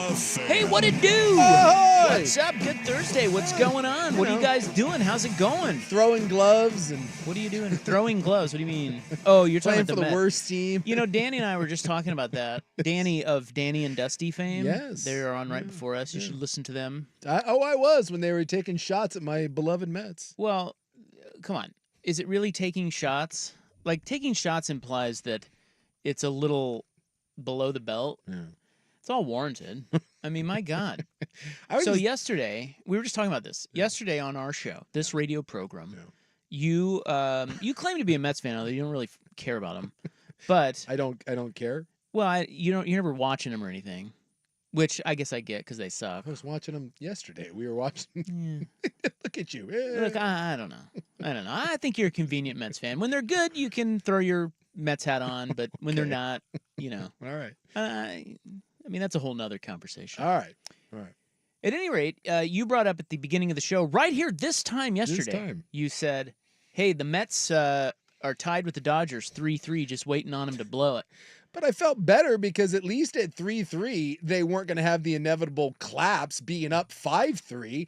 Hey, what it do? Ahoy! What's up? Good Thursday. What's going on? What are you guys doing? How's it going? Throwing gloves and What are you doing? Throwing gloves. What do you mean? Oh, you're talking playing about for the Mets. worst team. You know, Danny and I were just talking about that. Danny of Danny and Dusty fame. Yes. They're on right before us. You should listen to them. I was when they were taking shots at my beloved Mets. Well, come on. Is it really taking shots? Like, taking shots implies that it's a little below the belt. Yeah. It's all warranted. I mean, my God. Yesterday, we were just talking about this. Yeah. Yesterday on our show, this radio program, Yeah. you claim to be a Mets fan, although you don't really care about them. But I don't care. well, you're never watching them or anything, which I guess I get because they suck. I was watching them yesterday. We were watching. Yeah. Look at you. Look, I don't know. I think you're a convenient Mets fan. When they're good, you can throw your Mets hat on, but when they're not, you know. All right. I mean, that's a whole nother conversation. All right. At any rate, you brought up at the beginning of the show, right here this time yesterday, you said, hey, the Mets are tied with the Dodgers 3-3, just waiting on them to blow it. But I felt better because at least at 3-3, they weren't going to have the inevitable collapse being up 5-3.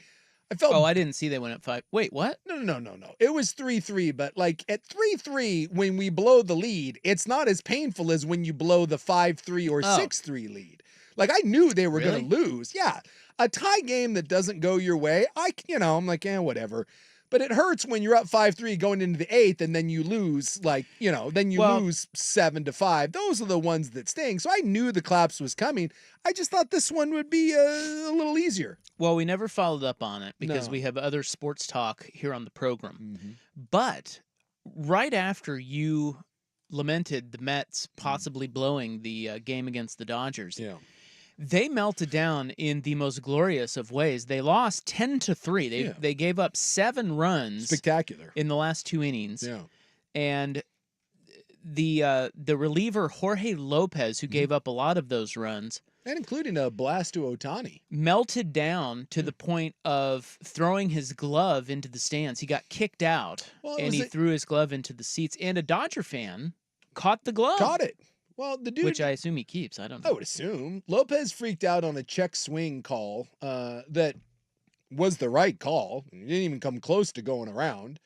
I felt. Oh, I didn't see they went up 5. Wait, what? No. It was 3-3, but like at 3-3, when we blow the lead, it's not as painful as when you blow the 5-3 or 6-3 lead. Like I knew they were going to lose. Yeah, a tie game that doesn't go your way, I'm like, whatever. But it hurts when you're up 5-3 going into the 8th and then you lose lose 7-5. Those are the ones that sting. So I knew the collapse was coming. I just thought this one would be a little easier. Well, we never followed up on it because No. we have other sports talk here on the program. Mm-hmm. But right after you lamented the Mets possibly blowing the game against the Dodgers, they melted down in the most glorious of ways. They lost 10-3. They gave up 7 runs. Spectacular. In the last 2 innings. Yeah. And the reliever Jorge Lopez, who gave up a lot of those runs, And including a blast to Ohtani. melted down to the point of throwing his glove into the stands. He got kicked out, and he threw his glove into the seats. And a Dodger fan caught the glove. Caught it. Well, the dude, which I assume he keeps. I don't know. I would assume. Lopez freaked out on a check swing call that was the right call. He didn't even come close to going around.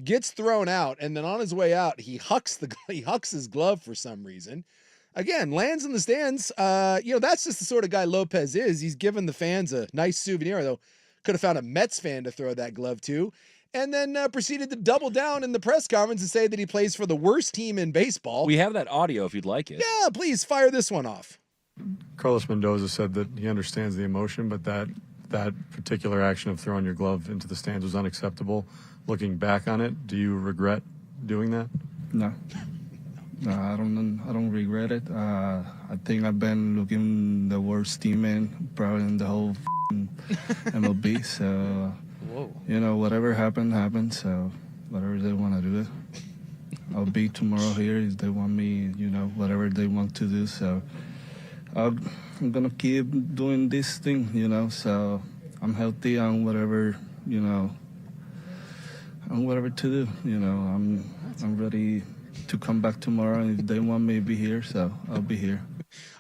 Gets thrown out, and then on his way out, he hucks his glove for some reason. Again, lands in the stands. That's just the sort of guy Lopez is. He's given the fans a nice souvenir, though. Could have found a Mets fan to throw that glove to. And then proceeded to double down in the press conference and say that he plays for the worst team in baseball. We have that audio if you'd like it. Yeah, please fire this one off. Carlos Mendoza said that he understands the emotion, but that particular action of throwing your glove into the stands was unacceptable. Looking back on it, do you regret doing that? No, I don't regret it. I think I've been looking the worst team probably in the whole MLB. So, whatever happened. So, whatever they want to do it. I'll be tomorrow here if they want me. Whatever they want to do. So, I'm gonna keep doing this thing. So I'm healthy on whatever. On whatever to do. I'm ready to come back tomorrow, and if they want me to be here, so I'll be here.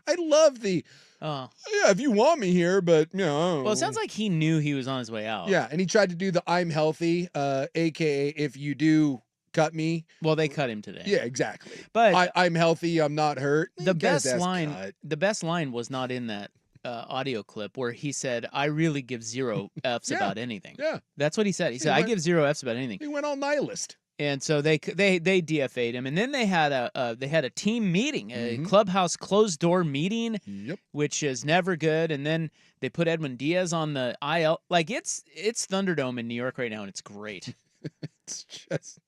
I love if you want me here, but Well, it sounds like he knew he was on his way out. Yeah, and he tried to do the I'm healthy, aka if you do cut me. Well, they cut him today. Yeah, exactly. But I'm healthy, I'm not hurt. The best line was not in that audio clip where he said, I really give 0 Fs about anything. Yeah. That's what he said. He said, I give 0 Fs about anything. He went all nihilist. And so they DFA'd him, and then they had a team meeting, a clubhouse closed door meeting, which is never good. And then they put Edwin Diaz on the IL. Like it's Thunderdome in New York right now, and it's great. It's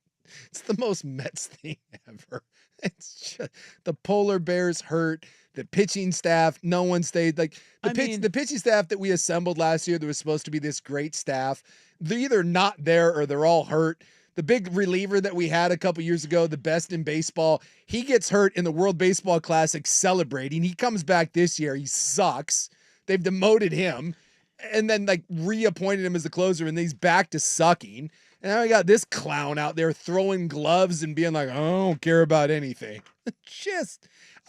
the most Mets thing ever. It's just the polar bears hurt. The pitching staff, no one stayed. Like the pitching staff that we assembled last year, that was supposed to be this great staff. They're either not there or they're all hurt. The big reliever that we had a couple years ago, the best in baseball, he gets hurt in the World Baseball Classic celebrating. He comes back this year. He sucks. They've demoted him and then reappointed him as the closer, and he's back to sucking. And now we got this clown out there throwing gloves and being like, I don't care about anything.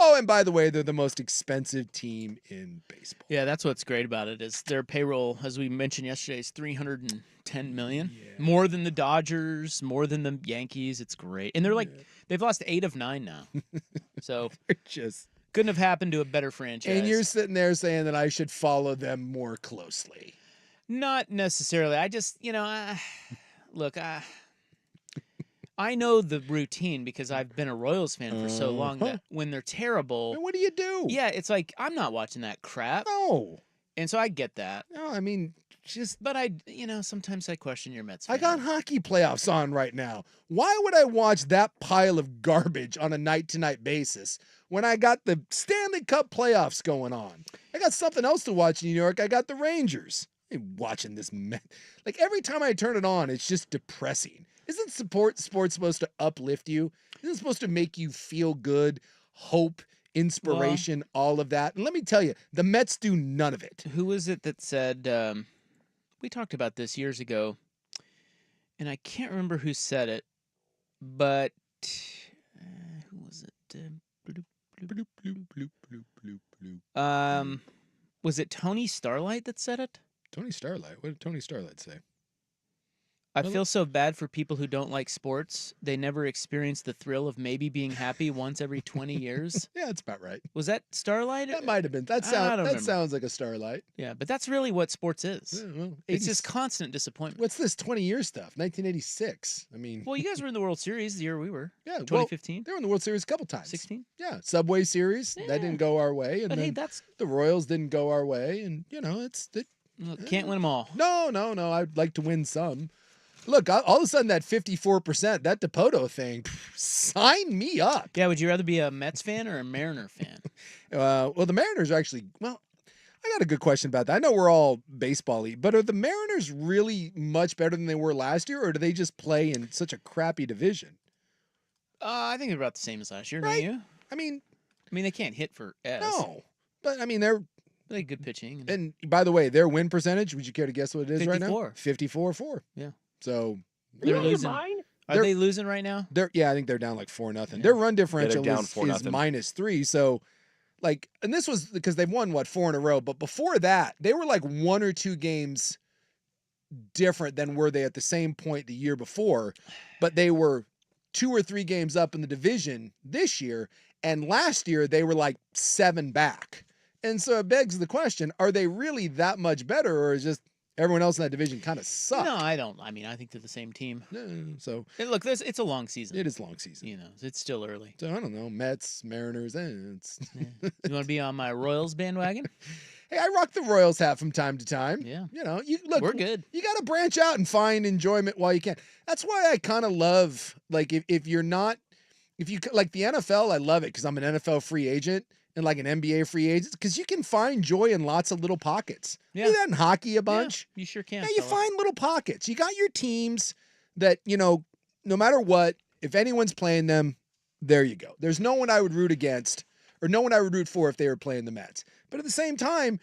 Oh, and by the way, they're the most expensive team in baseball. Yeah, that's what's great about it is their payroll, as we mentioned yesterday, is $310 million. Yeah. More than the Dodgers, more than the Yankees. It's great. And they're like, they've lost 8 of 9 now. So just couldn't have happened to a better franchise. And you're sitting there saying that I should follow them more closely. Not necessarily. I just, look, I know the routine because I've been a Royals fan for so long that when they're terrible. And what do you do? Yeah, it's like, I'm not watching that crap. No. And so I get that. No, I mean, But sometimes I question your Mets fan. I got hockey playoffs on right now. Why would I watch that pile of garbage on a night-to-night basis when I got the Stanley Cup playoffs going on? I got something else to watch in New York. I got the Rangers. I'm watching this. Like, every time I turn it on, it's just depressing. Isn't sports supposed to uplift you? Isn't it supposed to make you feel good, hope, inspiration, all of that? And let me tell you, the Mets do none of it. Who was it that said, we talked about this years ago, and I can't remember who said it, but who was it? Was it Tony Starlight that said it? Tony Starlight? What did Tony Starlight say? I feel so bad for people who don't like sports. They never experience the thrill of maybe being happy once every 20 years. Yeah, that's about right. Was that Starlight? That might have been. That sounds like a Starlight. Yeah, but that's really what sports is. Yeah, well, it's just constant disappointment. What's this 20-year stuff? 1986. I mean, well, you guys were in the World Series the year we were. Yeah, 2015. They were in the World Series a couple times. 16. Yeah, Subway Series. Yeah. That didn't go our way, and then the Royals didn't go our way, and can't win them all. No. I'd like to win some. Look, all of a sudden that 54%, that DePoto thing, sign me up. Yeah, would you rather be a Mets fan or a Mariner fan? Well, the Mariners are actually, I got a good question about that. I know we're all baseball-y, but are the Mariners really much better than they were last year, or do they just play in such a crappy division? I think they're about the same as last year, right? Don't you? I mean, they can't hit for S. No, but I mean, they good pitching. And by the way, their win percentage, would you care to guess what it is 54. Right now? 54-4. Yeah. So they're losing. Are they losing right now? I think they're down like 4-0. Yeah. Their run differential is -3. So, and this was because they've won 4 in a row. But before that, they were like 1 or 2 games different than were they at the same point the year before. But they were 2 or 3 games up in the division this year, and last year they were like 7 back. And so it begs the question: are they really that much better, or is just everyone else in that division kind of sucks? No, I don't. I think they're the same team. So look, it's a long season. It is long season. It's still early. So I don't know. Mets, Mariners, You want to be on my Royals bandwagon? Hey, I rock the Royals hat from time to time. Yeah. Look, we're good. You got to branch out and find enjoyment while you can. That's why I kind of love, if you like the NFL, I love it because I'm an NFL free agent. And like an NBA free agent, because you can find joy in lots of little pockets. Yeah. You do that in hockey a bunch. Yeah, you sure can. Yeah, you find little pockets. You got your teams that, no matter what, if anyone's playing them, there you go. There's no one I would root against or no one I would root for if they were playing the Mets. But at the same time,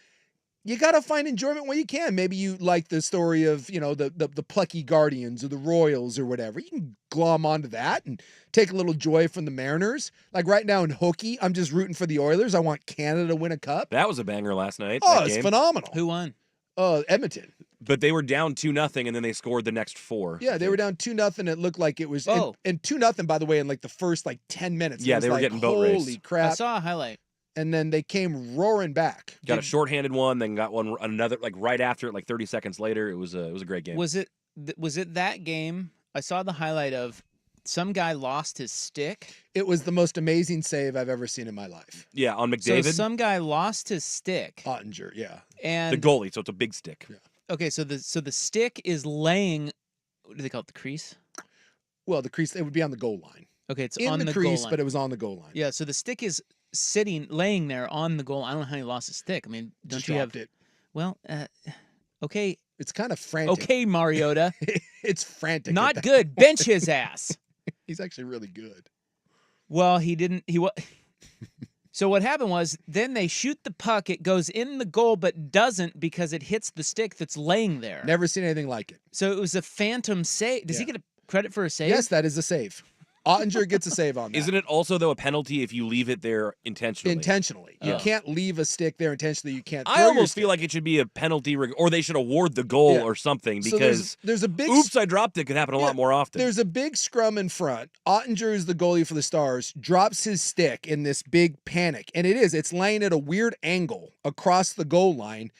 you got to find enjoyment when you can. Maybe you like the story of, the plucky Guardians or the Royals or whatever. You can glom onto that and take a little joy from the Mariners. Like right now in hooky, I'm just rooting for the Oilers. I want Canada to win a cup. That was a banger last night. Oh, it's phenomenal. Who won? Edmonton. But they were down 2-0, and then they scored the next 4. Yeah, they were down 2-0. It looked like it was, and 2-0, by the way, in like the first 10 minutes. Yeah, they were getting boat raced. Holy crap. I saw a highlight. And then they came roaring back. Got a shorthanded one, then got one another right after it, 30 seconds later. It was a great game. Was it that game? I saw the highlight of some guy lost his stick. It was the most amazing save I've ever seen in my life. Yeah, on McDavid. So some guy lost his stick. Ottinger, yeah. And the goalie, so it's a big stick. Yeah. Okay, so the stick is laying. What do they call it? The crease. Well, the crease. It would be on the goal line. Okay, it's in on the crease, but it was on the goal line. Yeah, so the stick is laying there on the goal. I don't know how he lost his stick. Don't just you have it? Well, okay. It's kind of frantic. Okay, Mariota. It's frantic. Not good. Bench his ass. He's actually really good. Well, he didn't. So what happened was then they shoot the puck. It goes in the goal, but doesn't because it hits the stick that's laying there. Never seen anything like it. So it was a phantom save. Does he get a credit for a save? Yes, that is a save. Ottinger gets a save on that. Isn't it also, though, a penalty if you leave it there intentionally? Intentionally. You can't leave a stick there intentionally. You can't throw I almost your feel like it should be a penalty, or they should award the goal or something, because so there's a big oops, I dropped it could happen a lot more often. There's a big scrum in front. Ottinger is the goalie for the Stars, drops his stick in this big panic. And it's laying at a weird angle across the goal line.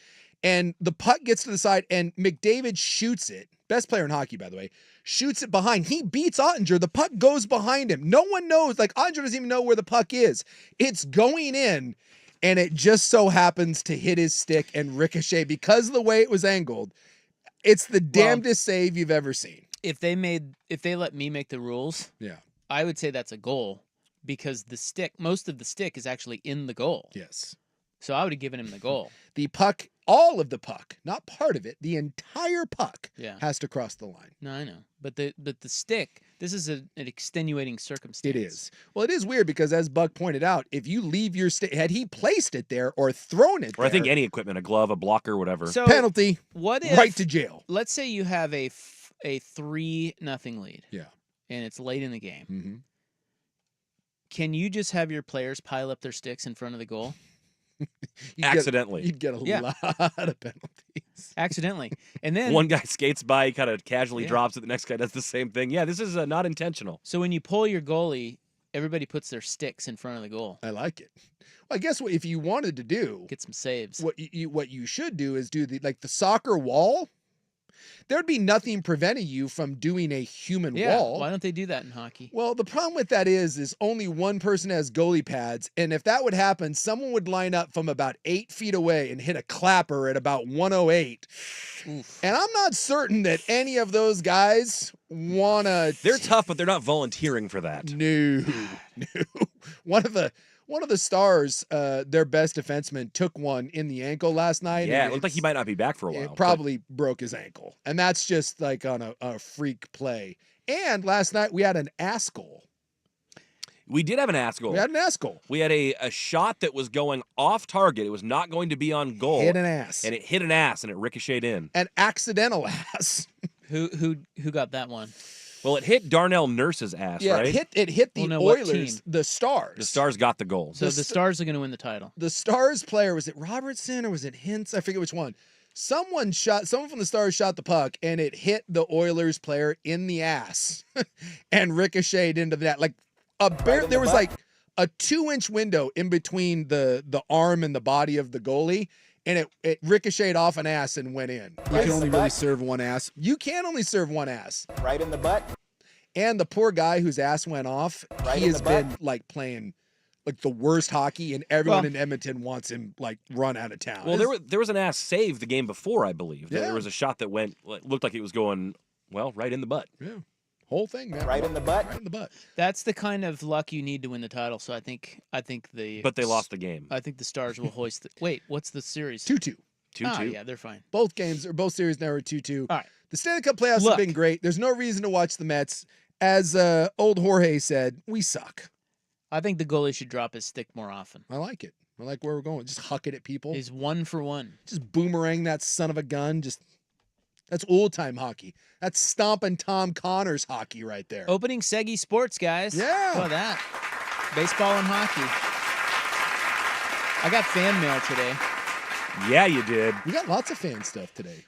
And the puck gets to the side, and McDavid shoots it. Best player in hockey, by the way. Shoots it behind. He beats Ottinger. The puck goes behind him. No one knows. Like, Ottinger doesn't even know where the puck is. It's going in, and it just so happens to hit his stick and ricochet because of the way it was angled. It's the damnedest save you've ever seen. If they let me make the rules, I would say that's a goal, because most of the stick is actually in the goal. Yes. So I would have given him the goal. The puck, all of the puck, not part of it, the entire puck has to cross the line. No, I know. But the stick, this is an extenuating circumstance. It is. Well, it is weird because, as Buck pointed out, if you leave your stick, had he placed it there or thrown it there. I think any equipment, a glove, a blocker, whatever. So penalty, what if, right to jail. Let's say you have a 3-0 lead. Yeah. And it's late in the game. Mm-hmm. Can you just have your players pile up their sticks in front of the goal? Accidentally. You'd get a lot of penalties. Accidentally. And then one guy skates by, he kind of casually drops it, the next guy does the same thing. Yeah, this is not intentional. So when you pull your goalie, everybody puts their sticks in front of the goal. I like it. Well, I guess if you wanted to do, get some saves. What you should do is do the soccer wall. There'd be nothing preventing you from doing a human wall. Why don't they do that in hockey? Well, the problem with that is only one person has goalie pads, and if that would happen, someone would line up from about 8 feet away and hit a clapper at about 108. Oof. And I'm not certain that any of those guys wanna. They're tough, but they're not volunteering for that. No. One of the Stars, their best defenseman, took one in the ankle last night. Yeah, it looked like he might not be back for a while. It probably broke his ankle. And that's just like on a freak play. And last night we had an ass goal. We did have an ass goal. We had an ass goal. We had a shot that was going off target. It was not going to be on goal. Hit an ass. And it hit an ass, and it ricocheted in. An accidental ass. Who got that one? Well, it hit Darnell Nurse's ass, right? It hit the Oilers, the Stars. The Stars got the goal. So the Stars are going to win the title. The Stars player, was it Robertson or was it Hintz? I forget which one. Someone from the Stars shot the puck, and it hit the Oilers player in the ass and ricocheted into that. Like there was like a 2-inch window in between the arm and the body of the goalie. And it ricocheted off an ass and went in. You can only really serve one ass. You can only serve one ass. Right in the butt. And the poor guy whose ass went off, he has been like playing like the worst hockey, and everyone in Edmonton wants him like run out of town. Well, there was an ass save the game before, I believe. Yeah. There was a shot that looked like it was going, right in the butt. Yeah. Whole thing, man. Right in the butt. Right in the butt. That's the kind of luck you need to win the title. So I think the. But they lost the game. I think the Stars will hoist. Wait, what's the series? 2-2. 2-2. Yeah, they're fine. Both series now are 2-2. All right. The Stanley Cup playoffs have been great. There's no reason to watch the Mets. As old Jorge said, we suck. I think the goalie should drop his stick more often. I like it. I like where we're going. Just huck it at people. He's 1 for 1. Just boomerang that son of a gun. That's old-time hockey. That's stomping Tom Connors hockey right there. Opening Seggy Sports, guys. Yeah. How about that? Baseball and hockey. I got fan mail today. Yeah, you did. You got lots of fan stuff today.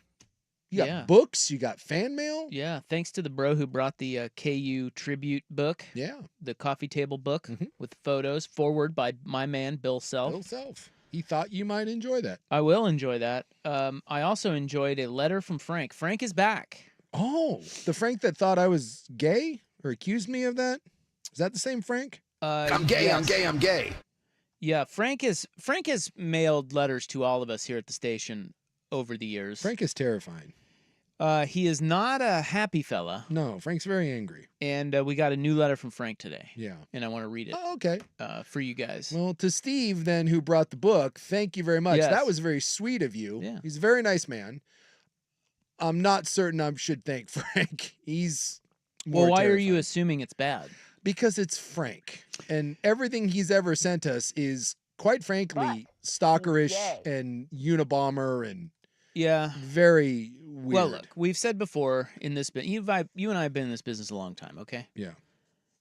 You got Yeah. books. You got fan mail. Yeah, thanks to the bro who brought the KU tribute book. Yeah. The coffee table book with photos, forward by my man, Bill Self. Bill Self. He thought you might enjoy that. I will enjoy that. I also enjoyed a letter from Frank. Frank is back. Oh, the Frank that thought I was gay or accused me of that? Is that the same Frank? I'm gay, yes. I'm gay, I'm gay. Yeah, Frank has mailed letters to all of us here at the station over the years. Frank is terrifying. He is not a happy fella. No, Frank's very angry. And we got a new letter from Frank today. Yeah. And I want to read it. Oh, okay. For you guys. Well, to Steve, then, who brought the book, thank you very much. Yes. That was very sweet of you. Yeah. He's a very nice man. I'm not certain I should thank Frank. He's more Well, why are terrifying. you assuming it's bad? Because it's Frank. And everything he's ever sent us is, quite frankly, stalkerish and Unabomber and very weird. Well, look, we've said before in this business, you and I have been in this business a long time, okay? Yeah.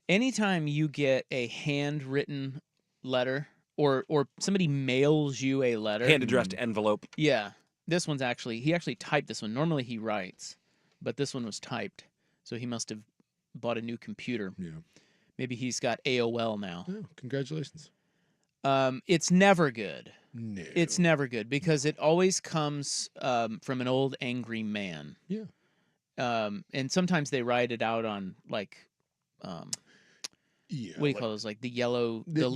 anytime you get a handwritten letter or somebody mails you a letter, hand addressed envelope. Yeah, this one's he actually typed this one. Normally he writes, but this one was typed, so he must have bought a new computer. Yeah. Maybe he's got AOL now. Oh, congratulations. It's never good. No. It's never good because it always comes from an old angry man. Yeah. And sometimes they write it out on like, yeah, what do you call those? Like the legal pad. The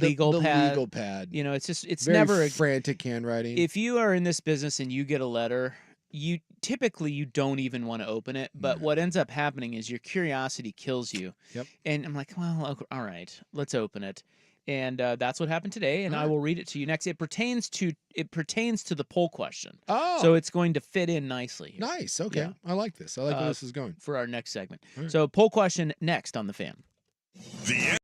legal pad. You know, it's Very never frantic handwriting. If you are in this business and you get a letter, you don't even want to open it. But what ends up happening is your curiosity kills you. Yep. And I'm like, well, all right, let's open it. And that's what happened today, and I will read it to you next. It pertains to the poll question. Oh, so it's going to fit in nicely here. Nice. Okay, yeah. I like this. I like where this is going for our next segment. Right. So poll question next on the Fan. The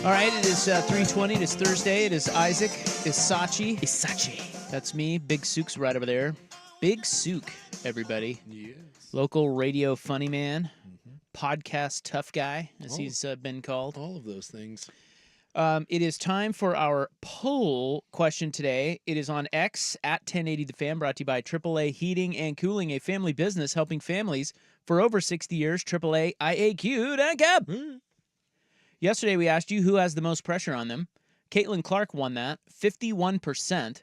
All right, it is 3:20. It is Thursday. It is Isaac Isachi. That's me. Big Sook's right over there. Big Sook, everybody. Yes. Local radio funny man. Podcast tough guy, as he's been called. All of those things. It is time for our poll question today. It is on X at 1080 The Fan, brought to you by AAA Heating and Cooling, a family business helping families for over 60 years. AAA IAQ.com. Yesterday, we asked you who has the most pressure on them. Caitlin Clark won that, 51%.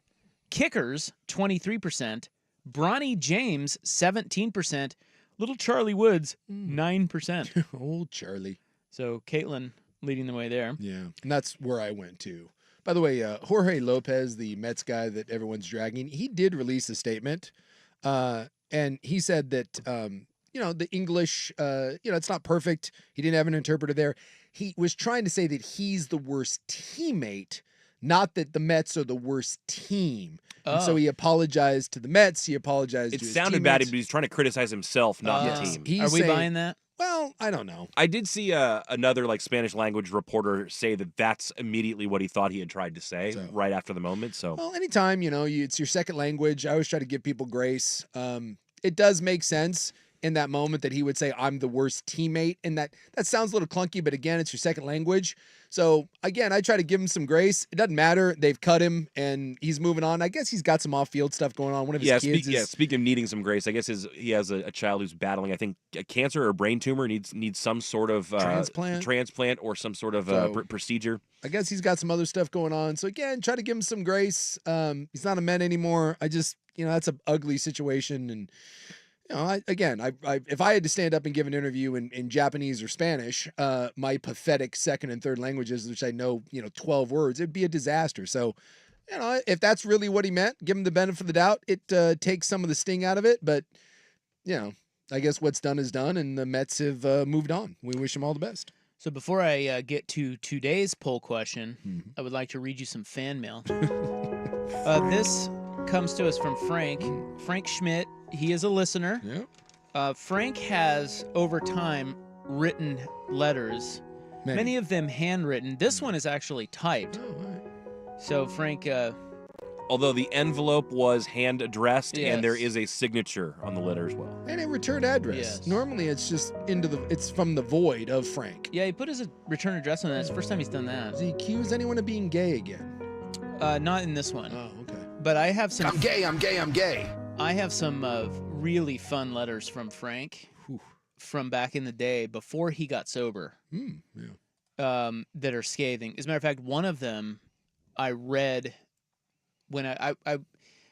Kickers, 23%. Bronny James, 17%. Little Charlie Woods, 9%. Old Charlie. So Caitlin leading the way there. Yeah, and that's where I went to. By the way, Jorge Lopez, the Mets guy that everyone's dragging, he did release a statement, and he said that, the English, it's not perfect. He didn't have an interpreter there. He was trying to say that he's the worst teammate, not that the Mets are the worst team. And so he apologized to the Mets. He apologized to his sounded bad, teammates. but he's trying to criticize himself, not the team. Are we buying that? Well, I don't know. I did see another Spanish language reporter say that that's immediately what he thought he had tried to say right after the moment. So, well, anytime, it's your second language. I always try to give people grace. It does make sense in that moment that he would say, I'm the worst teammate. And that sounds a little clunky, but again, it's your second language. So again, I try to give him some grace. It doesn't matter. They've cut him and he's moving on. I guess he's got some off-field stuff going on. One of his kids speaking of needing some grace, I guess he has a child who's battling, I think, a cancer or a brain tumor, needs some sort of transplant or some sort of procedure. I guess he's got some other stuff going on. So again, try to give him some grace. He's not a Met anymore. I just, that's an ugly situation. And if I had to stand up and give an interview in Japanese or Spanish, my pathetic second and third languages, which I know, 12 words, it'd be a disaster. So, if that's really what he meant, give him the benefit of the doubt. It takes some of the sting out of it. But, I guess what's done is done, and the Mets have moved on. We wish them all the best. So before I get to today's poll question, I would like to read you some fan mail. This comes to us from Frank Schmidt. He is a listener. Yeah. Frank has, over time, written letters, many of them handwritten. This one is actually typed. Oh, all right. So, Frank... although the envelope was hand-addressed, and there is a signature on the letter as well. And a return address. Yes. Normally, it's just it's from the void of Frank. Yeah, he put his return address on that. It's the first time he's done that. Does he accuse anyone of being gay again? Not in this one. Oh, okay. But I have some... I'm gay. I have some really fun letters from Frank from back in the day before he got sober that are scathing. As a matter of fact, one of them I read when I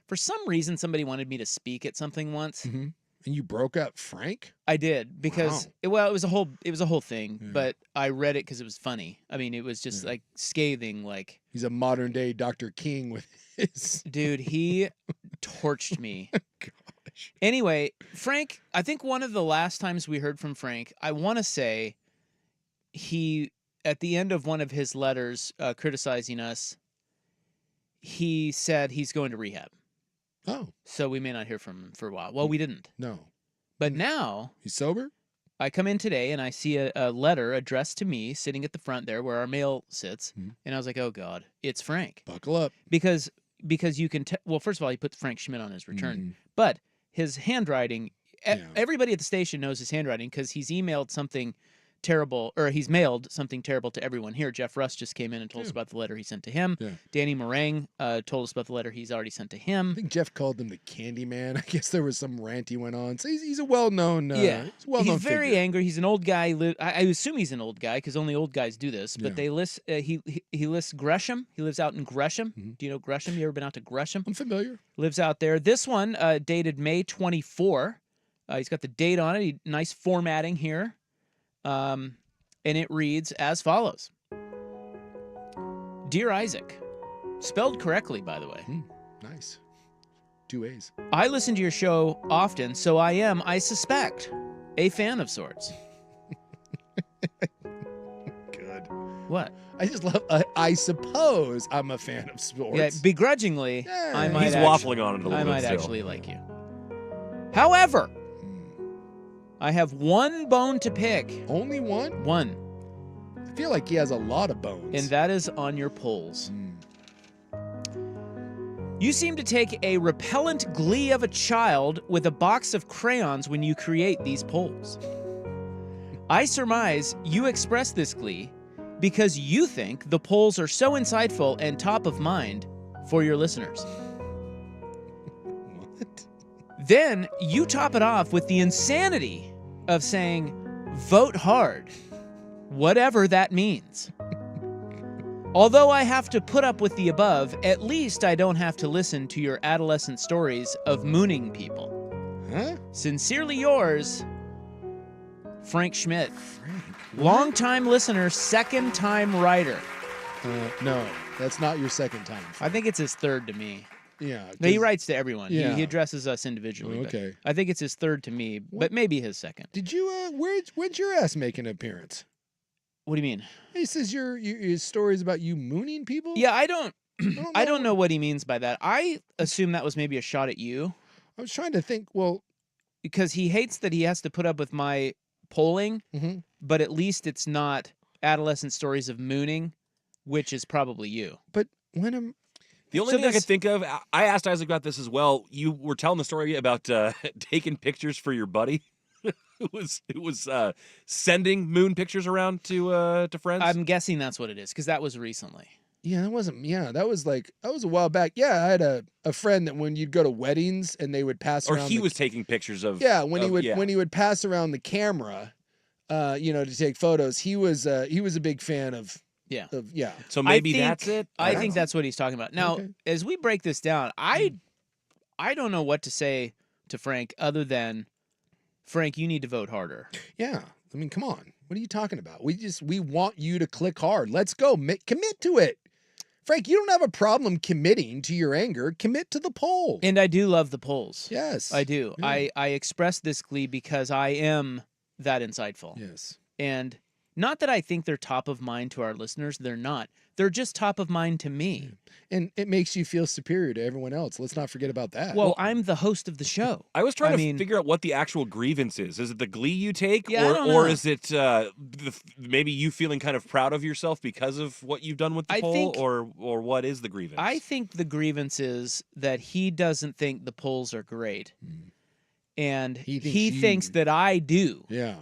for some reason somebody wanted me to speak at something once. Mm-hmm. And you broke up Frank? I did because it was a whole thing, but I read it because it was funny. I mean, it was just like scathing. Like he's a modern day Dr. King with his dude. He torched me. Gosh. Anyway, Frank. I think one of the last times we heard from Frank, I want to say, he at the end of one of his letters criticizing us, he said he's going to rehab. Oh. So we may not hear from him for a while. Well, we didn't. No. But now... He's sober? I come in today and I see a letter addressed to me sitting at the front there where our mail sits. Mm-hmm. And I was like, oh, God, it's Frank. Buckle up. Because you can... well, first of all, he put Frank Schmidt on his return. Mm-hmm. But his handwriting... Everybody at the station knows his handwriting because he's emailed something terrible, or he's mailed something terrible to everyone here. Jeff Russ just came in and told us about the letter he sent to him. Yeah. Danny Meringue told us about the letter he's already sent to him. I think Jeff called him the Candy Man. I guess there was some rant he went on. So he's a well-known he's very angry. He's an old guy. I assume he's an old guy because only old guys do this. But they list he lists Gresham. He lives out in Gresham. Mm-hmm. Do you know Gresham? You ever been out to Gresham? I'm familiar. Lives out there. This one dated May 24. He's got the date on it. Nice formatting here. And it reads as follows. Dear Isaac, spelled correctly, by the way. Nice. 2 A's. I listen to your show often, so I suspect, a fan of sorts. Good. What? I just love, I suppose I'm a fan of sports. Yeah, begrudgingly, I might He's waffling on it a little bit. I might actually like you. However, I have one bone to pick. Only one? One. feel like he has a lot of bones. And that is on your polls. You seem to take a repellent glee of a child with a box of crayons when you create these polls. I surmise you express this glee because you think the polls are so insightful and top of mind for your listeners. What? Then you top it off with the insanity of saying, vote hard, whatever that means. Although I have to put up with the above, at least I don't have to listen to your adolescent stories of mooning people. Huh? Sincerely yours, Frank Schmidt. Frank? Longtime listener, second-time writer. No, that's not your second time. I think it's his third to me. Yeah. But he writes to everyone. Yeah. He addresses us individually. Okay. I think it's his third to me, but maybe his second. Did you, when'd your ass make an appearance? What do you mean? He says your stories about you mooning people? Yeah, I don't know what he means by that. I assume that was maybe a shot at you. I was trying to think, well, because he hates that he has to put up with my polling, but at least it's not adolescent stories of mooning, which is probably you. But when I'm... The only thing I could think of, I asked Isaac about this as well. You were telling the story about taking pictures for your buddy. Who was sending moon pictures around to friends? I'm guessing that's what it is, because that was recently. Yeah, that wasn't. Yeah, that was a while back. Yeah, I had a friend that when you'd go to weddings and they would pass around. Or he was taking pictures of. Yeah, when he would pass around the camera, to take photos. He was a big fan of. Yeah. So maybe that's it. I think that's what he's talking about. Now, as we break this down, I don't know what to say to Frank other than, Frank, you need to vote harder. Yeah. I mean, come on. What are you talking about? We want you to click hard. Let's go. Commit to it. Frank, you don't have a problem committing to your anger. Commit to the poll. And I do love the polls. Yes. I do. Yeah. I express this glee because I am that insightful. Yes. And not that I think they're top of mind to our listeners. They're not. They're just top of mind to me. And it makes you feel superior to everyone else. Let's not forget about that. Well, I'm the host of the show. I was trying to figure out what the actual grievance is. Is it the glee you take? Yeah, or is it maybe you feeling kind of proud of yourself because of what you've done with the poll? Or what is the grievance? I think the grievance is that he doesn't think the polls are great. And he thinks that I do. Yeah.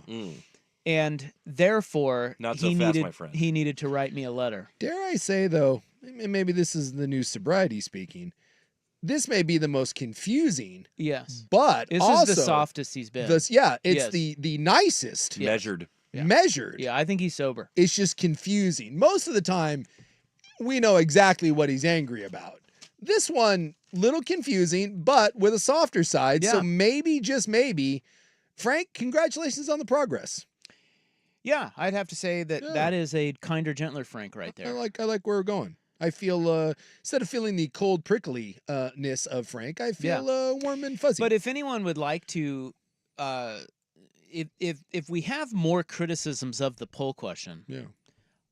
And therefore, not so fast, my friend. He needed to write me a letter. Dare I say, though, maybe this is the new sobriety speaking, this may be the most confusing. Yes. But this also, is the softest he's been. It's the nicest. Measured. Yeah. Measured. Yeah, I think he's sober. It's just confusing. Most of the time, we know exactly what he's angry about. This one, little confusing, but with a softer side. Yeah. So maybe, just maybe, Frank, congratulations on the progress. Yeah, I'd have to say that that is a kinder, gentler Frank right there. I like where we're going. I feel instead of feeling the cold prickliness of Frank, I feel warm and fuzzy. But if anyone would like to, if we have more criticisms of the poll question,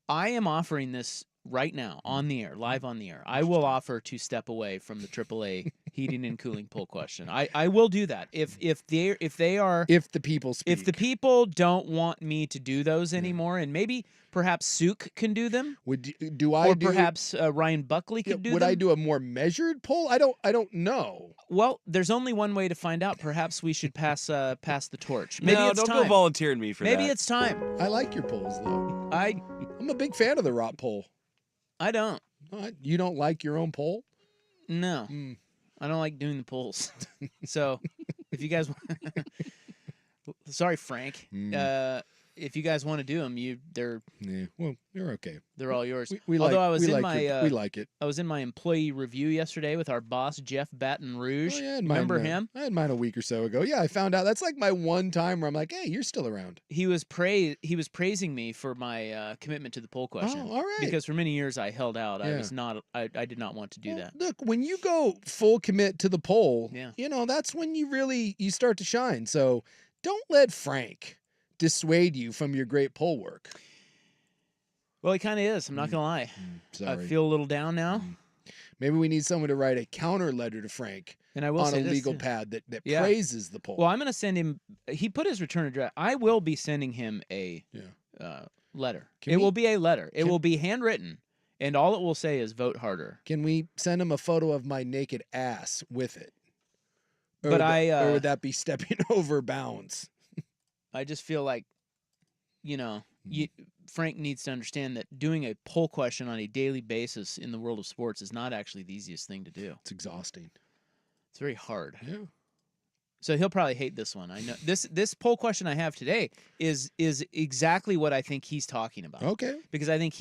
I am offering this right now on the air, live on the air. I will offer to step away from the AAA heating and cooling poll question. I will do that if the people speak. If the people don't want me to do those anymore, and maybe perhaps Suk can do them. Perhaps Ryan Buckley could do them. Would I do a more measured poll? I don't know. Well, there's only one way to find out. Perhaps we should pass the torch. Maybe no, it's don't time. go volunteering me for that. Maybe it's time. I like your polls though. I'm a big fan of the Rot poll. I don't. You don't like your own poll? No. I don't like doing the polls. So, if you guys sorry, Frank. If you guys want to do them, well, you're okay. They're all yours. We like it. I was in my employee review yesterday with our boss Jeff Baton Rouge. Oh, yeah, remember him? I had mine a week or so ago. Yeah, I found out. That's like my one time where I'm like, hey, you're still around. He was praising me for my commitment to the poll question. Oh, all right. Because for many years I held out. I did not want to do that. Look, when you go full commit to the poll, that's when you start to shine. So don't let Frank dissuade you from your great poll work. Well, he kind of is. I'm not gonna lie. Sorry. I feel a little down now. Maybe we need someone to write a counter letter to Frank and I will on a legal pad that praises the poll. Well, I'm gonna send him. He put his return address. I will be sending him a Letter. It will be a letter. It will be handwritten, and all it will say is "Vote harder." Can we send him a photo of my naked ass with it? Or But or would that be stepping over bounds? I just feel like, Frank needs to understand that doing a poll question on a daily basis in the world of sports is not actually the easiest thing to do. It's exhausting. It's very hard. Yeah. So he'll probably hate this one. I know this poll question I have today is exactly what I think he's talking about. Okay. Because I think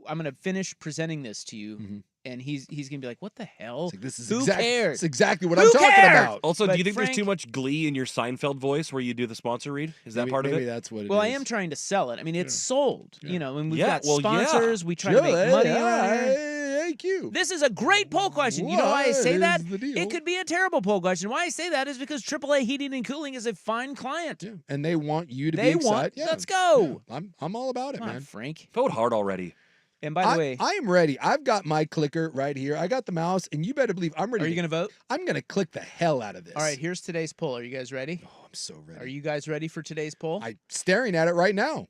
I'm gonna finish presenting this to you, and he's gonna be like, "What the hell? Who cares? It's exactly what I'm talking about." Also, But do you think Frank, there's too much glee in your Seinfeld voice where you do the sponsor read? Is that part of it? Maybe that's what it is. Well, I am trying to sell it. I mean, it's sold. And we've got well, sponsors. We try to make money on it. Thank you. This is a great poll question. You know why I say that? What is the deal? It could be a terrible poll question. Why I say that is because AAA Heating and Cooling is a fine client. Yeah. And they want you to be excited. Yeah. Let's go. Yeah. I'm all about it, Come on, man. Frank. Vote hard already. And by the way, I am ready. I've got my clicker right here. I got the mouse, and you better believe I'm ready. Are you going to vote? I'm going to click the hell out of this. All right, here's today's poll. Are you guys ready? Oh, I'm so ready. Are you guys ready for today's poll? I'm staring at it right now.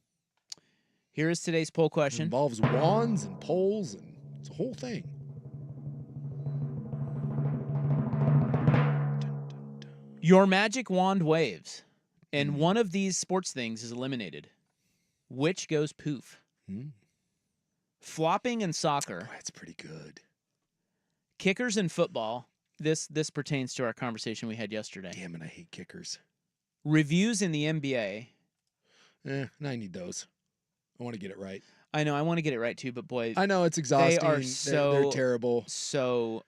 Here is today's poll It question. involves wands and poles, and it's a whole thing. Your magic wand waves, and one of these sports things is eliminated. Which goes poof? Flopping in soccer. Oh, that's pretty good. Kickers in football. This pertains to our conversation we had yesterday. Damn it, I hate kickers. Reviews in the NBA. I need those. I want to get it right. I know, I want to get it right too, but boy, I know it's exhausting. They are they're terrible. So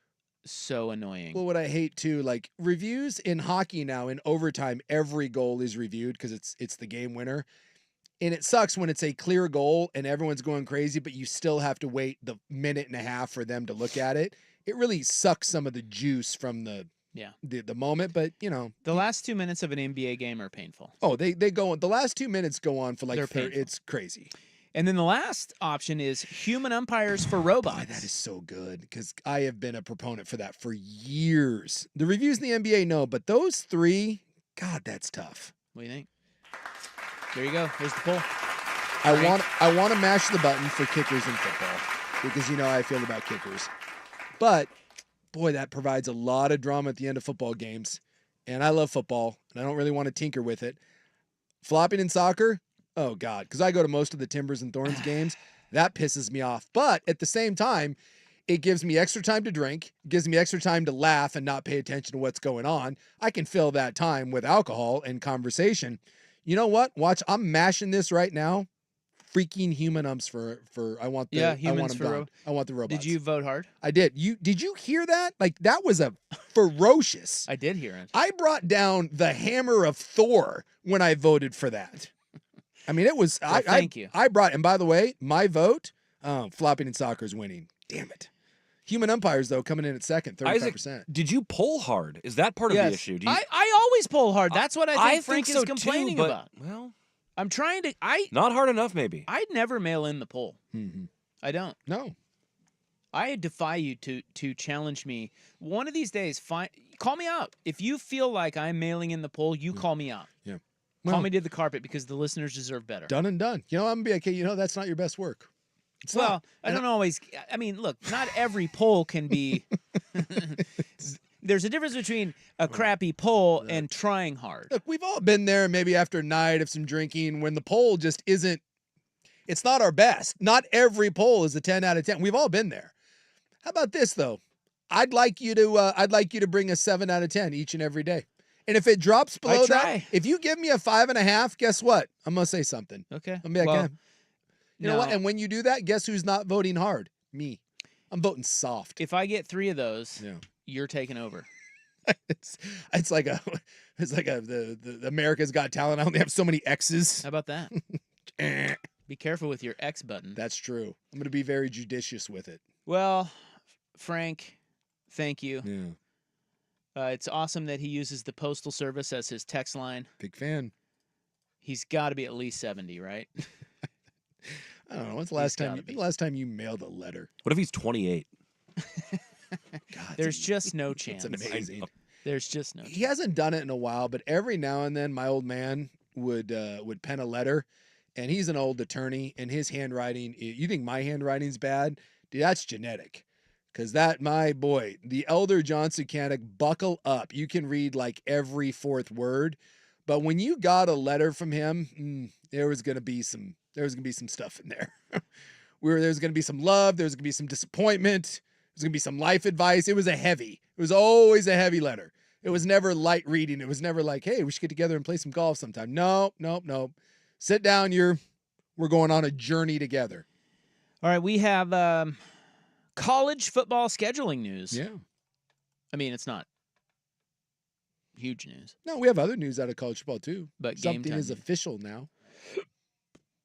annoying. Well, what I hate too, like reviews in hockey now, in overtime, every goal is reviewed because it's the game winner. And it sucks when it's a clear goal and everyone's going crazy, but you still have to wait the minute and a half for them to look at it. It really sucks some of the juice from the moment, but the last 2 minutes of an NBA game are painful. Oh, they go on. The last 2 minutes go on for like it's crazy. And then the last option is human umpires for robots. Boy, that is so good because I have been a proponent for that for years. The reviews in the NBA, no, but those three, God, that's tough. What do you think? There you go. Here's the poll. I want to mash the button for kickers in football because you know how I feel about kickers. But boy, that provides a lot of drama at the end of football games. And I love football, and I don't really want to tinker with it. Flopping in soccer, oh God, because I go to most of the Timbers and Thorns games. That pisses me off. But at the same time, it gives me extra time to drink, gives me extra time to laugh and not pay attention to what's going on. I can fill that time with alcohol and conversation. You know what? Watch, I'm mashing this right now. Freaking human umps for I want the humans I want the robots. Did you vote hard? I did. Did you hear that? Like that was a ferocious. I did hear it. I brought down the hammer of Thor when I voted for that. I mean, it was. Well, thank you. I brought, and by the way, my vote, flopping in soccer is winning. Damn it. Human umpires though coming in at second, 35%. Did you poll hard? Is that part of the issue? I always poll hard. That's what I think Frank is complaining too, but, about. Well, I'm trying to. not hard enough, maybe. I'd never mail in the poll. Mm-hmm. I don't. No. I defy you to challenge me. One of these days, call me out. If you feel like I'm mailing in the poll, you call me out. Yeah. Call me to the carpet because the listeners deserve better. Done and done. I'm gonna be okay. That's not your best work. It's well, not. I don't always. I mean, look, not every poll can be. There's a difference between a crappy poll and trying hard. Look, we've all been there maybe after a night of some drinking when the poll just isn't, it's not our best. Not every poll is a 10 out of 10. We've all been there. How about this though? I'd like you to bring a 7 out of 10 each and every day. And if it drops below that, if you give me a 5.5, guess what? I'm going to say something. Okay. I'm going to be like, you know what? And when you do that, guess who's not voting hard? Me. I'm voting soft. If I get 3 of those, you're taking over. it's like the America's Got Talent. I only have so many X's. How about that? Be careful with your X button. That's true. I'm going to be very judicious with it. Well, Frank, thank you. Yeah. It's awesome that he uses the Postal Service as his text line. Big fan. He's got to be at least 70, right? I don't know. When's the last time you mailed a letter? What if he's 28? God, there's just no chance. It's amazing. There's just no chance. He hasn't done it in a while, but every now and then my old man would pen a letter, and he's an old attorney, and his handwriting, you think my handwriting's bad? Dude, that's genetic. Because my boy, the elder John Sukanik, buckle up. You can read like every fourth word. But when you got a letter from him, there was gonna be some stuff in there. There's gonna be some love, there's gonna be some disappointment, there's gonna be some life advice. It was always a heavy letter. It was never light reading. It was never like, hey, we should get together and play some golf sometime. No. Sit down, we're going on a journey together. All right, we have college football scheduling news. Yeah. I mean, it's not huge news. No, we have other news out of college football too. But something is news. Official now.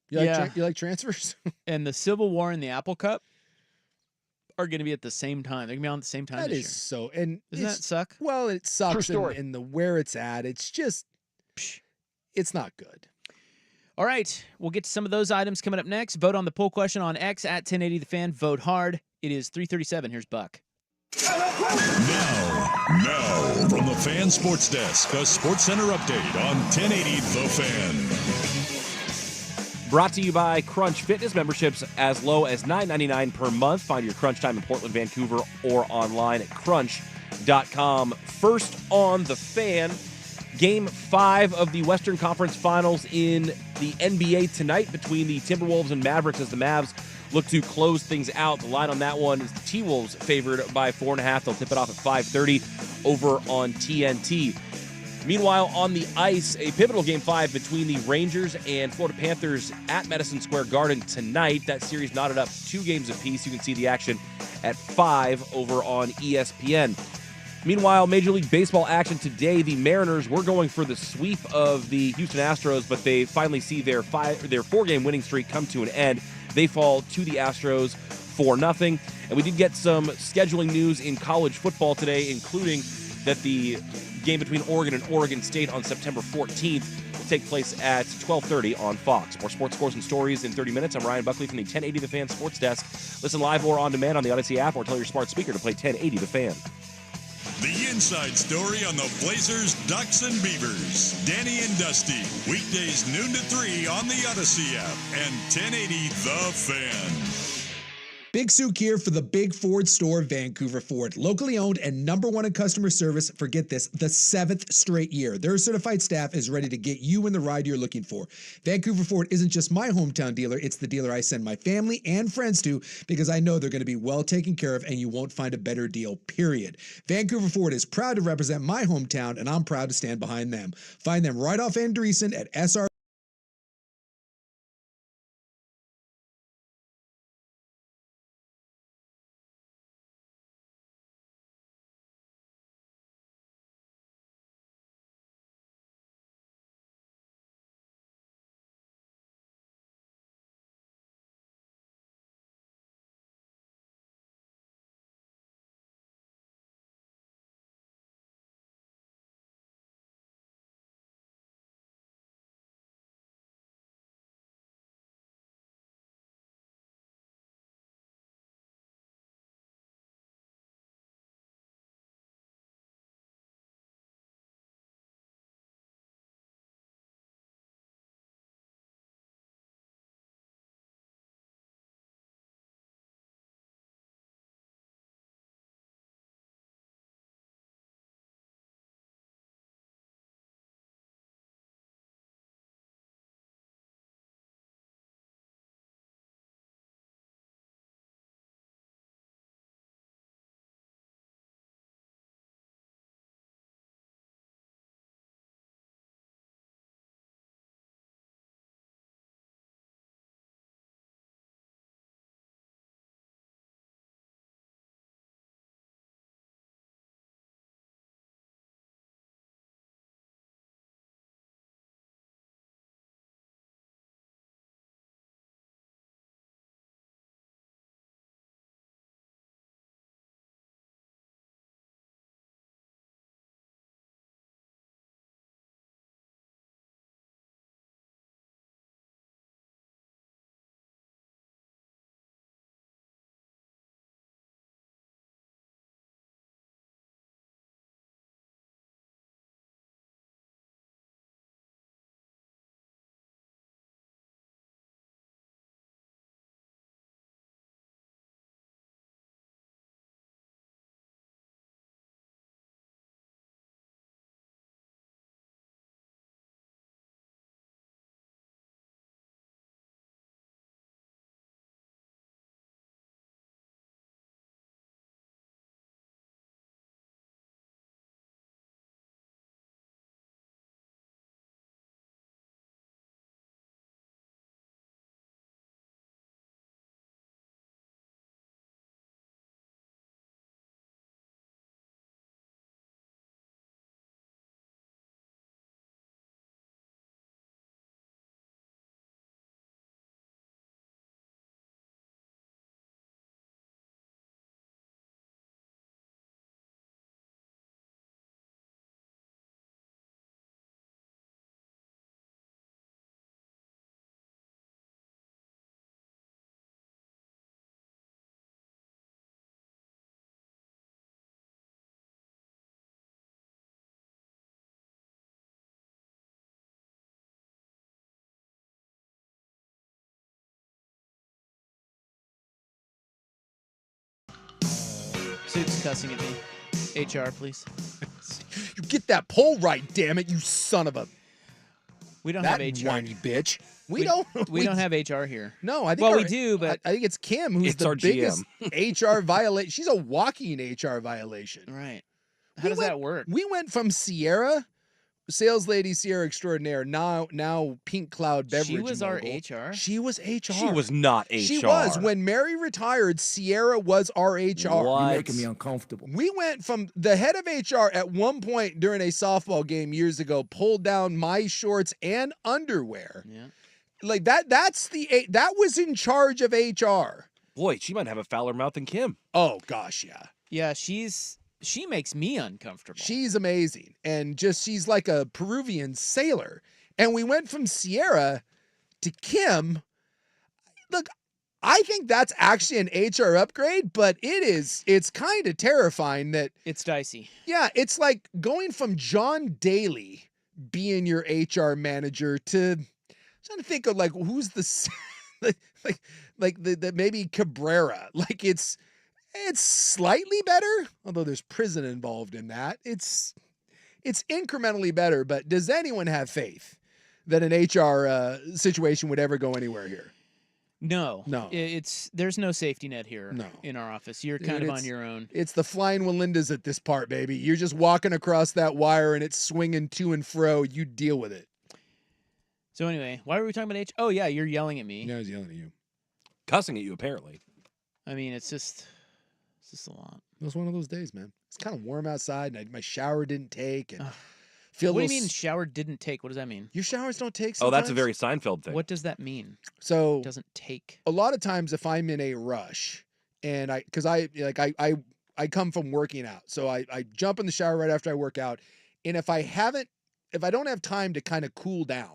You like transfers? And the Civil War and the Apple Cup are going to be at the same time. They're going to be on at the same time this year. So, and doesn't that suck? Well, it sucks in the where it's at. It's just, it's not good. All right, we'll get to some of those items coming up next. Vote on the poll question on X at 1080 The Fan. Vote hard. It is 3:37. Here's Buck. Now, from the Fan Sports Desk, a Sports Center update on 1080 The Fan. Brought to you by Crunch Fitness. Memberships as low as $9.99 per month. Find your Crunch time in Portland, Vancouver, or online at crunch.com. First on The Fan, Game 5 of the Western Conference Finals in the NBA tonight between the Timberwolves and Mavericks as the Mavs look to close things out. The line on that one is the T-Wolves favored by 4.5. They'll tip it off at 5:30 over on TNT. Meanwhile, on the ice, a pivotal Game 5 between the Rangers and Florida Panthers at Madison Square Garden tonight. That series knotted up 2 games apiece. You can see the action at 5 over on ESPN. Meanwhile, Major League Baseball action today. The Mariners were going for the sweep of the Houston Astros, but they finally see their 4-game winning streak come to an end. They fall to the Astros 4-0. And we did get some scheduling news in college football today, including that the game between Oregon and Oregon State on September 14th will take place at 12:30 on Fox. More sports scores and stories in 30 minutes. I'm Ryan Buckley from the 1080 The Fan Sports Desk. Listen live or on demand on the Odyssey app, or tell your smart speaker to play 1080 The Fan. The inside story on the Blazers, Ducks, and Beavers. Danny and Dusty. Weekdays noon to 3 on the Odyssey app and 1080 The Fan. Big Souk here for the Big Ford Store, Vancouver Ford. Locally owned and #1 in customer service for, get this, the 7th straight year. Their certified staff is ready to get you in the ride you're looking for. Vancouver Ford isn't just my hometown dealer, it's the dealer I send my family and friends to because I know they're going to be well taken care of and you won't find a better deal, period. Vancouver Ford is proud to represent my hometown and I'm proud to stand behind them. Find them right off Andreessen at SR cussing at me. HR, please. You get that poll right, damn it, you son of a... We don't that have HR. whiny bitch. We don't have HR here. No, I think we do, but I think it's Kim who's It's the our biggest HR violation. She's a walking HR violation. Right. How does that work? We went from Sierra, sales lady Sierra extraordinaire, now Pink Cloud beverage. She was mogul. our HR. She was HR. She was not HR. She was. When Mary retired, Sierra was our HR. What? You're making me uncomfortable. We went from the head of HR at one point during a softball game years ago, pulled down my shorts and underwear. Yeah. Like that was in charge of HR. Boy, she might have a fouler mouth than Kim. Oh gosh, yeah. Yeah, she makes me uncomfortable. She's amazing. And she's like a Peruvian sailor. And we went from Sierra to Kim. Look, I think that's actually an HR upgrade, but it's kind of terrifying that it's dicey. Yeah, it's like going from John Daly being your HR manager to, I'm trying to think of like who's the like the maybe Cabrera. Like it's slightly better, although there's prison involved in that. It's incrementally better, but does anyone have faith that an HR situation would ever go anywhere here? No. There's no safety net here in our office. You're kind of on your own. It's the flying Walindas at this part, baby. You're just walking across that wire and it's swinging to and fro. You deal with it. So anyway, why were we talking about Oh, yeah, you're yelling at me. Yeah, I was yelling at you. Cussing at you, apparently. I mean, it's just a lot. It was one of those days, man. It's kind of warm outside and my shower didn't take. And what feel do you mean shower didn't take? What does that mean? Your showers don't take sometimes? Oh, that's a very very Seinfeld thing. What does that mean? So it doesn't take. A lot of times if I'm in a rush and I come from working out. So I jump in the shower right after I work out. And if I don't have time to kind of cool down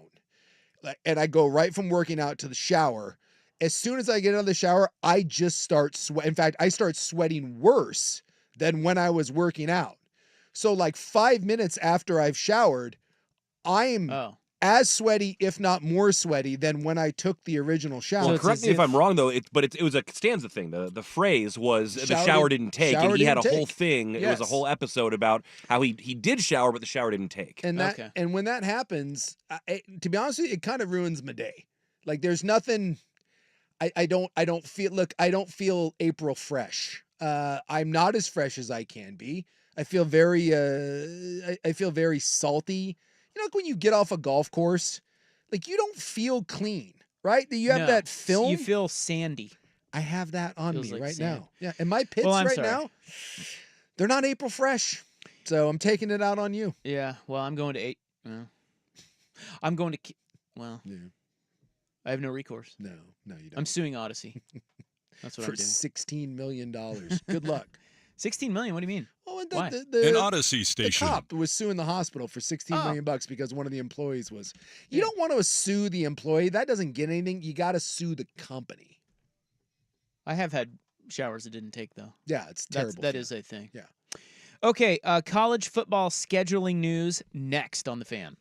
and I go right from working out to the shower, as soon as I get out of the shower, I just start sweat. In fact, I start sweating worse than when I was working out. So like 5 minutes after I've showered, I'm as sweaty, if not more sweaty, than when I took the original shower. Well, correct me if I'm wrong, though. It was a stanza thing. The phrase was the shower didn't take, and he had a whole thing. Yes. It was a whole episode about how he did shower, but the shower didn't take. And and when that happens, to be honest with you, it kind of ruins my day. Like there's nothing. I don't feel April fresh. I'm not as fresh as I can be. I feel very salty. You know, like when you get off a golf course, like you don't feel clean, right? You have that film. You feel sandy. I have that on me like right sand. now. Yeah, and my pits now, they're not April fresh. So I'm taking it out on you. Yeah. Well, I'm going to I'm going to. Well. Yeah. I have no recourse. No, you don't. I'm suing Odyssey. That's what I'm doing. For $16 million. Good luck. 16 million? What do you mean? Well, Why? An Odyssey station. The cop was suing the hospital for $16 million because one of the employees was. You don't want to sue the employee. That doesn't get anything. You got to sue the company. I have had showers that didn't take, though. Yeah, it's terrible. That is a thing. Yeah. Okay, college football scheduling news next on The Fan.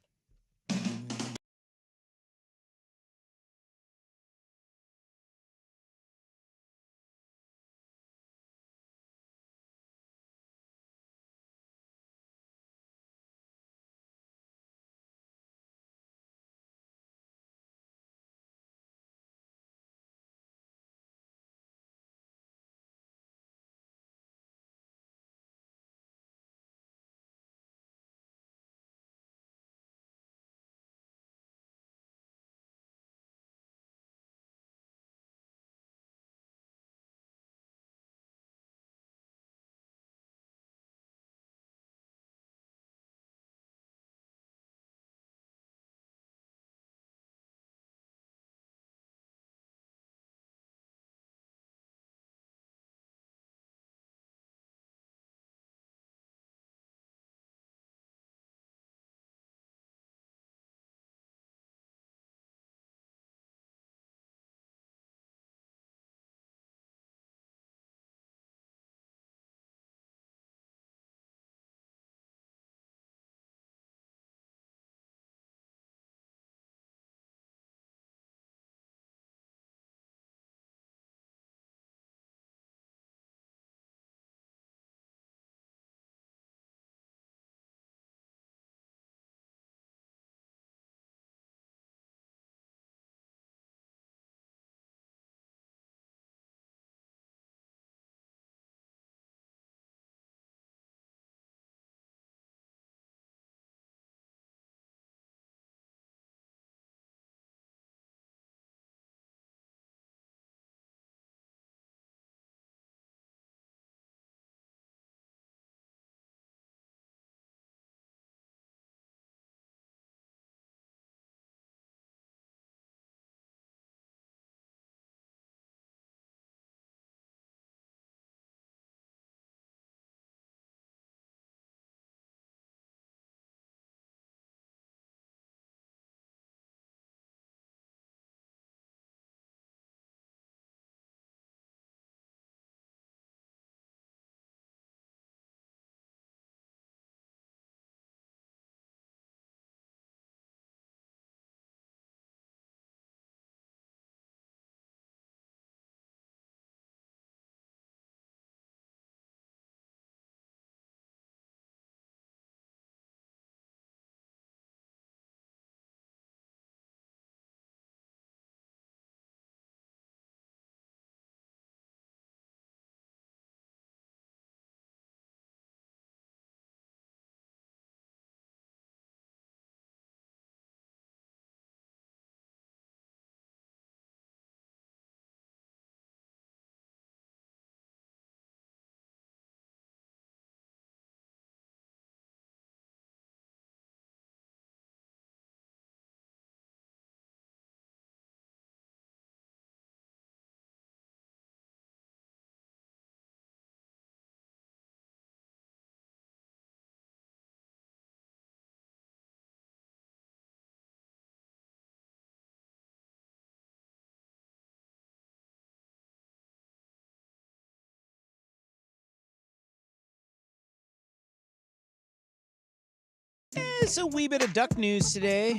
us a wee bit of Duck news today,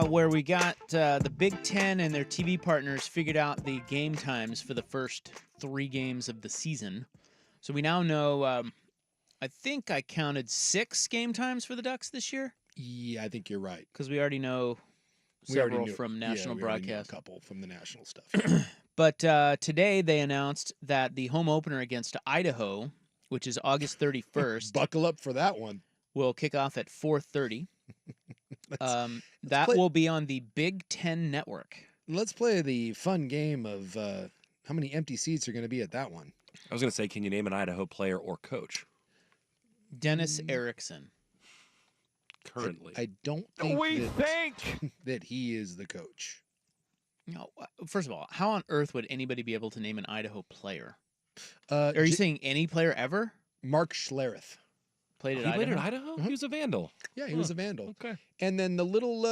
where we got the Big Ten and their TV partners figured out the game times for the first 3 games of the season. So we now know, I think I counted 6 game times for the Ducks this year. Yeah, I think you're right. Because we already know several from national broadcast. A couple from the national stuff. But today they announced that the home opener against Idaho, which is August 31st. Buckle up for that one. Will kick off at 4:30. That will be on the Big Ten Network. Let's play the fun game of how many empty seats are going to be at that one. I was going to say, can you name an Idaho player or coach? Dennis Erickson. Currently. I don't think that he is the coach. No, first of all, how on earth would anybody be able to name an Idaho player? Are you saying any player ever? Mark Schlereth. Played at He Idaho? played at Idaho? He was a Vandal. Yeah, he was a Vandal. Okay. And then the little,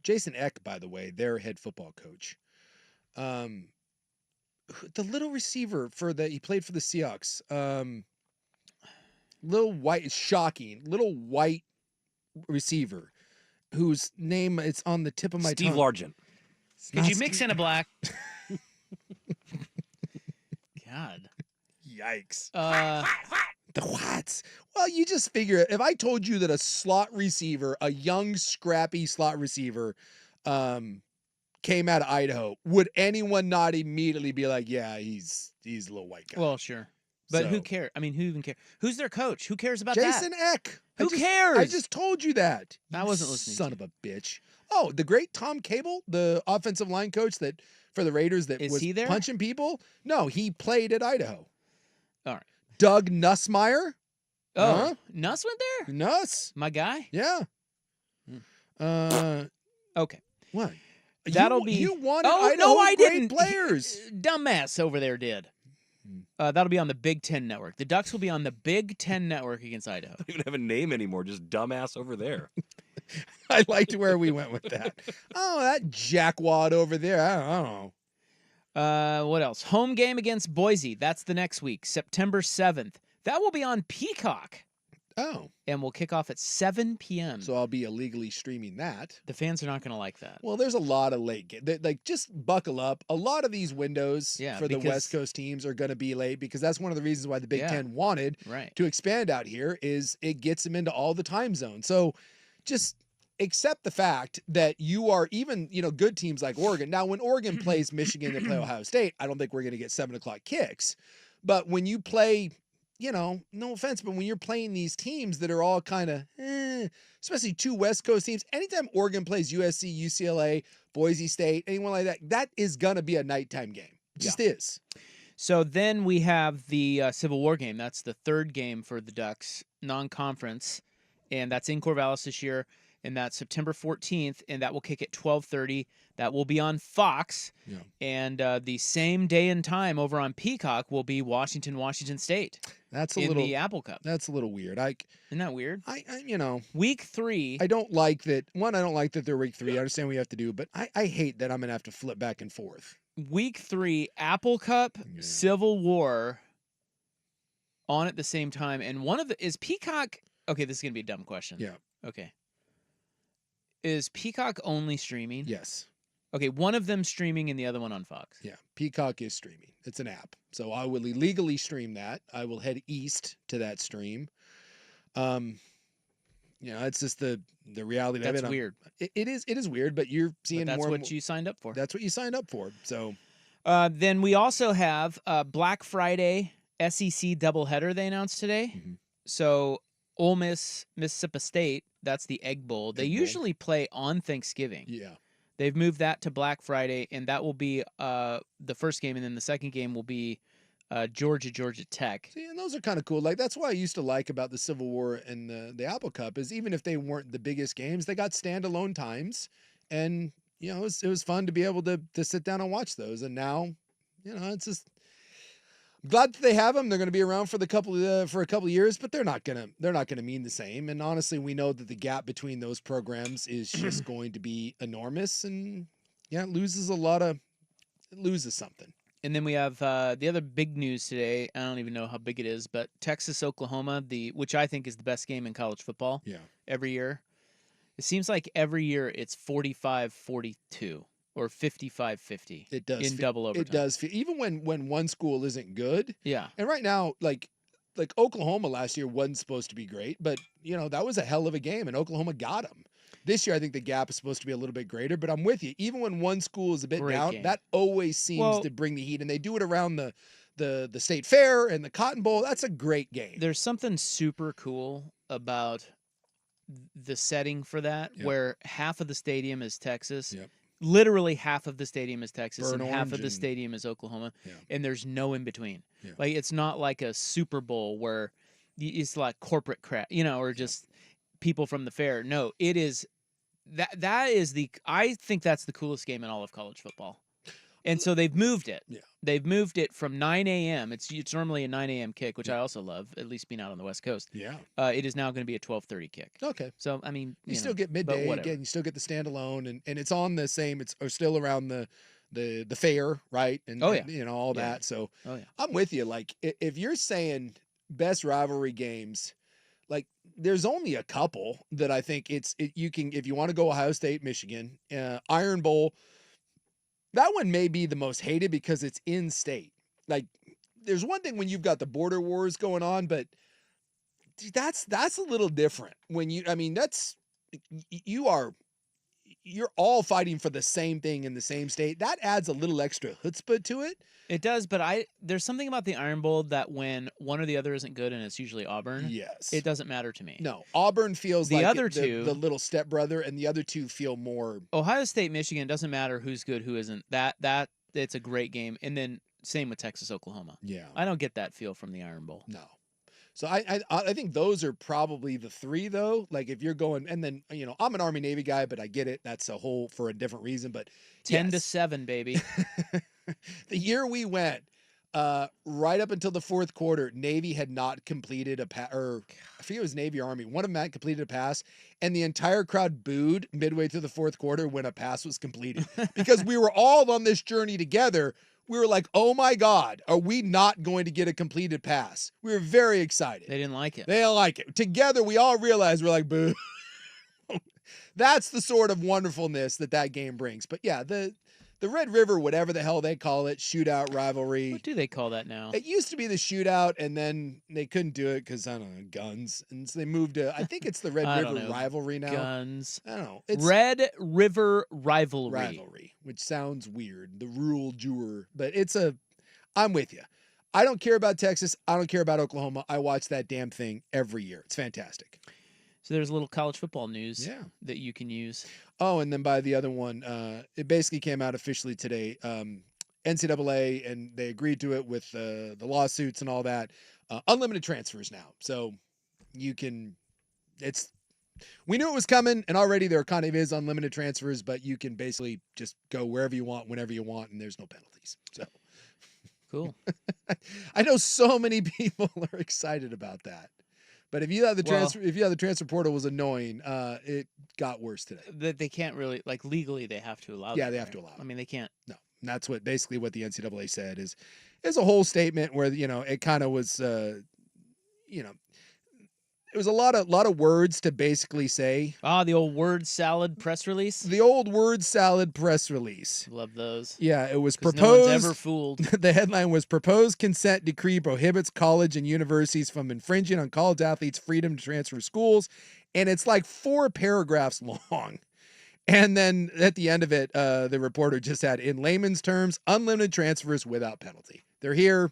Jason Eck, by the way, their head football coach. The little receiver he played for the Seahawks. Little white receiver whose name it's on the tip of my tongue. Steve Largent. Could you mix in a black? God. Yikes. The what? Well, you just figure it. If I told you that a slot receiver, a young, scrappy slot receiver, came out of Idaho, would anyone not immediately be like, yeah, he's a little white guy? Well, sure. But who cares? I mean, who even cares? Who's their coach? Who cares about Jason that? Eck. Who cares? I just told you that. I wasn't listening. Son of a bitch. Oh, the great Tom Cable, the offensive line coach that for the Raiders that Is was he there? punching people. No, he played at Idaho. All right. Doug Nussmeier. Oh, Nuss went there? Nuss. My guy? Yeah. Okay. What? That'll be. You wanted Oh, Idaho no, I great didn't. players. Dumbass over there did. That'll be on the Big Ten Network. The Ducks will be on the Big Ten Network against Idaho. Don't even have a name anymore. Just dumbass over there. I liked where we went with that. Oh, that jackwad over there. I don't know. What else? Home game against Boise. That's the next week, September 7th. That will be on Peacock. Oh. And we'll kick off at 7 p.m. So I'll be illegally streaming that. The fans are not going to like that. Well, there's a lot of late like just buckle up. A lot of these windows for the West Coast teams are going to be late because that's one of the reasons why the Big Ten wanted to expand out here is it gets them into all the time zones. So just accept the fact that you are even, good teams like Oregon. Now, when Oregon plays Michigan and play Ohio State, I don't think we're going to get 7 o'clock kicks. But when you play, no offense, but when you're playing these teams that are all kind of, especially 2 West Coast teams, anytime Oregon plays USC, UCLA, Boise State, anyone like that, that is going to be a nighttime game. It just is. So then we have the Civil War game. That's the 3rd game for the Ducks, non-conference, and that's in Corvallis this year. And that's September 14th, and that will kick at 12:30. That will be on Fox. Yeah. And the same day and time over on Peacock will be Washington State. That's in the Apple Cup. That's a little weird. Isn't that weird? Week 3. I don't like that. One, I don't like that they're week 3. I understand what you have to do, but I hate that I'm going to have to flip back and forth. Week 3, Apple Cup, Civil War on at the same time. And is Peacock, okay, this is going to be a dumb question. Yeah. Okay. Is Peacock only streaming? Yes. Okay, one of them streaming and the other one on Fox. Yeah, Peacock is streaming. It's an app. So I will illegally stream that. I will head east to that stream. It's just the reality of it. That's weird. It is weird, but you're seeing that's more. That's what you signed up for. That's what you signed up for. So then we also have Black Friday SEC doubleheader they announced today. Mm-hmm. So Ole Miss, Mississippi State, that's the Egg Bowl. They usually play on Thanksgiving. Yeah. They've moved that to Black Friday, and that will be the first game, and then the second game will be Georgia Tech. See, and those are kind of cool. Like that's what I used to like about the Civil War and the Apple Cup is even if they weren't the biggest games, they got standalone times, and it was fun to be able to sit down and watch those. And now, it's just. I'm glad that they have them. They're going to be around for a couple of years, but they're not gonna mean the same. And honestly, we know that the gap between those programs is just going to be enormous. And it loses something. And then we have the other big news today. I don't even know how big it is, but Texas, Oklahoma, which I think is the best game in college football every year. It seems like every year it's 45-42 or 55-50. It does in double overtime. It does feel, even when one school isn't good. Yeah. And right now, like Oklahoma last year wasn't supposed to be great, but that was a hell of a game, and Oklahoma got them. This year, I think the gap is supposed to be a little bit greater, but I'm with you. Even when one school is a bit down, game. that always seems to bring the heat, and they do it around the state fair and the Cotton Bowl. That's a great game. There's something super cool about the setting for that, where half of the stadium is Texas. Literally half of the stadium is Texas, and half of the stadium is Oklahoma, and there's no in between. Like, it's not like a Super Bowl where it's like corporate crap, or just people from the fair. No, it is that is I think that's the coolest game in all of college football. And so they've moved it. Yeah. They've moved it from 9 a.m. It's normally a 9 a.m. kick, which I also love, at least being out on the West Coast. Yeah. It is now going to be a 12:30 kick. Okay. So, I mean, you still get midday again. You still get the standalone, and it's on the same. It's still around the fair, right? And and, all that. So I'm with you. Like, if you're saying best rivalry games, like, there's only a couple that I think you can, if you want to go Ohio State, Michigan, Iron Bowl. That one may be the most hated because it's in state. Like, there's one thing when you've got the border wars going on, but that's a little different when you're all fighting for the same thing in the same state. That adds a little extra chutzpah to it. It does, but there's something about the Iron Bowl that when one or the other isn't good, and it's usually Auburn, it doesn't matter to me. No, Auburn feels the like other two, the little stepbrother, and the other two feel more. Ohio State, Michigan, doesn't matter who's good, who isn't. That it's a great game, and then same with Texas, Oklahoma. Yeah, I don't get that feel from the Iron Bowl. No. So I think those are probably the three, though. Like, if you're going, and then I'm an Army Navy guy, but I get it. That's for a different reason. But 10-7, baby. The year we went, right up until the fourth quarter, Navy had not completed a pass, or I forget it was Navy or Army. One of them had completed a pass, and the entire crowd booed midway through the fourth quarter when a pass was completed because we were all on this journey together. We were like, oh my God, are we not going to get a completed pass? We were very excited. They didn't like it. They didn't like it. Together, we all realized, we're like, boo. That's the sort of wonderfulness that game brings. But yeah, the Red River, whatever the hell they call it, shootout rivalry. What do they call that now? It used to be the shootout, and then they couldn't do it because, I don't know, guns. And so they moved to, I think it's the Red River rivalry now. Guns. I don't know. It's Red River rivalry. Rivalry, which sounds weird. The rural juror. But I'm with you. I don't care about Texas. I don't care about Oklahoma. I watch that damn thing every year. It's fantastic. So there's a little college football news that you can use. Oh, and then by the other one, it basically came out officially today. NCAA, and they agreed to it with the lawsuits and all that. Unlimited transfers now. So you can, we knew it was coming, and already there kind of is unlimited transfers, but you can basically just go wherever you want, whenever you want, and there's no penalties. So cool. I know so many people are excited about that. But if you have the transfer portal was annoying, it got worse today. That they can't really, like, legally they have to allow. Yeah, they have to allow it. I mean, they can't. No, and that's basically what the NCAA said is a whole statement where it kind of was it was a lot of words to basically say. The old word salad press release. The old word salad press release. Love those. Yeah, it was proposed. No one's ever fooled. The headline was proposed consent decree prohibits college and universities from infringing on college athletes' freedom to transfer schools, and it's like 4 paragraphs long. And then at the end of it, the reporter just had, in layman's terms, unlimited transfers without penalty. They're here.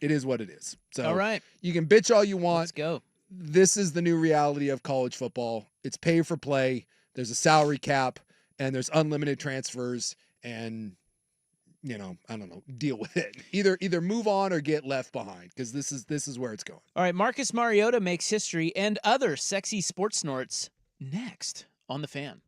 It is what it is. So all right, you can bitch all you want. Let's go. This is the new reality of college football. It's pay for play. There's a salary cap, and there's unlimited transfers, and I don't know, deal with it. Either move on or get left behind, because this is where it's going. All right, Marcus Mariota makes history and other sexy sports snorts next on The Fan.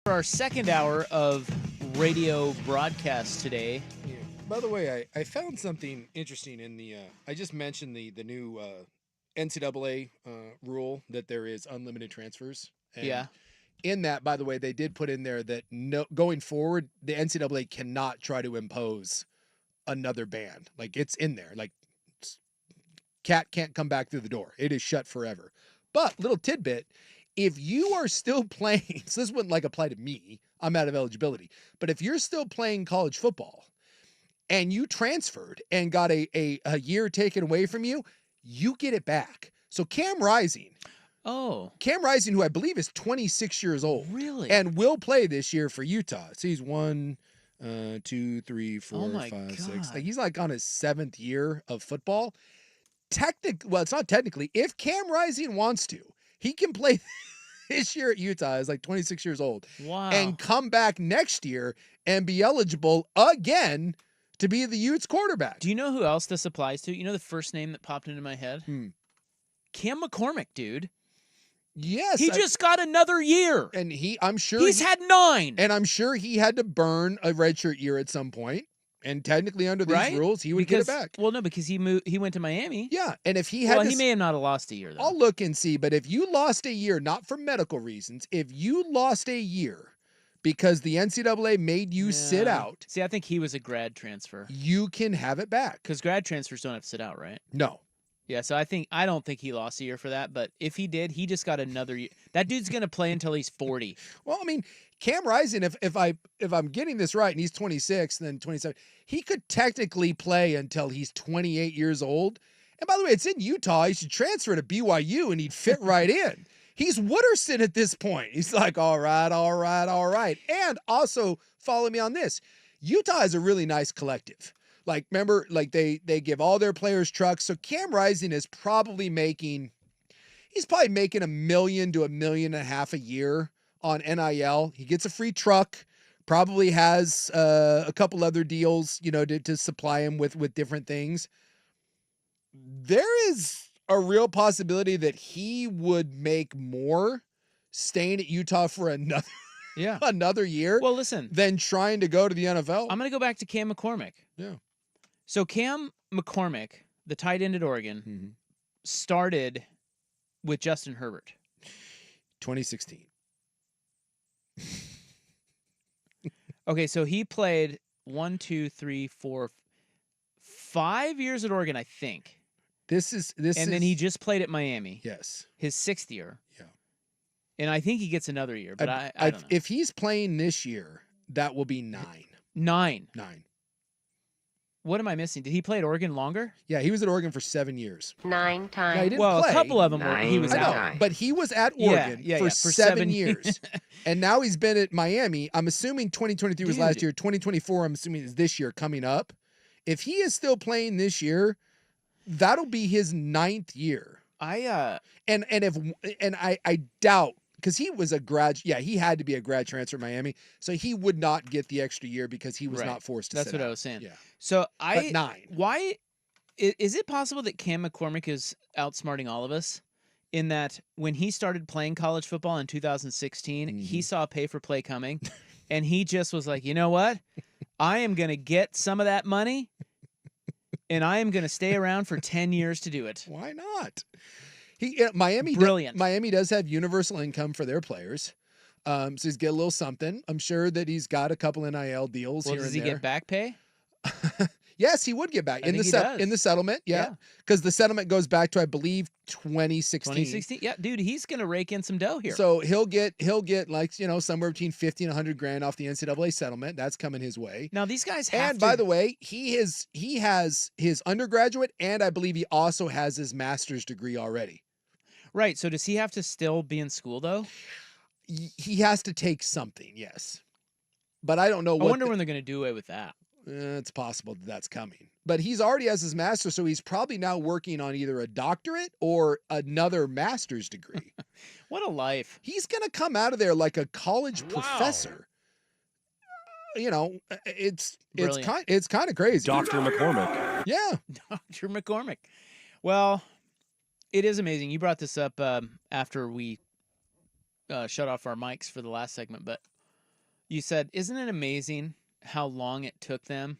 For our second hour of radio broadcast today. Yeah. By the way, I found something interesting in the. I just mentioned the new NCAA rule that there is unlimited transfers. And yeah. In that, by the way, they did put in there that going forward, the NCAA cannot try to impose another ban. Like it's in there. Like cat can't come back through the door. It is shut forever. But little tidbit. If you are still playing, so this wouldn't like apply to me, I'm out of eligibility, but if you're still playing college football and you transferred and got a year taken away from you, you get it back. So Cam Rising, who I believe is 26 years old. Really? And will play this year for Utah. So he's 1, 2, 3, 4, 5, 6. Like he's like on his 7th year of football. Well, it's not technically. If Cam Rising wants to, he can play this year at Utah as like 26 years old. Wow. And come back next year and be eligible again to be the Utes quarterback. Do you know who else this applies to? You know the first name that popped into my head? Cam McCormick, dude. Yes. He just got another year. And I'm sure he's had 9. And I'm sure he had to burn a redshirt year at some point. And technically, under these rules, he would get it back. Well, no, because he went to Miami. Yeah, and if he had, he may have not lost a year. Though. I'll look and see. But if you lost a year, not for medical reasons, if you lost a year because the NCAA made you sit out, see, I think he was a grad transfer. You can have it back because grad transfers don't have to sit out, right? No. Yeah, so I don't think he lost a year for that. But if he did, he just got another year. That dude's gonna play until he's 40. Well, I mean, Cam Rising, if I'm getting this right, and he's 26, then 27, he could technically play until he's 28 years old. And by the way, it's in Utah. He should transfer to BYU, and he'd fit right in. He's Wooderson at this point. He's like, all right. And also, follow me on this. Utah is a really nice collective. Like, remember, like they give all their players trucks. So Cam Rising is probably making $1 million to $1.5 million a year on NIL. He gets a free truck, probably has a couple other deals, to supply him with different things. There is a real possibility that he would make more staying at Utah for another year. Well, listen, than trying to go to the NFL. I'm going to go back to Cam McCormick. Yeah. So Cam McCormick, the tight end at Oregon, started with Justin Herbert. 2016. Okay, so he played 5 years at Oregon, I think. Then he just played at Miami. Yes. His 6th year. Yeah. And I think he gets another year, but I don't know. If he's playing this year, that will be 9. 9. 9. What am I missing? Did he play at Oregon longer? Yeah, he was at Oregon for 7 years. 9 times. No, he didn't play. A couple of them he was out. Know, but he was at Oregon for 7 years. And now he's been at Miami. I'm assuming 2023 was last year. 2024, I'm assuming, is this year coming up. If he is still playing this year, that'll be his 9th year. I doubt, because he was a grad. Yeah, he had to be a grad transfer at Miami, so he would not get the extra year because he was not forced to. That's sit what out. I was saying. Yeah. So But 9. Why is it possible that Cam McCormick is outsmarting all of us? In that when he started playing college football in 2016, he saw pay for play coming, and he just was like, you know what, I am going to get some of that money, and I am going to stay around for 10 years to do it. Why not? Miami does have universal income for their players. So he's get a little something. I'm sure that he's got a couple NIL deals here and there. Does he get back pay? Yes, he would get back in the settlement. Yeah, because the settlement goes back to, I believe, 2016. 2016. Yeah, dude, he's gonna rake in some dough here. So he'll get like somewhere between 50 and 100 grand off the NCAA settlement. That's coming his way. Now these guys have. And by the way, he has his undergraduate, and I believe he also has his master's degree already. Right. So does he have to still be in school though? He has to take something, yes. But I don't know. I wonder when they're going to do away with that. It's possible that's coming. But he's already has his master's, so he's probably now working on either a doctorate or another master's degree. What a life. He's going to come out of there like a college professor. It's kind of crazy. Dr. McCormick. Yeah. Dr. McCormick. Well, it is amazing. You brought this up after we shut off our mics for the last segment, but You said, isn't it amazing how long it took them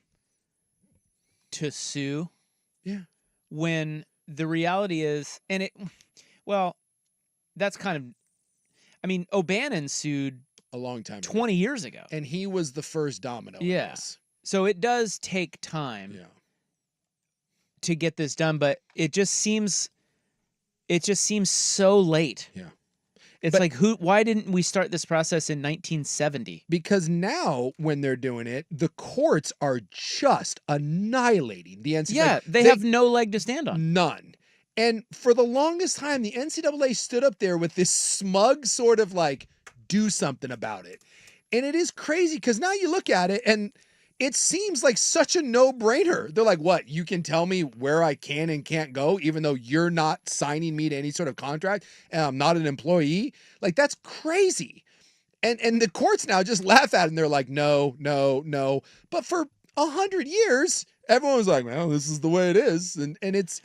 to sue? Yeah. When the reality is, that's kind of, I mean, O'Bannon sued a long time 20 ago. years ago. And he was the first domino in this. So it does take time to get this done, but it just seems so late. Yeah. It's like, why didn't we start this process in 1970? Because now when they're doing it, the courts are just annihilating the NCAA. Yeah, they have no leg to stand on. None. And for the longest time, the NCAA stood up there with this smug sort of like, do something about it. And it is crazy because now you look at it and it seems like such a no-brainer. They're like, what? You can tell me where I can and can't go, even though you're not signing me to any sort of contract and I'm not an employee? Like, that's crazy. And the courts now just laugh at it and they're like, no, no, no. But for 100 years, everyone was like, well, this is the way it is. And it's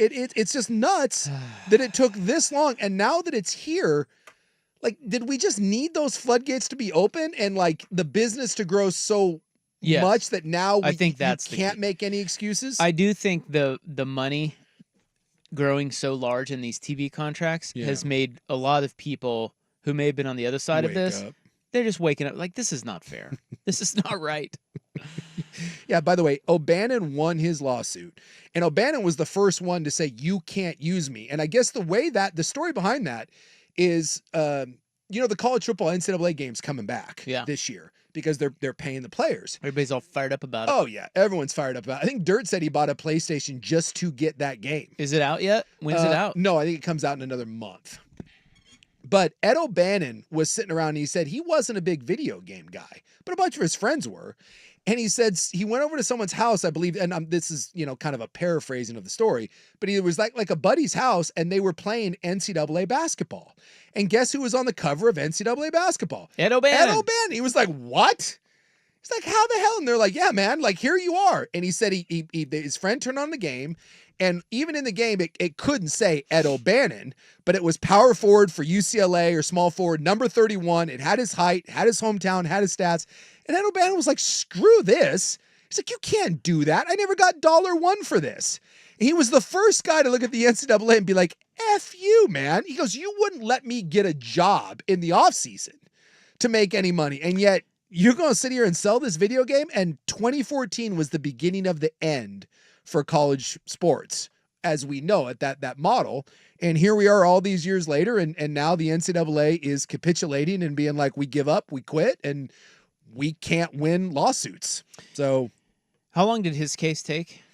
just nuts that it took this long. And now that it's here, like, did we just need those floodgates to be open and like the business to grow so much that now I think that's you can't make any excuses? I do think the money growing so large in these TV contracts has made a lot of people who may have been on the other side of this, they're just waking up like, this is not fair. This is not right. Yeah, by the way, O'Bannon won his lawsuit. And O'Bannon was the first one to say, you can't use me. And I guess the story behind that is, the college football NCAA game's coming back this year because they're paying the players. Everybody's all fired up about it. Oh, yeah. Everyone's fired up about it. I think Dirt said he bought a PlayStation just to get that game. Is it out yet? When's it out? No, I think it comes out in another month. But Ed O'Bannon was sitting around and he said he wasn't a big video game guy, but a bunch of his friends were. And he said he went over to someone's house, I believe, and this is, kind of a paraphrasing of the story, but he was like a buddy's house and they were playing NCAA basketball. And guess who was on the cover of NCAA basketball? Ed O'Bannon. Ed O'Bannon. He was like, what? He's like, how the hell? And they're like, yeah, man, like, here you are. And he said his friend turned on the game. And even in the game, it couldn't say Ed O'Bannon, but it was power forward for UCLA or small forward, number 31. It had his height, had his hometown, had his stats. And Ed O'Bannon was like, screw this. He's like, you can't do that. I never got $1 for this. And he was the first guy to look at the NCAA and be like, F you, man. He goes, you wouldn't let me get a job in the offseason to make any money. And yet you're going to sit here and sell this video game? And 2014 was the beginning of the end for college sports as we know it, that model. And here we are all these years later, and now the NCAA is capitulating and being like, we give up, we quit, and we can't win lawsuits. So how long did his case take?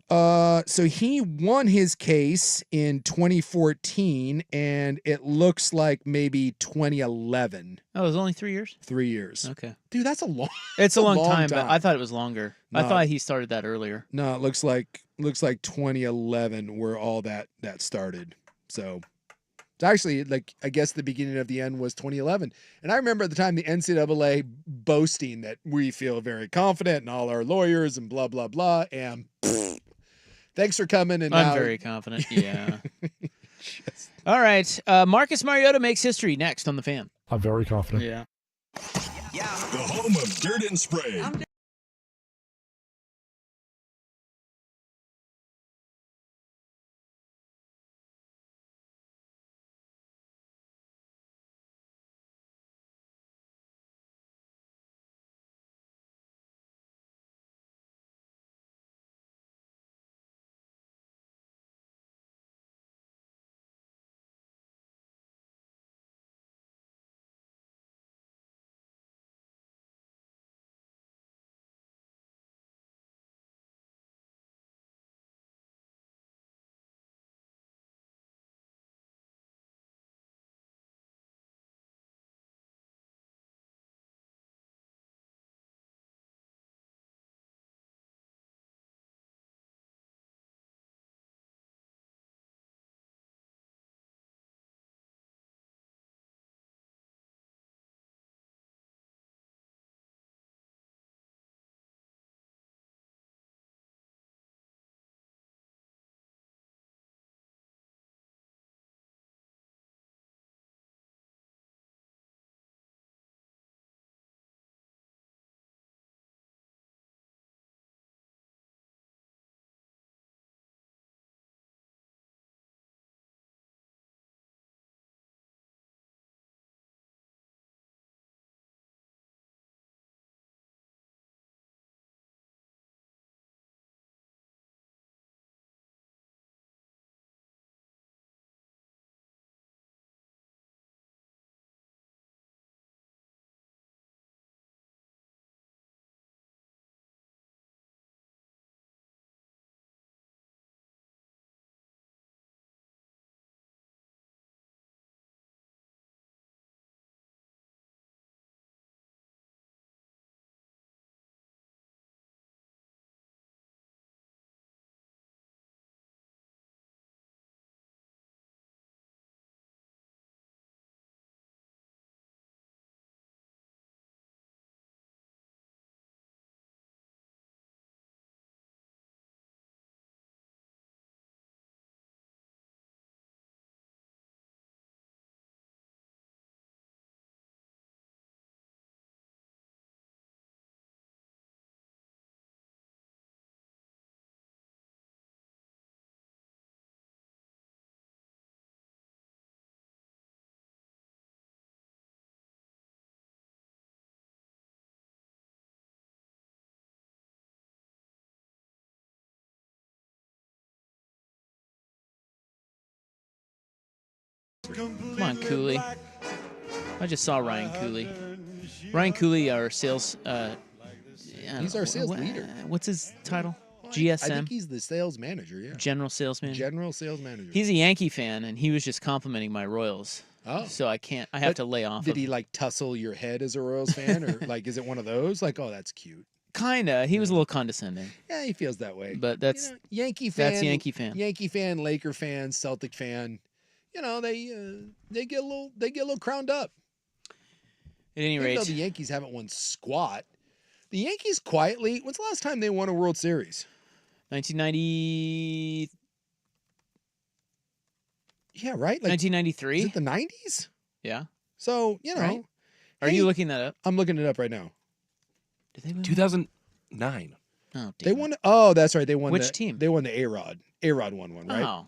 So he won his case in 2014, and it looks like maybe 2011. Oh, it was only 3 years? 3 years. Okay. Dude, that's a long It's a long time, but I thought it was longer. No. I thought he started that earlier. No, it looks like 2011 where all that started. So it's actually, like, I guess the beginning of the end was 2011. And I remember at the time the NCAA boasting that we feel very confident in all our lawyers and blah, blah, blah. And thanks for coming. And I'm very confident. Yeah. All right. Marcus Mariota makes history next on The Fan. I'm very confident. Yeah. The home of Dirt and Spray. Come on, Cooley. I just saw Ryan Cooley. Ryan Cooley, our sales. He's our sales leader. What's his title? GSM. I think he's the sales manager. Yeah. General sales manager. General sales manager. He's a Yankee fan, and he was just complimenting my Royals. Oh. So I can't. I have to lay off. Did he like tussle your head as a Royals fan, or like is it one of those? Like, oh, that's cute. Kinda. He was a little condescending. Yeah, he feels that way. But that's Yankee fan. That's Yankee fan. Yankee fan, Laker fan, Celtic fan. You know, they get a little crowned up. At any Even rate, though the Yankees haven't won squat. The Yankees quietly. When's the last time they won a World Series? 1990. Yeah, right. Like 1993. Is it the 90s? Yeah. So you know. Right? Are you looking that up? I'm looking it up right now. Did they win? 2009. Oh, damn. They won. Oh, that's right. They won. Which team? They won the A-Rod. A-Rod won one, right? Oh.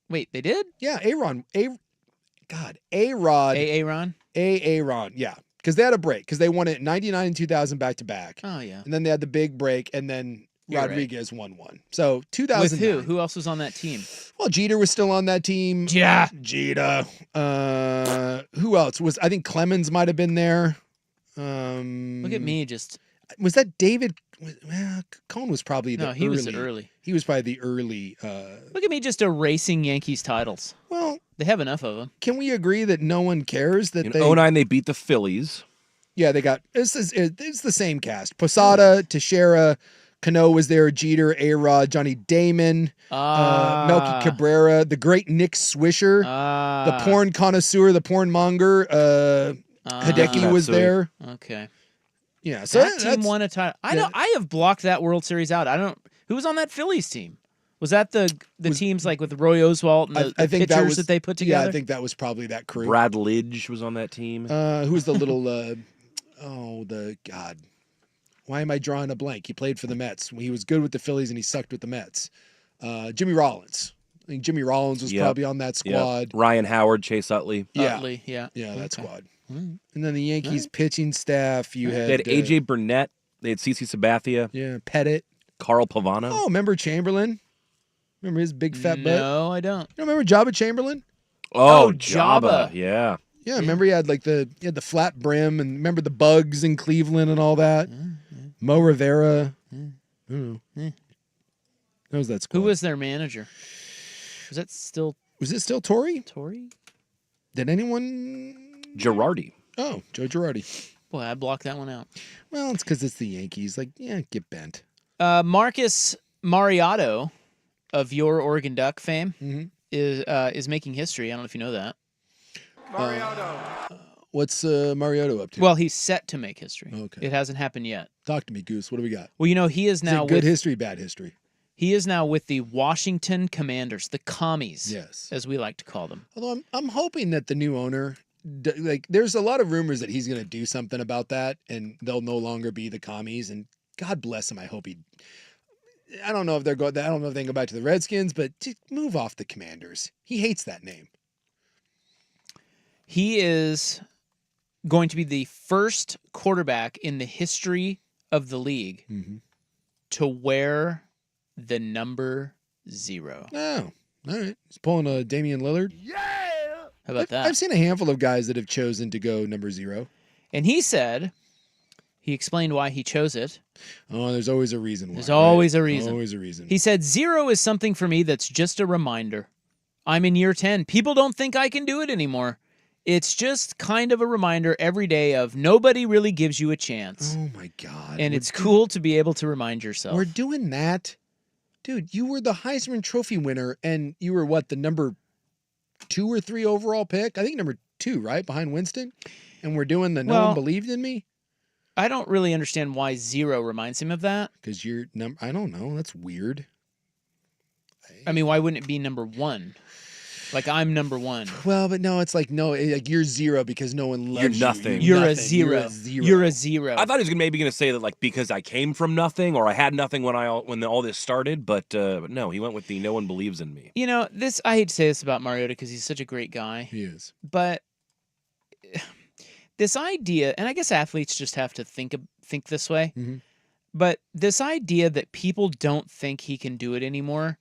Wait, they did? Yeah, A-Rod. A-Rod. A-Ron? A-Ron. Yeah, because they had a break because they won it in 99 and 2000 back to back. Oh yeah. And then they had the big break, and then You're Rodriguez won one. So 2009. With who? Who else was on that team? Well, Jeter was still on that team. Yeah. Jeter. Who else was? I think Clemens might have been there. Look at me, just. Was that David? Well, Cone was probably the No, he early. was early. He was probably the early. Look at me, just erasing Yankees titles. Well, they have enough of them. Can we agree that no one cares that in they? 2009 they beat the Phillies. Yeah, they got. It's the same cast. Posada, Teixeira, Cano was there. Jeter, A-Rod, Johnny Damon, Melky Cabrera, the great Nick Swisher, the porn connoisseur, the porn monger. Hideki was there. Okay. Yeah, so that team won a title. I have blocked that World Series out. I don't. Who was on that Phillies team? Was that the teams like with Roy Oswalt and the pitchers that they put together? Yeah, I think that was probably that crew. Brad Lidge was on that team. Who was the little? God. Why am I drawing a blank? He played for the Mets. He was good with the Phillies and he sucked with the Mets. Jimmy Rollins. I think Jimmy Rollins was probably on that squad. Yep. Ryan Howard, Chase Utley. Yeah, Utley, yeah, that squad. And then the Yankees pitching staff. You had they had AJ Burnett. They had CC Sabathia. Yeah, Pettit. Carl Pavano. Oh, remember Chamberlain? Remember his big fat butt? No, I don't. You remember Jabba Chamberlain? Oh, Jabba. Yeah. Yeah, remember he had the flat brim and remember the bugs in Cleveland and all that? Mo Rivera. That was that squad. Who was their manager? Was it still Torrey? Torrey? Did anyone? Girardi. Oh, Joe Girardi. Boy, I blocked that one out. Well, it's because it's the Yankees. Like, yeah, get bent. Marcus Mariotto of your Oregon Duck fame is making history. I don't know if you know that. What's Mariotto up to? Well, he's set to make history. Okay. It hasn't happened yet. Talk to me, Goose. What do we got? Well, he is now good history, bad history. He is now with the Washington Commanders, the Commies, yes, as we like to call them. Although I'm hoping that the new owner, there's a lot of rumors that he's going to do something about that, and they'll no longer be the Commies. And God bless him. I hope he. I don't know if they're going. I don't know if they can go back to the Redskins, but move off the Commanders. He hates that name. He is going to be the first quarterback in the history of the league to wear the number 0. Oh, all right. He's pulling a Damian Lillard. Yeah. How about that? I've seen a handful of guys that have chosen to go number 0. And he explained why he chose it. Oh, there's always a reason why. There's always a reason. Always a reason. He said, 0 is something for me that's just a reminder. I'm in year 10. People don't think I can do it anymore. It's just kind of a reminder every day of nobody really gives you a chance. Oh, my God. And it's cool to be able to remind yourself. We're doing that. Dude, you were the Heisman Trophy winner, and you were what, the number 2 or 3 overall pick? I think number 2, right? Behind Winston? And we're doing the no one believed in me? I don't really understand why 0 reminds him of that. Because you're I don't know. That's weird. I mean, why wouldn't it be number 1? Like, I'm number 1. Well, but no, it's like, no, like you're 0 because no one loves you. You're nothing. You're nothing. a 0. You're a 0. I thought he was maybe going to say that, like, because I came from nothing or I had nothing when all this started, but no, he went with the no one believes in me. You know, I hate to say this about Mariota because he's such a great guy. He is. But this idea, and I guess athletes just have to think this way, but this idea that people don't think he can do it anymore,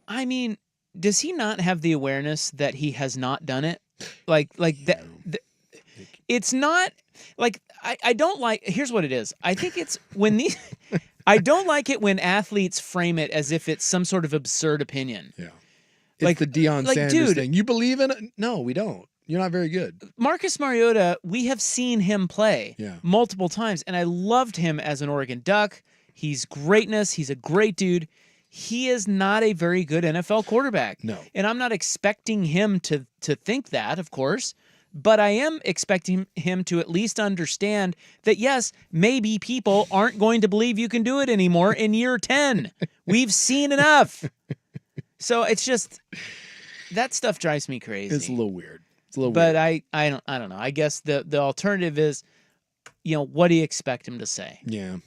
I mean, does he not have the awareness that he has not done it? Like that. It's not like I don't like. Here's what it is. I think it's when the. I don't like it when athletes frame it as if it's some sort of absurd opinion. Yeah. It's like the Deion Sanders dude, thing. You believe in it? No, we don't. You're not very good. Marcus Mariota, we have seen him play multiple times, and I loved him as an Oregon Duck. He's greatness. He's a great dude. He is not a very good NFL quarterback. No. And I'm not expecting him to think that, of course, but I am expecting him to at least understand that, yes, maybe people aren't going to believe you can do it anymore in year 10. We've seen enough. So it's just, that stuff drives me crazy. It's a little weird. It's a little but weird. I don't know. I guess the alternative is, what do you expect him to say? Yeah.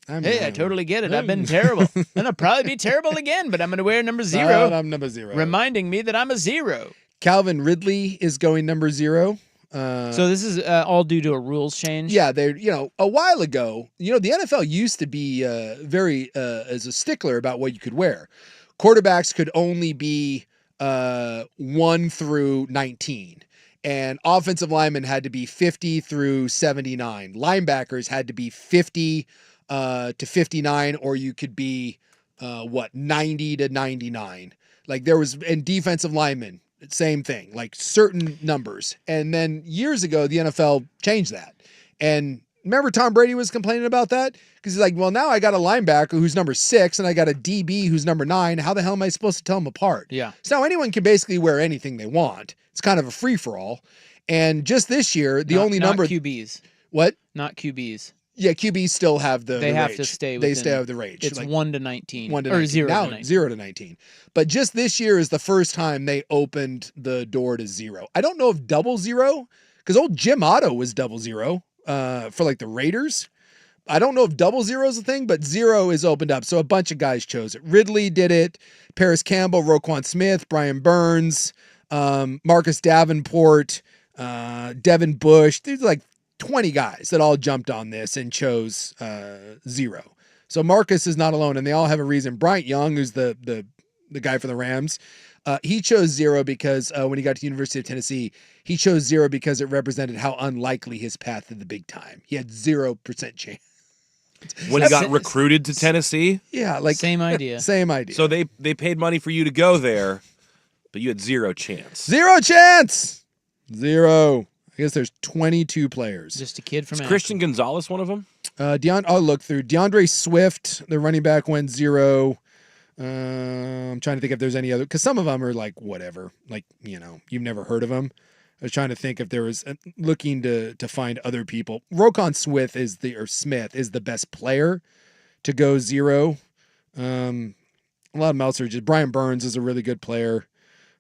I totally get it. I've been terrible. And I'll probably be terrible again, but I'm going to wear number 0. I'm number 0. Reminding me that I'm a 0. Calvin Ridley is going number 0. So this is all due to a rules change? Yeah, they a while ago, the NFL used to be very as a stickler about what you could wear. Quarterbacks could only be 1 through 19. And offensive linemen had to be 50 through 79. Linebackers had to be 50 to 59, or you could be 90 to 99. Like and defensive linemen, same thing, like certain numbers. And then years ago, the NFL changed that. And remember Tom Brady was complaining about that? Because he's like, well, now I got a linebacker who's number 6 and I got a DB who's number 9. How the hell am I supposed to tell them apart? Yeah. So now anyone can basically wear anything they want. It's kind of a free-for-all. And just this year, the only number... Not QBs. What? Not QBs. Yeah, QBs still have the They have range. to stay They within, stay with the range. It's like 1 to 19. 1 to or 19. 0 now, to 19. 0 to 19. But just this year is the first time they opened the door to 0. I don't know if 00, because old Jim Otto was 00 for like the Raiders. I don't know if 00 is a thing, but 0 is opened up. So a bunch of guys chose it. Ridley did it. Paris Campbell, Roquan Smith, Brian Burns, Marcus Davenport, Devin Bush. There's like 20 guys that all jumped on this and chose 0. So Marcus is not alone, and they all have a reason. Bryant Young, who's the guy for the Rams, he chose 0 because when he got to the University of Tennessee, he chose 0 because it represented how unlikely his path to the big time. He had 0% chance. When he got recruited to Tennessee? Yeah, like same idea. Same idea. So they paid money for you to go there, but you had 0 chance. 0 chance. 0. I guess there's 22 players. Just a kid from Christian Gonzalez one of them? I'll look through. DeAndre Swift, the running back, went 0. I'm trying to think if there's any other, because some of them are like whatever, like you've never heard of them. I was trying to think if there was looking to find other people. Roquan Smith is the best player to go 0. A lot of them else are just Brian Burns is a really good player.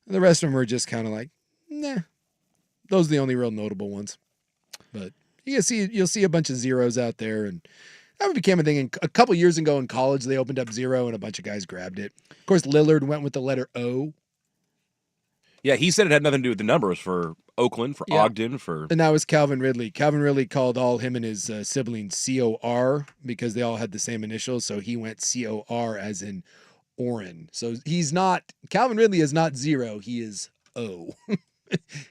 The rest of them are just kind of like, nah. Those are the only real notable ones. But you'll see a bunch of 0s out there, and that became a thing. And a couple years ago in college, they opened up 0, and a bunch of guys grabbed it. Of course, Lillard went with the letter O. Yeah, he said it had nothing to do with the numbers for Oakland, for Ogden, for... And that was Calvin Ridley. Calvin Ridley called all him and his siblings COR because they all had the same initials, so he went COR as in Oren. So Calvin Ridley is not 0, he is O.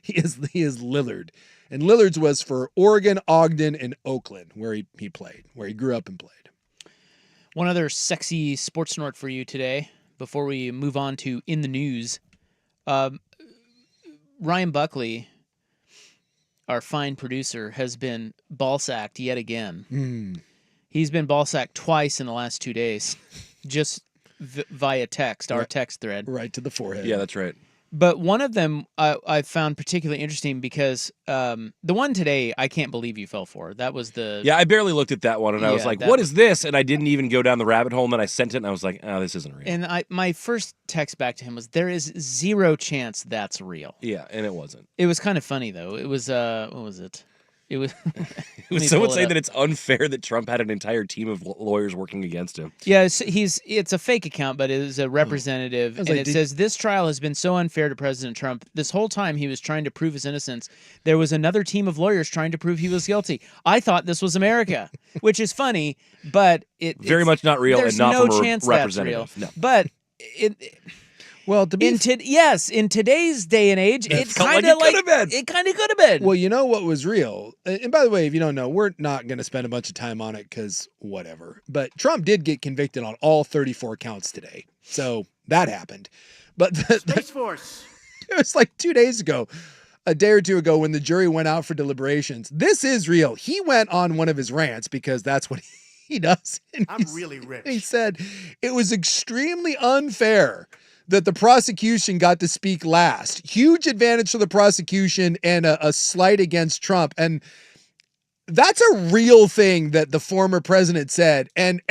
He is Lillard. And Lillard's was for Oregon, Ogden, and Oakland, where he played, where he grew up and played. One other sexy sports snort for you today, before we move on to In the News. Ryan Buckley, our fine producer, has been ball-sacked yet again. He's been ball-sacked twice in the last 2 days, just via text, our text thread. Right to the forehead. Yeah, that's right. But one of them I found particularly interesting because the one today, I can't believe you fell for. That was the... Yeah, I barely looked at that one, and I was like, what is this? And I didn't even go down the rabbit hole, and then I sent it, and I was like, oh, this isn't real. And my first text back to him was, there is 0 chance that's real. Yeah, and it wasn't. It was kind of funny, though. It was, what was it? It was... Someone saying that it's unfair that Trump had an entire team of lawyers working against him. Yeah, it's a fake account, but it is a representative, and it says, this trial has been so unfair to President Trump. This whole time he was trying to prove his innocence. There was another team of lawyers trying to prove he was guilty. I thought this was America, which is funny, but very much not real and not no from a chance representative. that's real. No. But Well, in today's day and age, it's kind of like it kind of could have been. Well, you know what was real? And by the way, if you don't know, we're not going to spend a bunch of time on it because whatever. But Trump did get convicted on all 34 counts today. So that happened. But Space Force. It was like 2 days ago, a day or two ago, when the jury went out for deliberations. This is real. He went on one of his rants because that's what he does. And I'm really rich. He said it was extremely unfair that the prosecution got to speak last. Huge advantage for the prosecution and a slight against Trump. And that's a real thing that the former president said. And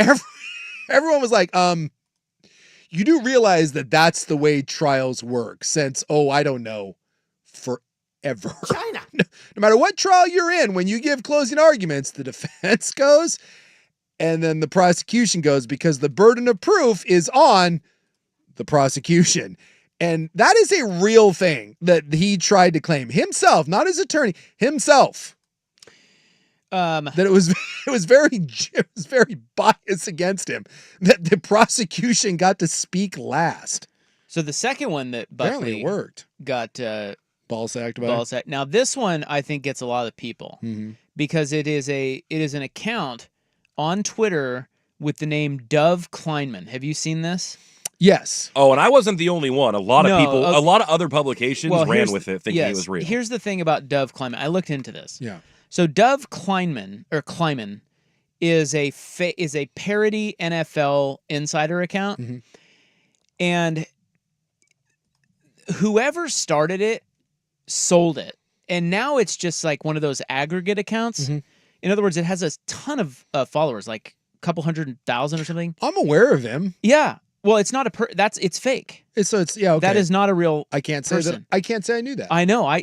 everyone was like, you do realize that that's the way trials work since, I don't know, forever. China. No matter what trial you're in, when you give closing arguments, the defense goes and then the prosecution goes because the burden of proof is on the prosecution. And that is a real thing that he tried to claim himself, not his attorney, himself. That it was very biased against him that the prosecution got to speak last. So the second one that Buckley apparently it worked got ball sacked by. Now this one I think gets a lot of people because it is an account on Twitter with the name Dove Kleinman. Have you seen this? Yes. Oh, and I wasn't the only one. A lot of people, a lot of other publications ran with it thinking it was real. Here's the thing about Dove Kleinman. I looked into this. Yeah. So Dove Kleinman is a parody NFL insider account, and whoever started it sold it, and now it's just like one of those aggregate accounts. In other words, it has a ton of followers, like a couple 100,000 or something. I'm aware of him. Yeah. Well, it's not it's fake. Okay. That is not a real. I can't say person. I can't say I knew that. I know.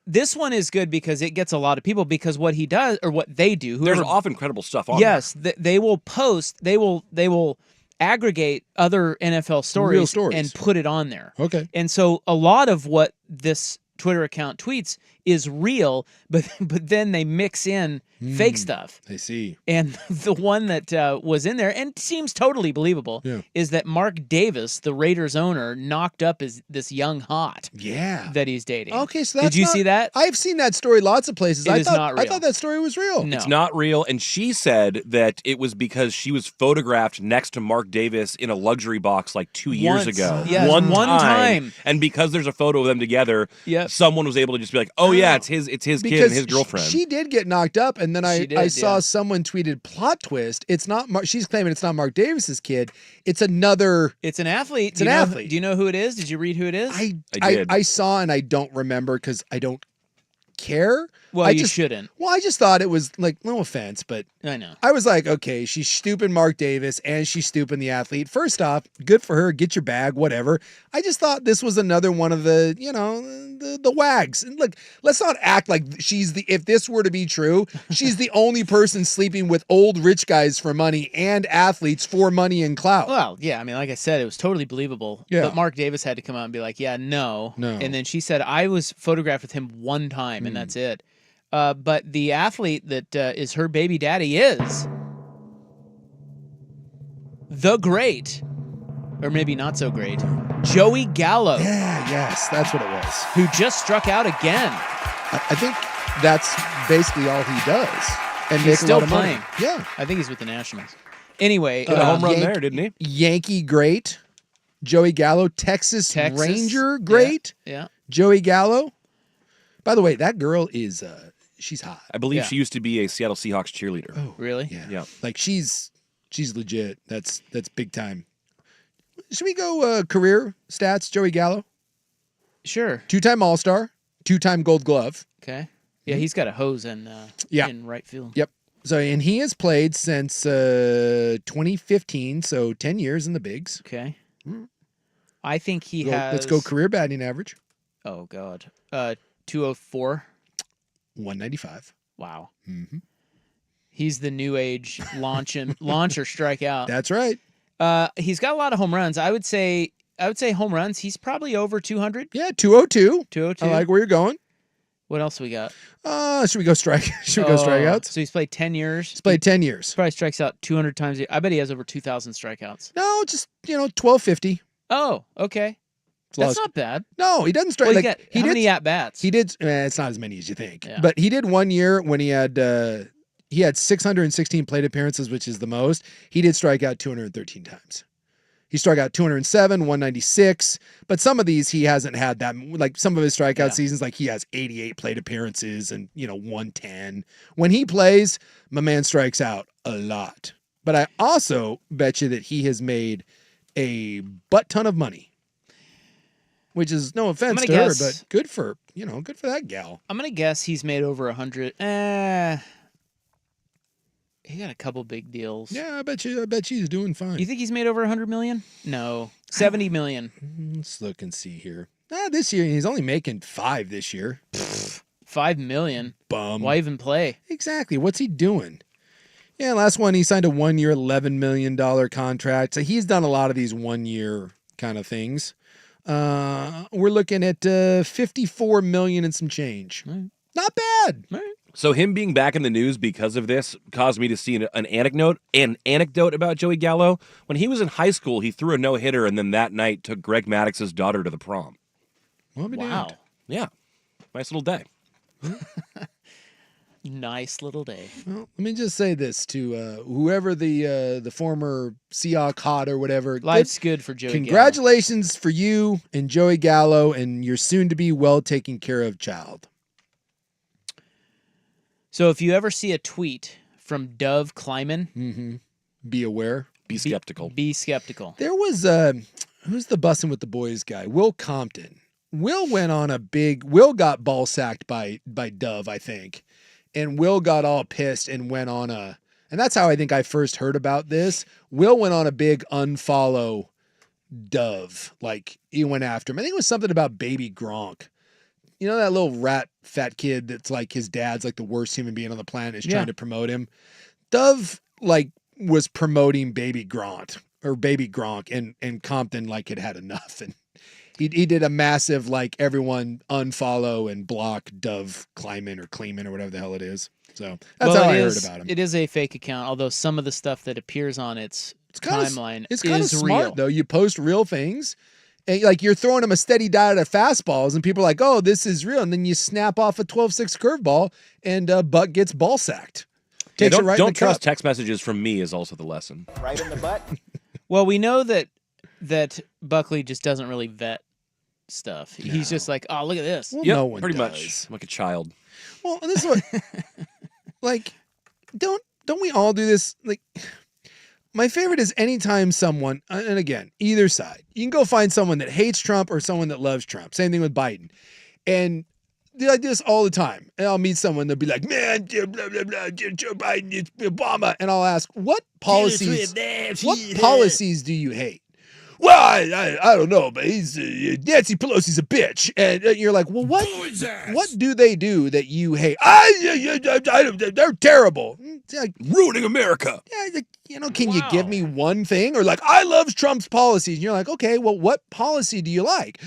This one is good because it gets a lot of people because what he does or what they do. There's often credible stuff on. Yes, they will post. They will aggregate other NFL stories and put it on there. Okay. And so a lot of what this Twitter account tweets is real, but then they mix in fake stuff. I see. And the one that was in there and seems totally believable is that Mark Davis, the Raiders owner, knocked up this young hot that he's dating. Okay, so that's did you see that? I've seen that story lots of places. It is not real. I thought that story was real. No. It's not real, and she said that it was because she was photographed next to Mark Davis in a luxury box like 2 years ago. Yes, one time. And because there's a photo of them together, someone was able to just be like, "Oh yeah, it's his kid and his girlfriend." She did get knocked up, and then I saw someone tweeted plot twist. It's not. She's claiming it's not Mark Davis's kid. It's another. It's an athlete. It's an athlete. Do you know who it is? Did you read who it is? I did. I saw and I don't remember because I don't care. Well, you shouldn't. Well, I just thought it was like, no offense, but I know. I was like, okay, she's stooping Mark Davis and she's stooping the athlete. First off, good for her. Get your bag, whatever. I just thought this was another one of the, the wags. And look, let's not act like if this were to be true, she's the only person sleeping with old rich guys for money and athletes for money and clout. Well, yeah, I mean, like I said, it was totally believable. Yeah. But Mark Davis had to come out and be like, yeah, no. And then she said, I was photographed with him one time and that's it. But the athlete that is her baby daddy is the great, or maybe not so great, Joey Gallo. Yeah, yes, that's what it was. Who just struck out again. I think that's basically all he does. And he's still playing. Money. Yeah. I think he's with the Nationals. Anyway. Got a home run there, didn't he? Yankee great. Joey Gallo. Texas Ranger great. Yeah. Joey Gallo. By the way, that girl is... she's hot. I believe she used to be a Seattle Seahawks cheerleader. Oh, really? Yeah. Like she's legit. That's big time. Should we go career stats? Joey Gallo. Sure. 2-time All-Star, 2-time Gold Glove. Okay. Yeah, he's got a hose in right field. Yep. So and he has played since 2015, so 10 years in the bigs. Okay. I think he has. Let's go career batting average. Oh God. 204. 195. Wow. Mm-hmm. He's the new age launch or strike out. That's right. He's got a lot of home runs. I would say home runs. He's probably over 200. Yeah, 202. 202. I like where you're going. What else we got? Should we go strikeouts? So he's played 10 years. He's played 10 years. Probably strikes out 200 times. I bet he has over 2,000 strikeouts. No, just 1250. Oh, okay. That's not bad. No, he doesn't strike. Well, like how many at bats? He did. It's not as many as you think. Yeah. But he did one year when he had 616 plate appearances, which is the most. He did strike out 213 times. He struck out 207, 196. But some of these he hasn't had that. Like some of his strikeout seasons, like he has 88 plate appearances and 110. When he plays, my man strikes out a lot. But I also bet you that he has made a butt ton of money. Which is no offense to her, but good for that gal. I'm gonna guess he's made over 100. He got a couple big deals. Yeah, I bet you he's doing fine. You think he's made over 100 million? No, 70 million. Let's look and see here. This year he's only making 5 this year. 5 million. Bum. Why even play? Exactly. What's he doing? Yeah, last one he signed a 1-year, $11 million contract. So he's done a lot of these 1-year kind of things. We're looking at $54 million and some change. Right. Not bad. Right. So him being back in the news because of this caused me to see an anecdote about Joey Gallo. When he was in high school, he threw a no-hitter and then that night took Greg Maddox's daughter to the prom. Wow. Yeah. Nice little day. Nice little day. Well, let me just say this to whoever the former Seahawk hot or whatever. Life's good for Joey Congratulations Gallo. For you and Joey Gallo and your soon-to-be well-taken care of child. So if you ever see a tweet from Dove Kleiman, be aware. Be skeptical. Be skeptical. There was who's the Bussin' with the Boys guy? Will Compton. Will got ball sacked by Dove, I think. And Will got all pissed and went on and that's how I think I first heard about this. Will went on a big unfollow Dove. Like, he went after him. I think it was something about baby Gronk. You know that little rat fat kid that's like his dad's like the worst human being on the planet is trying to promote him? Dove like was promoting baby Gronk and Compton like had enough. And he did a massive, like, everyone unfollow and block Dove Kleiman or Kleeman or whatever the hell it is. So that's how I heard about him. It is a fake account, although some of the stuff that appears on its timeline is kind of smart, real. Though. You post real things, and like you're throwing him a steady diet of fastballs, and people are like, oh, this is real. And then you snap off a 12-6 curveball, and Buck gets ball sacked. Takes it right in the trust cup. text messages from me is also the lesson. Right in the butt. Well, we know that Buckley just doesn't really vet stuff. No. He's just like, oh, look at this. Well, yep, no one pretty does. much like a child. Well, and this is what, like, don't we all do this? Like, my favorite is anytime someone, and again, either side, you can go find someone that hates Trump or someone that loves Trump. Same thing with Biden. And I do this all the time. And I'll meet someone, they'll be like, man, Joe Biden, it's Obama. And I'll ask, what policies do you hate? Well, I don't know, but he's Nancy Pelosi's a bitch. And you're like, well, what do they do that you hate? They're terrible. Like, ruining America. Yeah, like, can you give me one thing? Or like, I love Trump's policies. And you're like, okay, well, what policy do you like?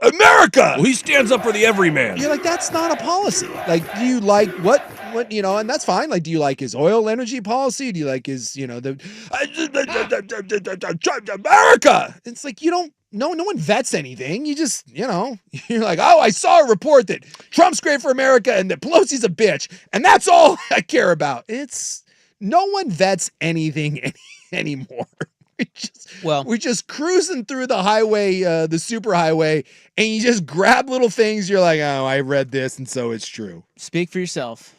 America. Well, he stands up for the everyman. You're like, that's not a policy. Like, do you like what, and that's fine. Like, do you like his oil energy policy? Do you like his, the America? It's like, no one vets anything. You just, you're like, oh, I saw a report that Trump's great for America and that Pelosi's a bitch. And that's all I care about. No one vets anything anymore. We're just cruising through the highway, the super highway, and you just grab little things. You're like, oh, I read this, and so it's true. Speak for yourself.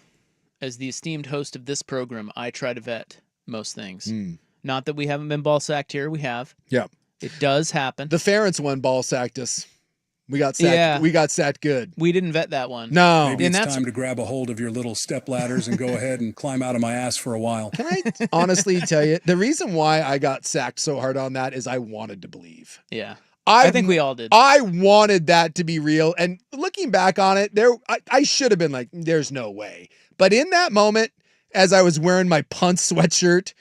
As the esteemed host of this program, I try to vet most things. Not that we haven't been ball sacked here. We have. Yeah. It does happen. The Ferentz one ball sacked us. We got sacked. Yeah. We got sacked good. We didn't vet that one. No. Maybe it's time to grab a hold of your little step ladders and go ahead and climb out of my ass for a while. Can I honestly tell you, the reason why I got sacked so hard on that is I wanted to believe. Yeah. I think we all did. I wanted that to be real. And looking back on it, I should have been like, there's no way. But in that moment, as I was wearing my Punts sweatshirt,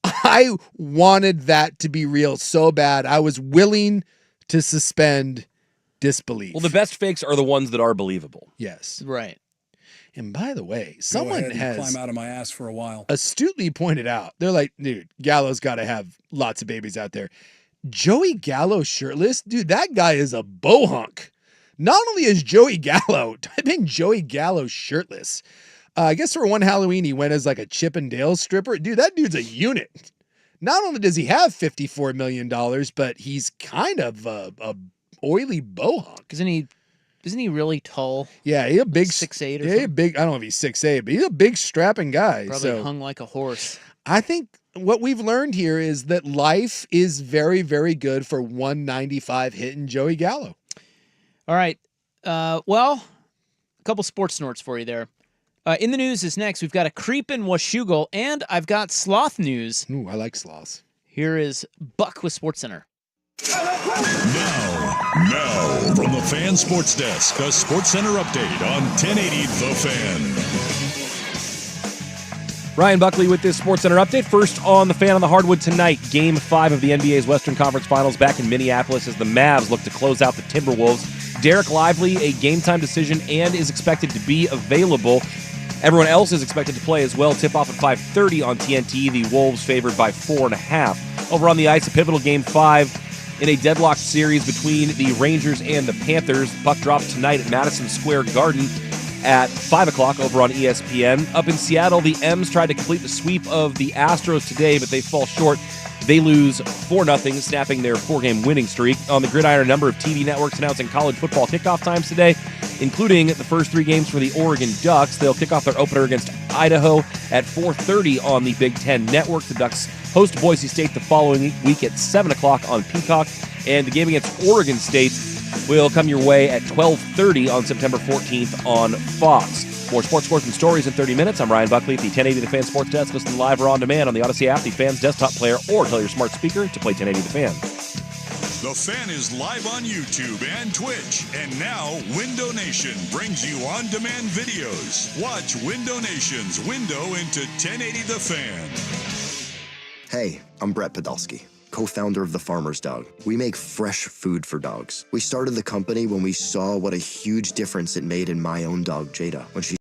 I wanted that to be real so bad. I was willing to suspend disbelief. Well, the best fakes are the ones that are believable. Yes. Right. And by the way, someone has climb out of my ass for a while. Astutely pointed out, they're like, dude, Gallo's got to have lots of babies out there. Joey Gallo shirtless? Dude, that guy is a bohunk. Not only is Joey Gallo, type in Joey Gallo shirtless. I guess for one Halloween, he went as like a Chip and Dale stripper. Dude, that dude's a unit. Not only does he have $54 million, but he's kind of a oily bohunk. Isn't he really tall? Yeah, he's a big 6'8" or yeah, something? big. I don't know if he's 6'8", but he's a big strapping guy. Probably hung like a horse. I think what we've learned here is that life is very, very good for 195 hitting Joey Gallo. All right. Well, a couple sports snorts for you there. In the news is next. We've got a creep in Washougal, and I've got Sloth news. Ooh, I like sloths. Here is Buck with SportsCenter. Now, from the Fan Sports Desk, a SportsCenter update on 1080 The Fan. Ryan Buckley with this SportsCenter update. First on the Fan on the Hardwood tonight, Game 5 of the NBA's Western Conference Finals back in Minneapolis as the Mavs look to close out the Timberwolves. Derek Lively, a game-time decision, and is expected to be available. Everyone else is expected to play as well. Tip-off at 5:30 on TNT. The Wolves favored by 4.5. Over on the ice, a pivotal Game 5 in a deadlocked series between the Rangers and the Panthers. Puck drops tonight at Madison Square Garden at 5 o'clock over on ESPN. Up in Seattle, the M's tried to complete the sweep of the Astros today, but they fall short. They lose 4-0, snapping their 4-game winning streak. On the gridiron, a number of TV networks announcing college football kickoff times today, including the first 3 games for the Oregon Ducks. They'll kick off their opener against Idaho at 4:30 on the Big Ten Network. The Ducks host Boise State the following week at 7 o'clock on Peacock. And the game against Oregon State will come your way at 12:30 on September 14th on Fox. More sports scores and stories in 30 minutes. I'm Ryan Buckley at the 1080 The Fan Sports Desk. Listen live or on demand on the Odyssey app, the Fan's desktop player, or tell your smart speaker to play 1080 The Fan. The Fan is live on YouTube and Twitch. And now, Window Nation brings you on-demand videos. Watch Window Nation's window into 1080 The Fan. Hey, I'm Brett Podolsky, co-founder of The Farmer's Dog. We make fresh food for dogs. We started the company when we saw what a huge difference it made in my own dog, Jada, when she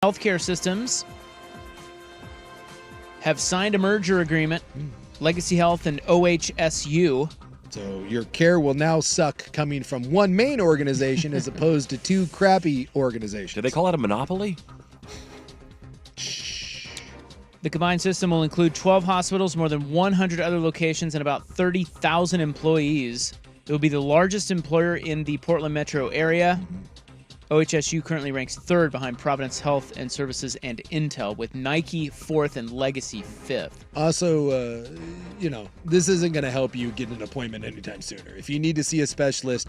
healthcare systems have signed a merger agreement, Legacy Health and OHSU. So your care will now suck coming from one main organization as opposed to two crappy organizations. Did they call it a monopoly? The combined system will include 12 hospitals, more than 100 other locations, and about 30,000 employees. It will be the largest employer in the Portland metro area. OHSU currently ranks 3rd behind Providence Health and Services and Intel, with Nike 4th and Legacy 5th. Also, this isn't going to help you get an appointment anytime sooner. If you need to see a specialist,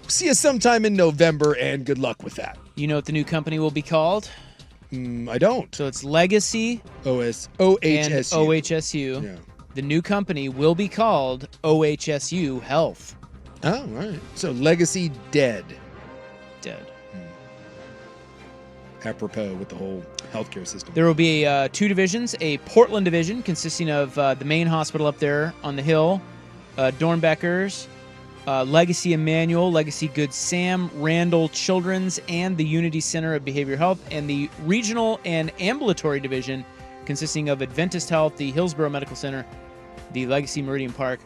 see us sometime in November, and good luck with that. You know what the new company will be called? I don't. So it's Legacy OHSU. and OHSU. Yeah. The new company will be called OHSU Health. Oh, all right. So Legacy dead. Apropos with the whole healthcare system. There will be 2 divisions, a Portland division consisting of the main hospital up there on the hill, Dornbeckers, Legacy Emmanuel, Legacy Good Sam, Randall Children's, and the Unity Center of Behavioral Health, and the regional and ambulatory division consisting of Adventist Health, the Hillsborough Medical Center, the Legacy Meridian Park,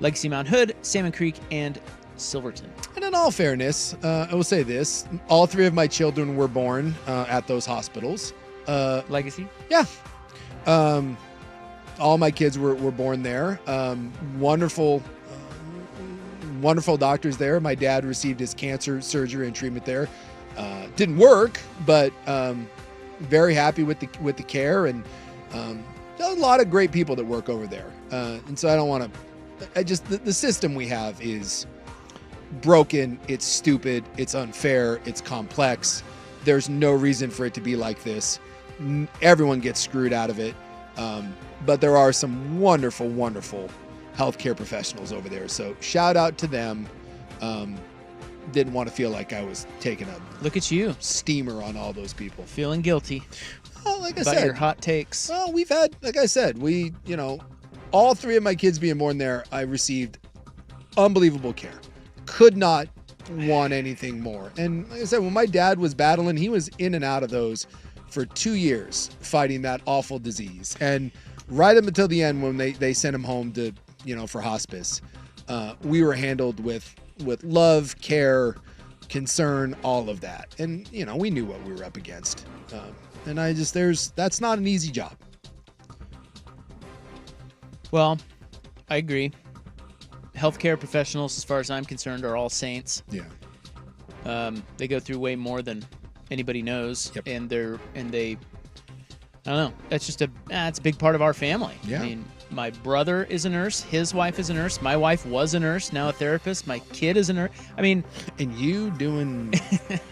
Legacy Mount Hood, Salmon Creek, and Silverton. And in all fairness, I will say this. All 3 of my children were born at those hospitals. Legacy? Yeah. All my kids were born there. Wonderful doctors there. My dad received his cancer surgery and treatment there. Didn't work, but very happy with the care, and a lot of great people that work over there. And so I don't want to. The system we have is broken, it's stupid, it's unfair, it's complex. There's no reason for it to be like this. Everyone gets screwed out of it. But there are some wonderful, wonderful healthcare professionals over there. So shout out to them. Didn't want to feel like I was taking a look at you steamer on all those people. Feeling guilty. Well, like I about said, your hot takes. Well, we've had, like I said, all 3 of my kids being born there, I received unbelievable care. Could not want anything more. And like I said, when my dad was battling, he was in and out of those for 2 years fighting that awful disease. And right up until the end, when they sent him home to, for hospice, we were handled with love, care, concern, all of that. And, we knew what we were up against. And that's not an easy job. Well, I agree. Healthcare professionals, as far as I'm concerned, are all saints. Yeah. They go through way more than anybody knows. Yep. And they, I don't know. That's just it's a big part of our family. Yeah. I mean, my brother is a nurse. His wife is a nurse. My wife was a nurse, now a therapist. My kid is a nurse. I mean, and you doing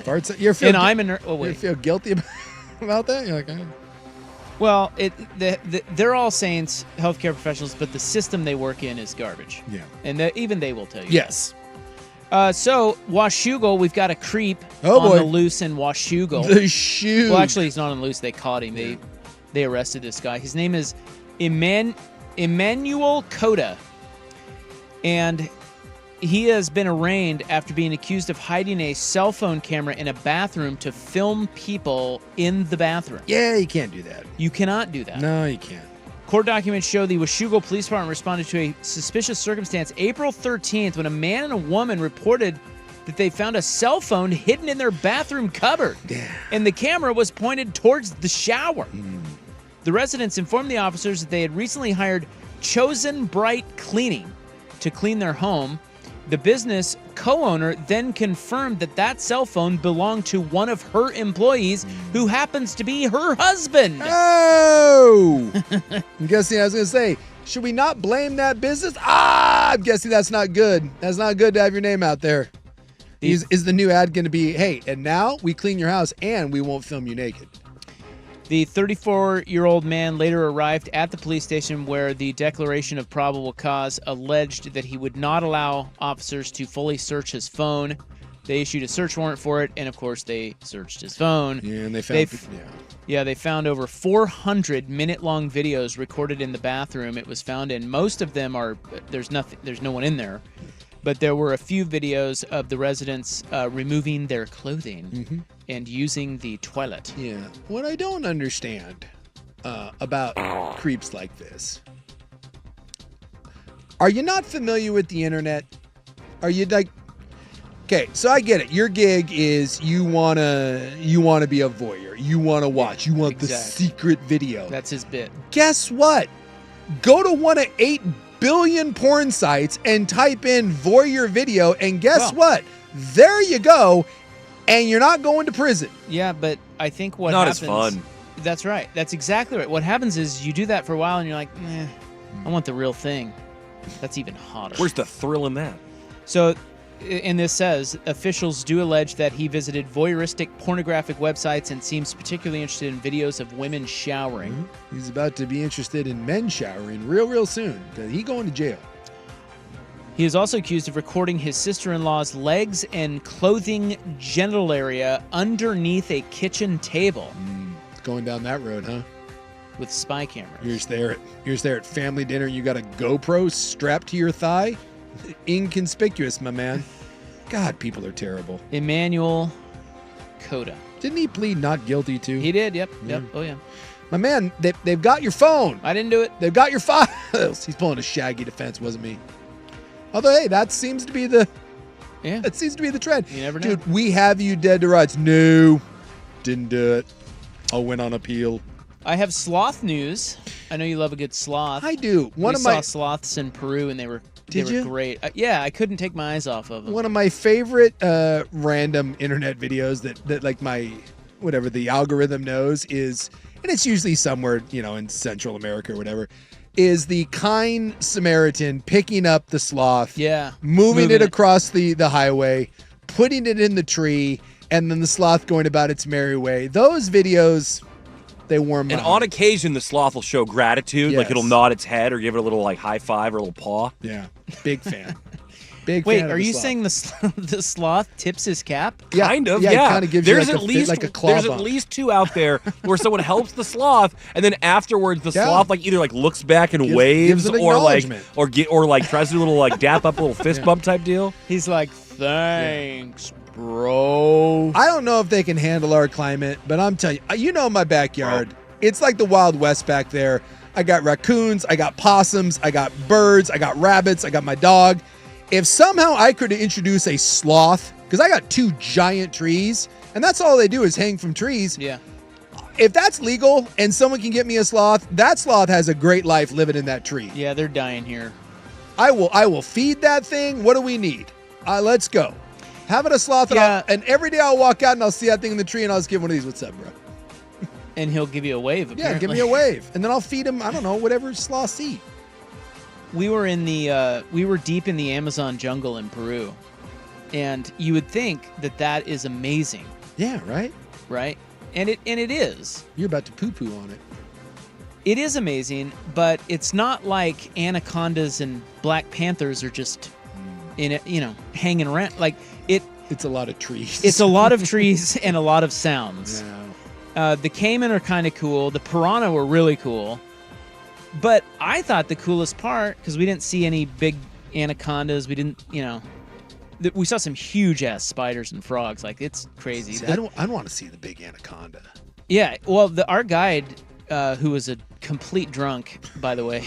parts. And I'm a nurse. Oh wait, you feel guilty about that? You're like, well, they're all saints, healthcare professionals, but the system they work in is garbage. Yeah. And even they will tell you. Yes. So, Washougal, we've got a creep on the loose in Washougal. The shoe. Well, actually, he's not on the loose. They caught him. Yeah. They arrested this guy. His name is Emmanuel Coda. And he has been arraigned after being accused of hiding a cell phone camera in a bathroom to film people in the bathroom. Yeah, you can't do that. You cannot do that. No, you can't. Court documents show the Washougal Police Department responded to a suspicious circumstance April 13th when a man and a woman reported that they found a cell phone hidden in their bathroom cupboard. Yeah. And the camera was pointed towards the shower. The residents informed the officers that they had recently hired Chosen Bright Cleaning to clean their home. The business co-owner then confirmed that cell phone belonged to one of her employees who happens to be her husband. Oh! I'm guessing I was going to say, should we not blame that business? I'm guessing that's not good. That's not good to have your name out there. Is the new ad going to be, hey, and now we clean your house and we won't film you naked? The 34-year-old man later arrived at the police station where the declaration of probable cause alleged that he would not allow officers to fully search his phone. They issued a search warrant for it, and of course they searched his phone. Yeah, and they found they found over 400 minute-long videos recorded in the bathroom it was found in. Most of them there's no one in there. But there were a few videos of the residents removing their clothing and using the toilet. Yeah. What I don't understand about creeps like this. Are you not familiar with the internet? Are you like, okay, so I get it. Your gig is you wanna be a voyeur. You wanna watch. You want the secret video. That's his bit. Guess what? Go to one of 8 billion porn sites and type in voyeur video, and guess what? There you go, and you're not going to prison. Yeah, but I think what not happens... as fun. That's right. That's exactly right. What happens is you do that for a while, and you're like, I want the real thing. That's even hotter. Where's the thrill in that? So, and this says, officials do allege that he visited voyeuristic pornographic websites and seems particularly interested in videos of women showering. He's about to be interested in men showering real soon. He going to jail. He is also accused of recording his sister-in-law's legs and clothing genital area underneath a kitchen table. Going down that road, huh? With spy cameras. You're there at family dinner. You got a GoPro strapped to your thigh. Inconspicuous, my man. God, people are terrible. Emmanuel Coda. Didn't he plead not guilty too? He did. Yep. Oh yeah. My man, they've got your phone. I didn't do it. They've got your files. He's pulling a Shaggy defense, wasn't me? Although, hey, that seems to be the trend. You never know. Dude, we have you dead to rights. No, didn't do it. I'll win on appeal. I have sloth news. I know you love a good sloth. I do. We saw sloths in Peru, and they were great. Yeah, I couldn't take my eyes off of them. One of my favorite random internet videos that like the algorithm knows is, and it's usually somewhere, in Central America or whatever, is the kind Samaritan picking up the sloth, moving it across the highway, putting it in the tree, and then the sloth going about its merry way. Those videos, they warm my And heart. on occasion, the sloth will show gratitude, like it'll nod its head or give it a little high five or a little paw. Yeah, big fan. Wait, are you saying the sloth tips his cap? Yeah, kind of. Yeah, Yeah, it kind of gives there's you like a claw there's bump. at least 2 out there where someone helps the sloth, and then afterwards the sloth either looks back and waves, gives an or acknowledgement. tries to do a little dap up, a little fist bump type deal. He's like, thanks, bro. I don't know if they can handle our climate, but I'm telling you, my backyard. It's like the Wild West back there. I got raccoons, I got possums, I got birds, I got rabbits, I got my dog. If somehow I could introduce a sloth, because I got 2 giant trees, and that's all they do is hang from trees. Yeah. If that's legal and someone can get me a sloth, that sloth has a great life living in that tree. Yeah, they're dying here. I will feed that thing. What do we need? Let's go. Having a sloth, and every day I'll walk out and I'll see that thing in the tree and I'll just give one of these. What's up, bro? And he'll give you a wave, apparently. Yeah, give me a wave. And then I'll feed him, I don't know, whatever sloths eat. We were deep in the Amazon jungle in Peru. And you would think that is amazing. Yeah, right? Right? And it is. You're about to poo-poo on it. It is amazing, but it's not like anacondas and black panthers are just in it, hanging around. Like it's a lot of trees. It's a lot of trees and a lot of sounds. Yeah. The caiman are kind of cool. The piranha were really cool. But I thought the coolest part, because we didn't see any big anacondas, we didn't, we saw some huge ass spiders and frogs. Like, it's crazy. See, I don't want to see the big anaconda. Yeah, well, our guide, who was a complete drunk, by the way,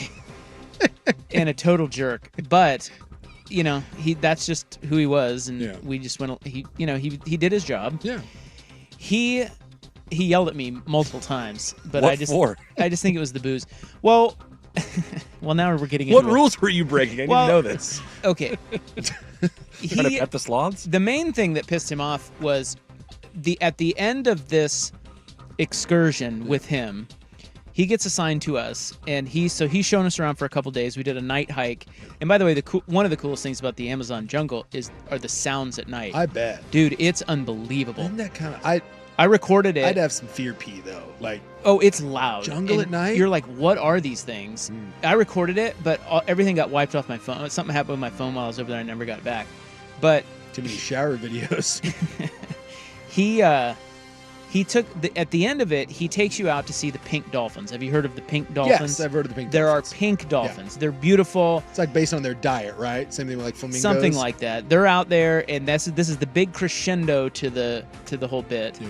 and a total jerk, but that's just who he was, and we just went. He did his job. Yeah. He yelled at me multiple times, but What I just for? think it was the booze. Well, now we're getting into What rules were you breaking? I didn't know this. Okay. Trying to pet the sloths? The main thing that pissed him off was at the end of this excursion with him, he gets assigned to us, and he's shown us around for a couple days. We did a night hike, and by the way, one of the coolest things about the Amazon jungle are the sounds at night. I bet, dude, it's unbelievable. Isn't that kind of I recorded it. I'd have some fear pee though. Like, oh, it's loud. Jungle at night? You're like, what are these things? I recorded it, but everything got wiped off my phone. Something happened with my phone while I was over there. I never got it back. But too many shower videos. He at the end of it, he takes you out to see the pink dolphins. Have you heard of the pink dolphins? Yes, I've heard of the pink There dolphins. are pink dolphins. Yeah. They're beautiful. It's like based on their diet, right? Same thing like flamingos. Something like that. They're out there, and this is the big crescendo to the whole bit. Yeah.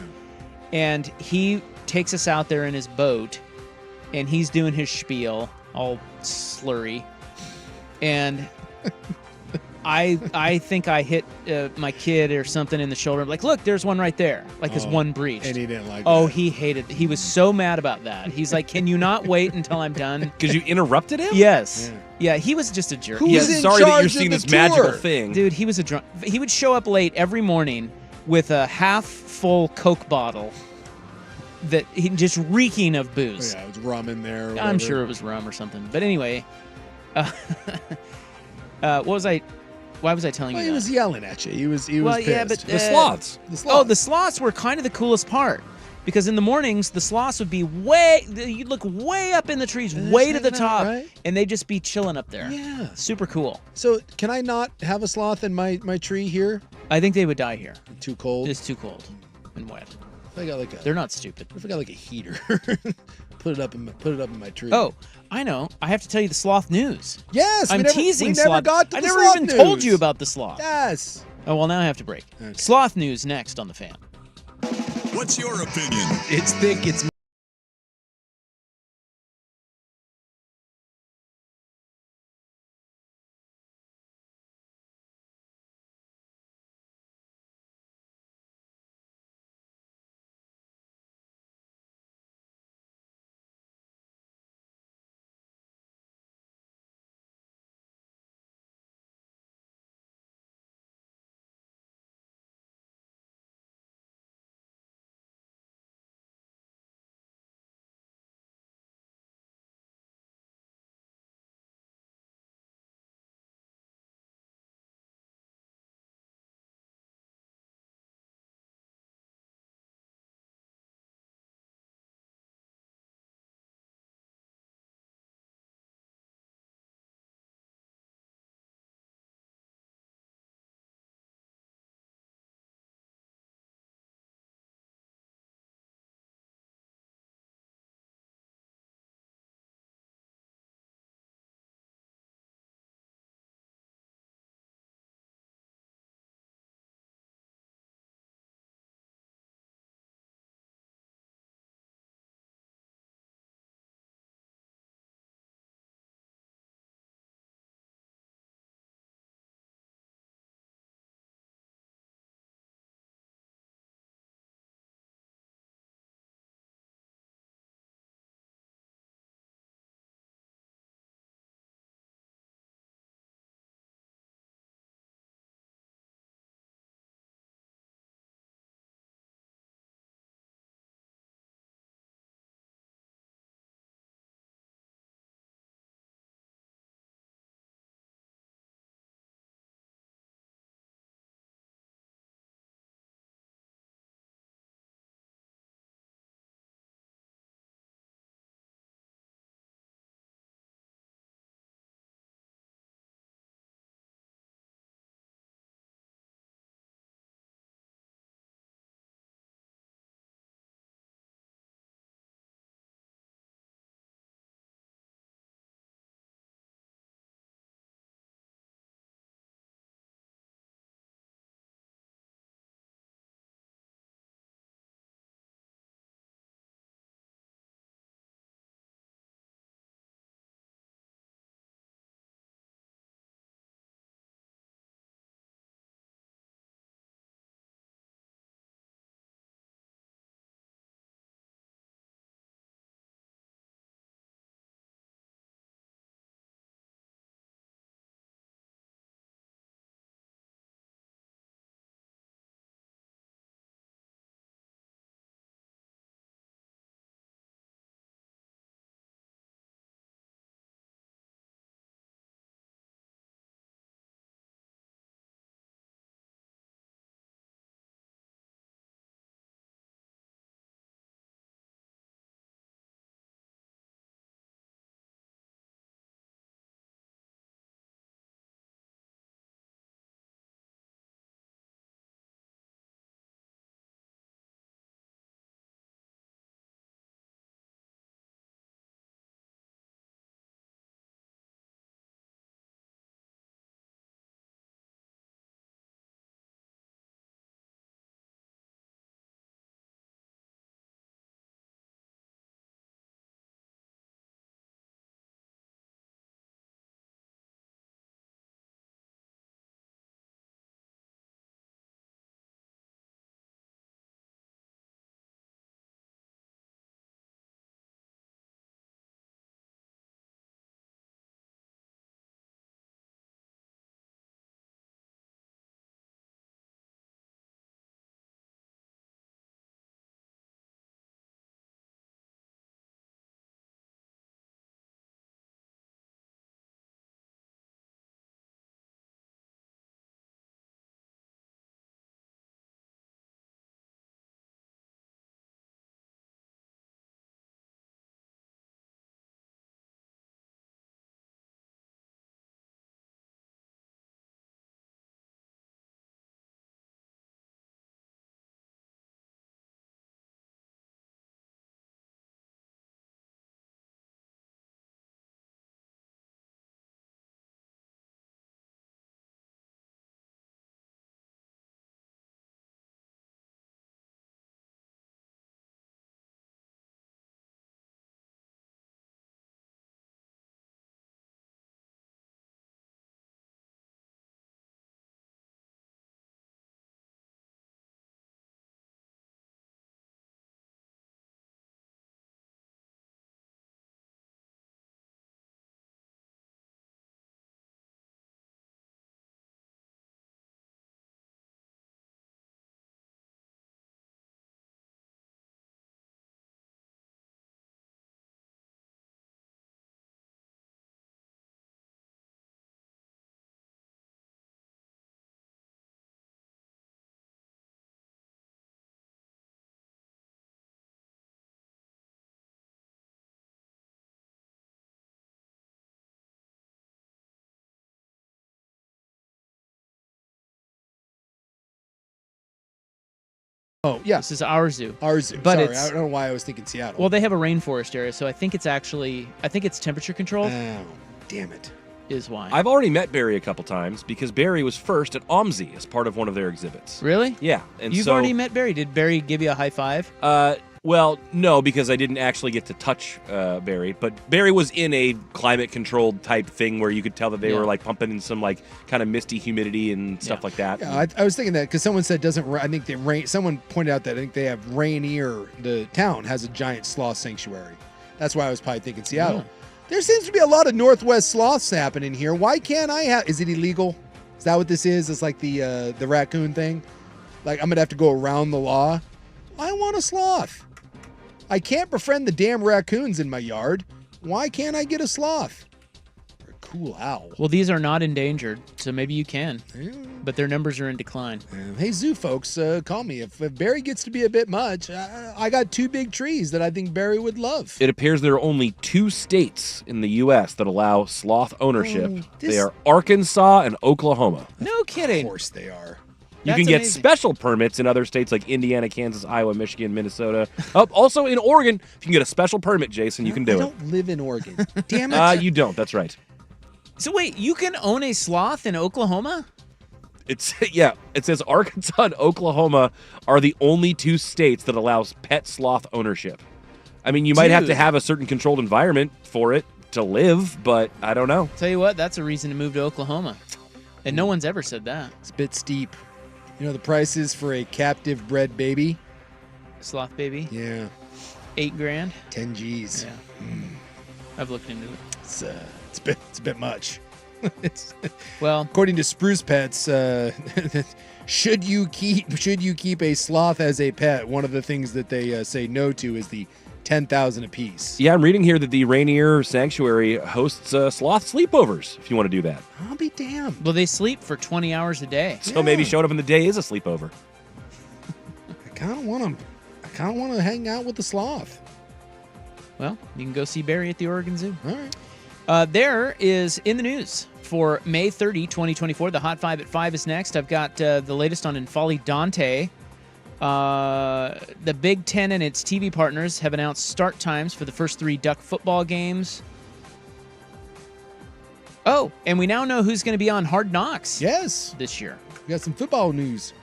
And he takes us out there in his boat, and he's doing his spiel, all slurry, and I think I hit my kid or something in the shoulder. I'm like, look, there's one right there. Like his one breached. And he didn't like that. He hated it. He was so mad about that. He's like, can you not wait until I'm done? Because you interrupted him? Yes. Yeah, he was just a jerk. Sorry that you're seeing this magical thing. Dude, he was a drunk. He would show up late every morning with a half-full Coke bottle that he just reeking of booze. Oh, yeah, it was rum in there. Or I'm sure it was rum or something. But anyway, what was I... Why was I telling you that? He was yelling at you. He was pissed. Yeah, but the sloths. Oh, the sloths were kind of the coolest part. Because in the mornings, the sloths would be you'd look way up in the trees, way to the top, right? And they'd just be chilling up there. Yeah. Super cool. So can I not have a sloth in my tree here? I think they would die here. Too cold? It's too cold and wet. If I got They're not stupid. If I got like a heater, put it up in my tree. Oh, I know. I have to tell you the sloth news. Yes, I'm teasing we sloth. Never got to I the never sloth even news. told you about the sloth. Yes. Oh, well, now I have to break. Okay. Sloth news next on The Fan. What's your opinion? It's thick, it's Oh, yeah. This is our zoo. Our zoo. But Sorry, I don't know why I was thinking Seattle. Well, they have a rainforest area, so I think it's temperature controlled. Oh, damn it. Is why. I've already met Barry a couple times because Barry was first at OMSI as part of one of their exhibits. Really? Yeah. And You've already met Barry. Did Barry give you a high five? Well, no, because I didn't actually get to touch Barry. But Barry was in a climate-controlled type thing where you could tell that they were like pumping in some like kind of misty humidity and stuff like that. Yeah, I was thinking that because someone said I think they rain. Someone pointed out that I think they have Rainier. The town has a giant sloth sanctuary. That's why I was probably thinking Seattle. Yeah. There seems to be a lot of Northwest sloths happening here. Why can't I have? Is it illegal? Is that what this is? It's like the raccoon thing. Like I'm gonna have to go around the law. I want a sloth. I can't befriend the damn raccoons in my yard. Why can't I get a sloth? Or a cool owl. Well, these are not endangered, so maybe you can. Yeah. But their numbers are in decline. Hey, zoo folks, call me. If Barry gets to be a bit much, I got 2 big trees that I think Barry would love. It appears there are only 2 states in the U.S. that allow sloth ownership. They are Arkansas and Oklahoma. No kidding. Of course they are. You That's can get amazing. special permits in other states like Indiana, Kansas, Iowa, Michigan, Minnesota. Also in Oregon, if you can get a special permit, Jason, you can do I it. don't live in Oregon. Damn it. You don't. That's right. So wait, you can own a sloth in Oklahoma? It says Arkansas and Oklahoma are the only 2 states that allows pet sloth ownership. I mean, you might have to Dude. have a certain controlled environment for it to live, but I don't know. Tell you what, that's a reason to move to Oklahoma. And no one's ever said that. It's a bit steep. You know the prices for a captive bred baby? Sloth baby, Yeah, $8,000. 10 G's. Yeah. I've looked into it. It's a bit much. It's Well, according to Spruce Pets, should you keep a sloth as a pet? One of the things that they say no to is the 10,000 apiece. Yeah, I'm reading here that the Rainier Sanctuary hosts sloth sleepovers if you want to do that. I'll be damned. well, they sleep for 20 hours a day. So maybe showing up in the day is a sleepover. I kind of want to hang out with the sloth. Well, you can go see Barry at the Oregon Zoo. All right. There is in the news for May 30, 2024. The Hot 5 at 5 is next. I've got the latest on Infali Dante. The Big Ten and its TV partners have announced start times for the first 3 Duck football games. Oh, and we now know who's going to be on Hard Knocks Yes. this year. We got some football news.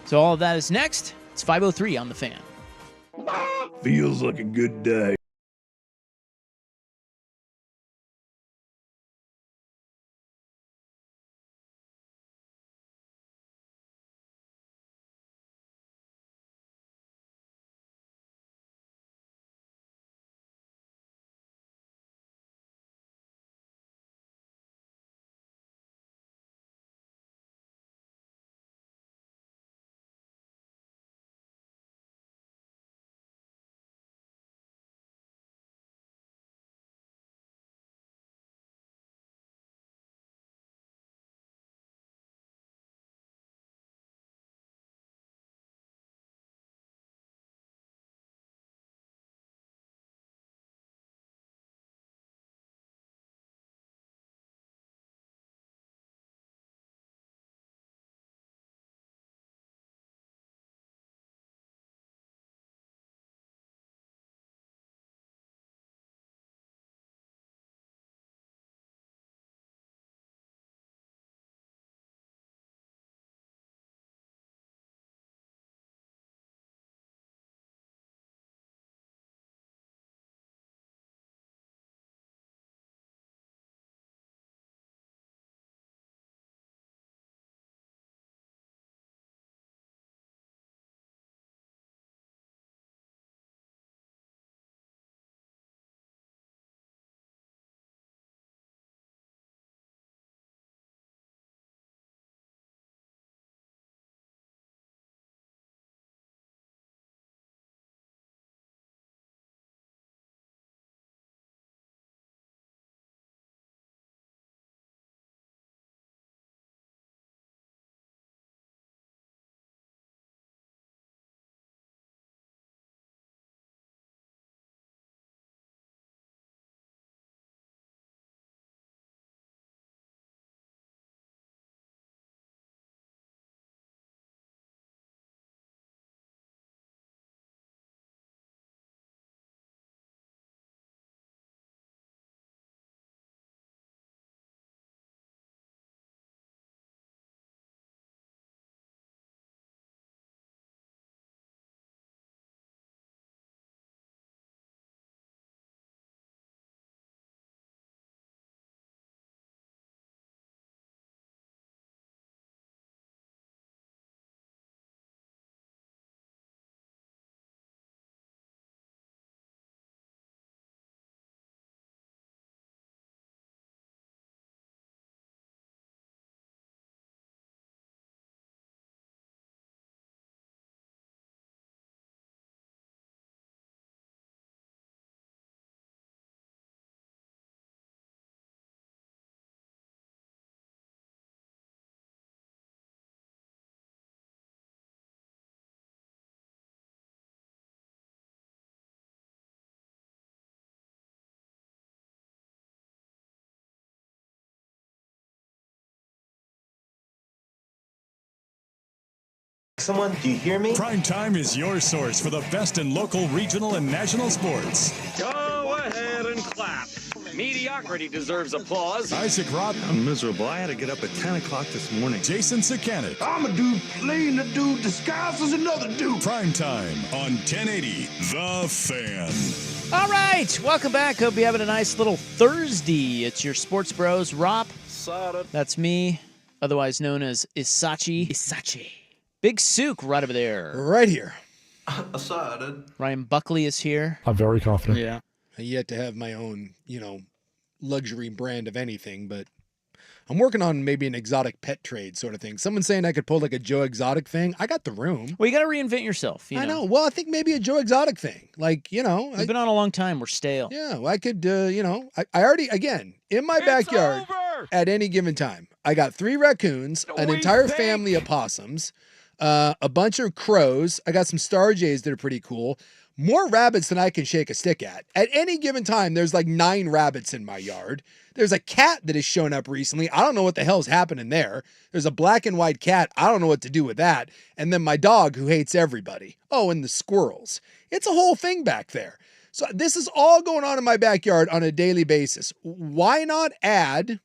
So all of that is next. It's 5:03 on The Fan. Feels like a good day. someone? Do you hear me? Primetime is your source for the best in local, regional, and national sports. Go ahead and clap. Mediocrity deserves applause. Isaac Robb. I'm miserable. I had to get up at 10 o'clock this morning. Jason Sakanet. I'm a dude playing a dude disguised as another dude. Primetime on 1080 The Fan. All right, welcome back. Hope you're having a nice little Thursday. It's your Sports Bros, Rob. That's me, otherwise known as Isachi. Big Sook right over there. Right here. Ryan Buckley is here. I'm very confident. Yeah. I yet to have my own, luxury brand of anything, but I'm working on maybe an exotic pet trade sort of thing. Someone's saying I could pull like a Joe Exotic thing. I got the room. Well, you got to reinvent yourself. I know. Well, I think maybe a Joe Exotic thing. Like, We've been on a long time. We're stale. Yeah, well, I could, I already, again, in my backyard at any given time, I got 3 raccoons, an entire family of possums, a bunch of crows. I got some star jays that are pretty cool. More rabbits than I can shake a stick at. At any given time, there's like 9 rabbits in my yard. There's a cat that has shown up recently. I don't know what the hell's happening there. There's a black and white cat. I don't know what to do with that. And then my dog who hates everybody. Oh, and the squirrels. It's a whole thing back there. So this is all going on in my backyard on a daily basis. Why not add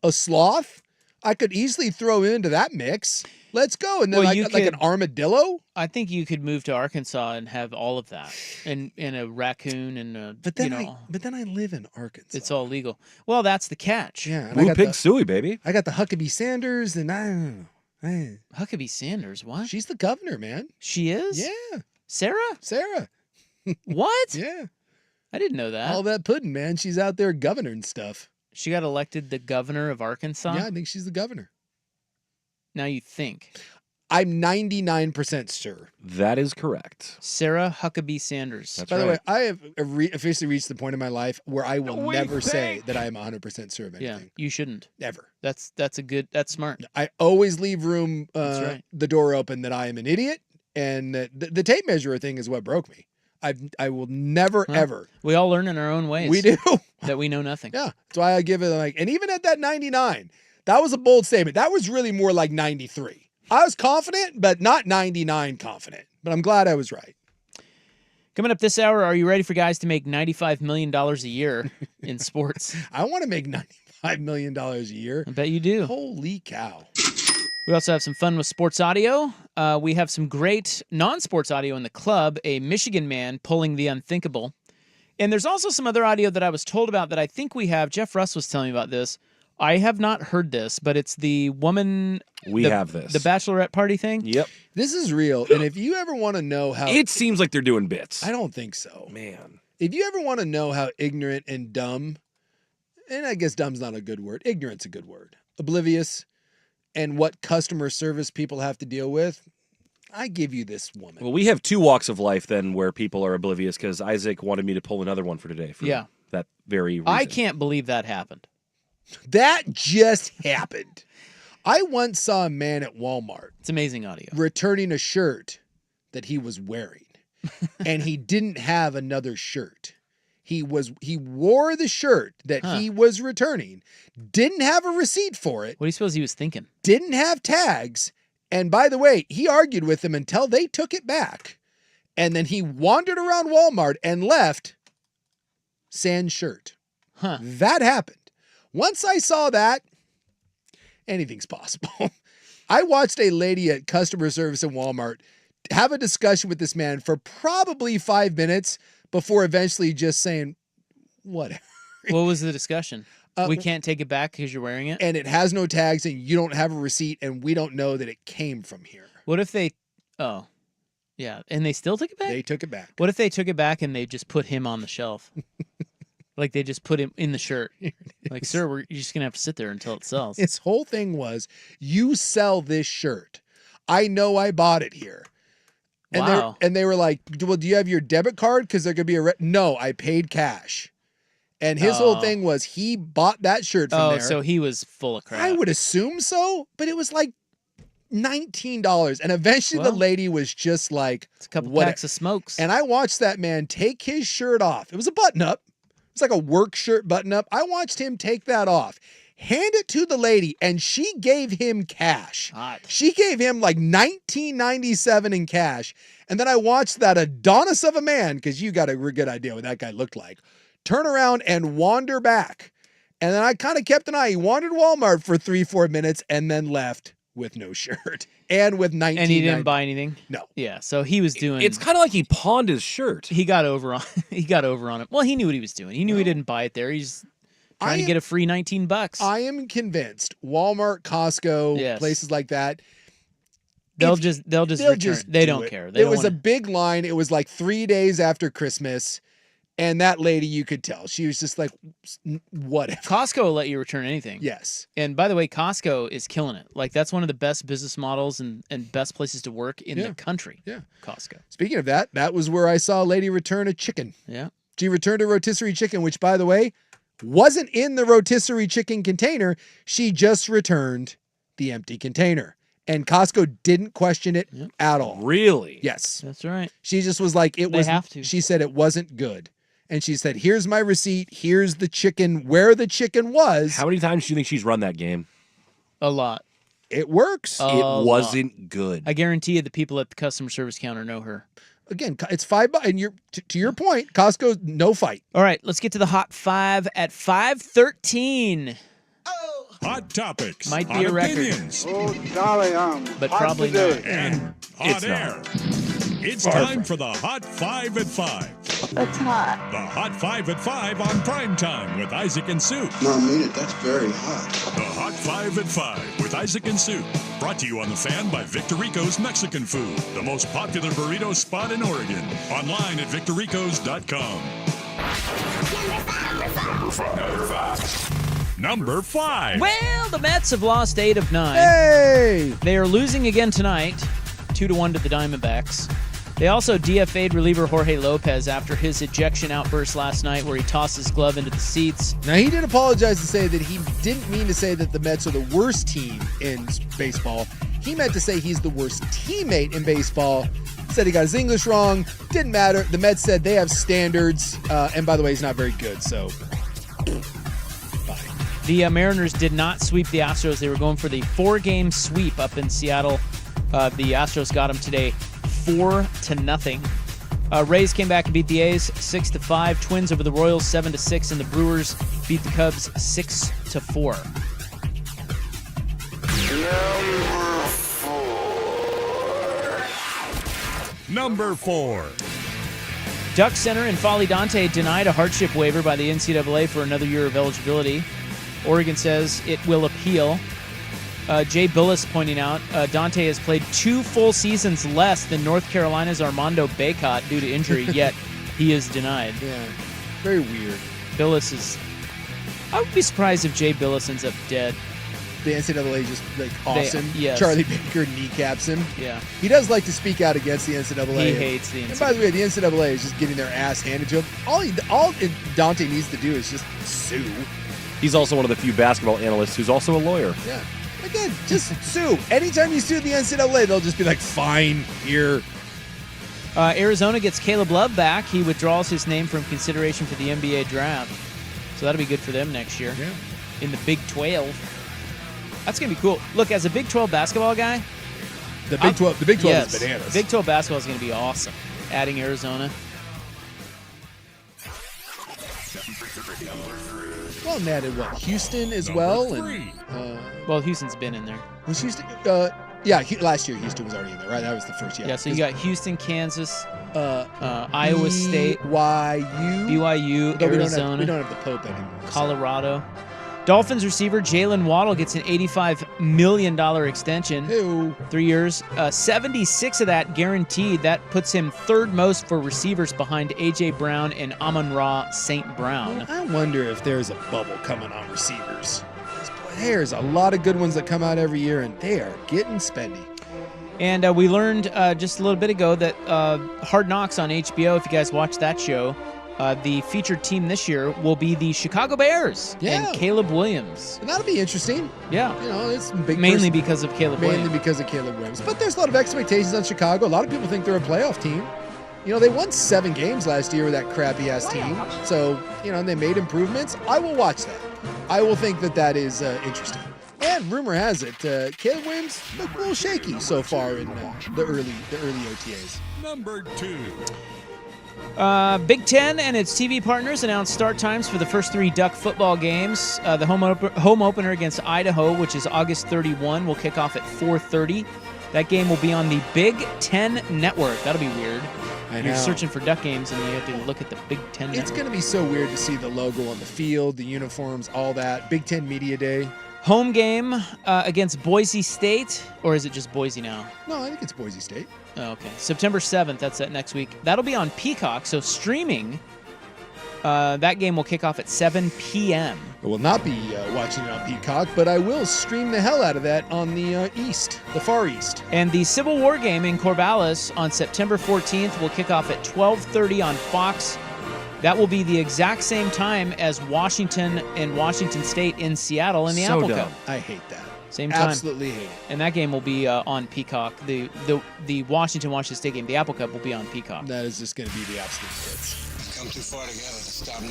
a sloth? I could easily throw into that mix. Let's go. And then like an armadillo. I think you could move to Arkansas and have all of that, and a raccoon and a. But then I live in Arkansas. It's all legal. Well, that's the catch. Yeah. Blue pig suey, baby. I got the Huckabee Sanders, and I don't know. Huckabee Sanders. What? She's the governor, man. She is. Yeah. Sarah. What? Yeah. I didn't know that. All that pudding, man. She's out there governing stuff. She got elected the governor of Arkansas. Yeah, I think she's the governor. Now you think. I'm 99% sure. That is correct. Sarah Huckabee Sanders. That's By right. the way, I have officially reached the point in my life where I will never say that I am 100% sure of anything. Yeah, you shouldn't. Never. That's smart. I always leave room, That's right. the door open that I am an idiot, and the tape measure thing is what broke me. I will never, ever. We all learn in our own ways. We do. That we know nothing. Yeah. That's why I give it and even at that 99, that was a bold statement. That was really more like 93. I was confident, but not 99 confident. But I'm glad I was right. Coming up this hour, are you ready for guys to make $95 million a year in sports? I want to make $95 million a year. I bet you do. Holy cow. We also have some fun with sports audio. We have some great non-sports audio in the club, a Michigan man pulling the unthinkable. And there's also some other audio that I was told about that I think we have. Jeff Russ was telling me about this. I have not heard this, but it's the woman... We have this. The bachelorette party thing? Yep. This is real. And if you ever want to know how... It seems like they're doing bits. I don't think so. Man. If you ever want to know how ignorant and dumb, and I guess dumb's not a good word. Ignorant's a good word. Oblivious, and what customer service people have to deal with, I give you this woman. Well, we have 2 walks of life then where people are oblivious because Isaac wanted me to pull another one for today. For that very reason. I can't believe that happened. That just happened. I once saw a man at Walmart. It's amazing audio. Returning a shirt that he was wearing. And he didn't have another shirt. He wore the shirt that he was returning, didn't have a receipt for it. What do you suppose he was thinking? Didn't have tags. And by the way, he argued with them until they took it back. And then he wandered around Walmart and left sans shirt. That happened. Once I saw that, anything's possible. I watched a lady at customer service in Walmart have a discussion with this man for probably 5 minutes before eventually just saying, whatever. What was the discussion? We can't take it back because you're wearing it? And it has no tags and you don't have a receipt and we don't know that it came from here. What if they... Oh. Yeah. And they still took it back? They took it back. What if they took it back and they just put him on the shelf? Like they just put him in the shirt. Like, sir, you're just going to have to sit there until it sells. His whole thing was, you sell this shirt. I know I bought it here. And wow. They were like, well, do you have your debit card? Because there could be a... No, I paid cash. And his whole thing was he bought that shirt from there. Oh, so he was full of crap. I would assume so, but it was like $19. And eventually the lady was just like... It's a couple packs of smokes. And I watched that man take his shirt off. It was a button-up. It's like a work shirt button-up. I watched him take that off. hand it to the lady, and she gave him cash. Hot. She gave him like $19.97 in cash. And then I watched that Adonis of a man, because you got a good idea what that guy looked like, turn around and wander back. And then I kind of kept an eye. He wandered Walmart for 3-4 minutes and then left with no shirt and with $19.90. And he didn't buy anything? No. Yeah, so he was doing... It's kind of like he pawned his shirt. He got over on it. Well, he knew what he was doing. He knew he didn't buy it there. He's trying to get a free $19. I am convinced Walmart, Costco, places like that, They'll just return. They don't care. They It was a big line. It was like 3 days after Christmas. And that lady, you could tell. She was just like, whatever. Costco will let you return anything. Yes. And by the way, Costco is killing it. Like, that's one of the best business models and best places to work in the country. Yeah. Costco. Speaking of that, that was where I saw a lady return a chicken. Yeah. She returned a rotisserie chicken, which, by the way, wasn't in the rotisserie chicken container. She just returned the empty container. And Costco didn't question it at all. Really? Yes. That's right. She just was like, They have to. She said it wasn't good. And she said, here's my receipt. Here's the chicken, where the chicken was. How many times do you think she's run that game? A lot. It works. It wasn't good. I guarantee you the people at the customer service counter know her. Again, it's $5. And to your point, Costco, no fight. All right, let's get to the Hot 5 at 5:13. Hot topics. Might be hot a record. opinions. Oh, golly, but probably not. And hot air. It's time for the Hot 5 at 5. That's hot. The Hot 5 at 5 on Primetime with Isaac and Sue. No, I mean it. That's very hot. The Hot 5 at 5 with Isaac and Sue. Brought to you on The Fan by Victorico's Mexican Food, the most popular burrito spot in Oregon. Online at victoricos.com. Number 5. Well, the Mets have lost 8 of 9. Hey! They are losing again tonight, 2-1 to the Diamondbacks. They also DFA'd reliever Jorge Lopez after his ejection outburst last night where he tossed his glove into the seats. Now, he did apologize to say that he didn't mean to say that the Mets are the worst team in baseball. He meant to say he's the worst teammate in baseball. Said he got his English wrong. Didn't matter. The Mets said they have standards. And by the way, he's not very good, so... The Mariners did not sweep the Astros. They were going for the 4-game sweep up in Seattle. The Astros got them today 4-0. Rays came back and beat the A's 6-5. Twins over the Royals 7-6, and the Brewers beat the Cubs 6-4. Number 4. Duck Center and Folly Dante denied a hardship waiver by the NCAA for another year of eligibility. Oregon says it will appeal. Jay Billis pointing out Dante has played 2 full seasons less than North Carolina's Armando Bacot due to injury, yet he is denied. Yeah, very weird. Billis is... I would be surprised if Jay Billis ends up dead. The NCAA just, like, awesome. Yes. Charlie Baker kneecaps him. Yeah. He does like to speak out against the NCAA. He hates the NCAA. And by the way, the NCAA is just getting their ass handed to him. All Dante needs to do is just sue. He's also one of the few basketball analysts who's also a lawyer. Yeah. Again, just sue. Anytime you sue the NCAA, they'll just be like, fine, here. Arizona gets Caleb Love back. He withdraws his name from consideration for the NBA draft. So that'll be good for them next year. Yeah. In the Big 12. That's going to be cool. Look, as a Big 12 basketball guy... The Big 12 yes, is bananas. Big 12 basketball is going to be awesome. Adding Arizona. Well, and they added what? Houston as well. And well, Houston's been in there. Was Houston? Last year Houston was already in there, right? That was the first year. Yeah, so you got Houston, Kansas, Iowa State, BYU, Arizona. We don't have the Pope anymore. Colorado. Dolphins receiver Jalen Waddle gets an $85 million extension. Ew. 3 years. 76 of that guaranteed. That puts him third most for receivers behind A.J. Brown and Amon-Ra St. Brown. I wonder if there's a bubble coming on receivers. There's a lot of good ones that come out every year, and they are getting spendy. And we learned just a little bit ago that Hard Knocks on HBO, if you guys watch that show, the featured team this year will be the Chicago Bears and Caleb Williams. And that'll be interesting. Yeah. You know, it's big mainly because of Caleb Williams. Mainly because of Caleb Williams. But there's a lot of expectations on Chicago. A lot of people think they're a playoff team. They won 7 games last year with that crappy-ass team. So, they made improvements. I will watch that. I will think that is interesting. And rumor has it, Caleb Williams looked a little shaky so far in the early OTAs. Number 2. Big Ten and its TV partners announced start times for the first 3 Duck football games. The home opener against Idaho, which is August 31, will kick off at 4:30. That game will be on the Big Ten Network. That'll be weird. I know. You're searching for Duck games, and you have to look at the Big Ten Network. It's going to be so weird to see the logo on the field, the uniforms, all that. Big Ten Media Day. Home game against Boise State, or is it just Boise now? No, I think it's Boise State. Oh, okay. September 7th, that's that next week. That'll be on Peacock, so streaming, that game will kick off at 7 p.m. I will not be watching it on Peacock, but I will stream the hell out of that on the Far East. And the Civil War game in Corvallis on September 14th will kick off at 12:30 on Fox. That will be the exact same time as Washington and Washington State in Seattle in the Apple Cup. I hate that. Same time. Absolutely hate it. And that game will be on Peacock. The Washington State game, the Apple Cup, will be on Peacock. That is just going to be the absolute hits. Come too far together to stop now.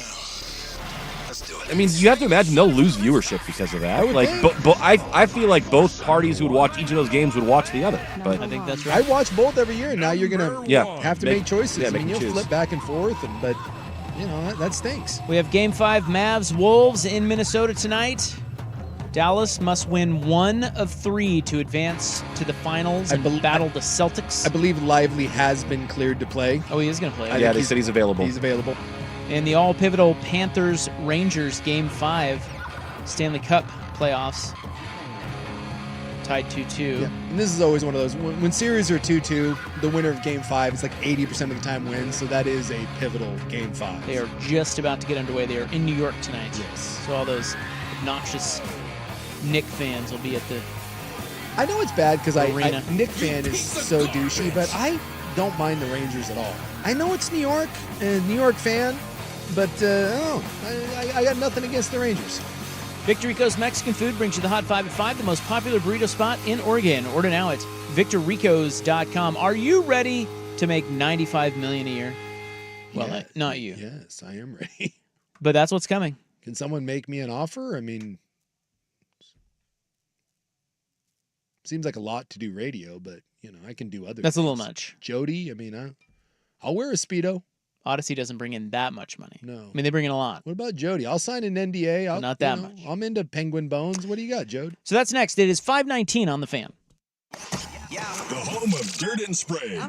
Let's do it. I mean, you have to imagine they'll lose viewership because of that. I feel like both parties who would watch each of those games would watch the other. But I think that's right. I watch both every year, and now you're going to have to make choices. Yeah, you'll choose. flip back and forth, but that stinks. We have Game 5 Mavs-Wolves in Minnesota tonight. Dallas must win 1 of 3 to advance to the finals and battle the Celtics. I believe Lively has been cleared to play. Oh, he is going to play. Yeah, they said he's available. He's available. And the all-pivotal Panthers-Rangers Game 5 Stanley Cup playoffs. Tied 2-2. Yeah. And this is always one of those, when series are 2-2, the winner of Game 5 is like 80% of the time wins, so that is a pivotal Game 5. They are just about to get underway. They are in New York tonight. Yes. So all those obnoxious Knick fans will be at the I know it's bad because Knick fan is so garbage. douchey, but I don't mind the Rangers at all. I know it's New York, and New York fan, but I got nothing against the Rangers. Victor Rico's Mexican Food brings you the Hot 5 at 5, the most popular burrito spot in Oregon. Order now at victorricos.com. Are you ready to make $95 million a year? Well, Yeah. not you. Yes, I am ready. But that's what's coming. Can someone make me an offer? I mean, seems like a lot to do radio, but I can do other That's things. a little much. Jody, I mean, I'll wear a Speedo. Odyssey doesn't bring in that much money. No. I mean, they bring in a lot. What about Jody? I'll sign an NDA. Not that much. I'm into penguin bones. What do you got, Jode? So that's next. It is 5:19 on the Fan. The home of Dirt and Spray.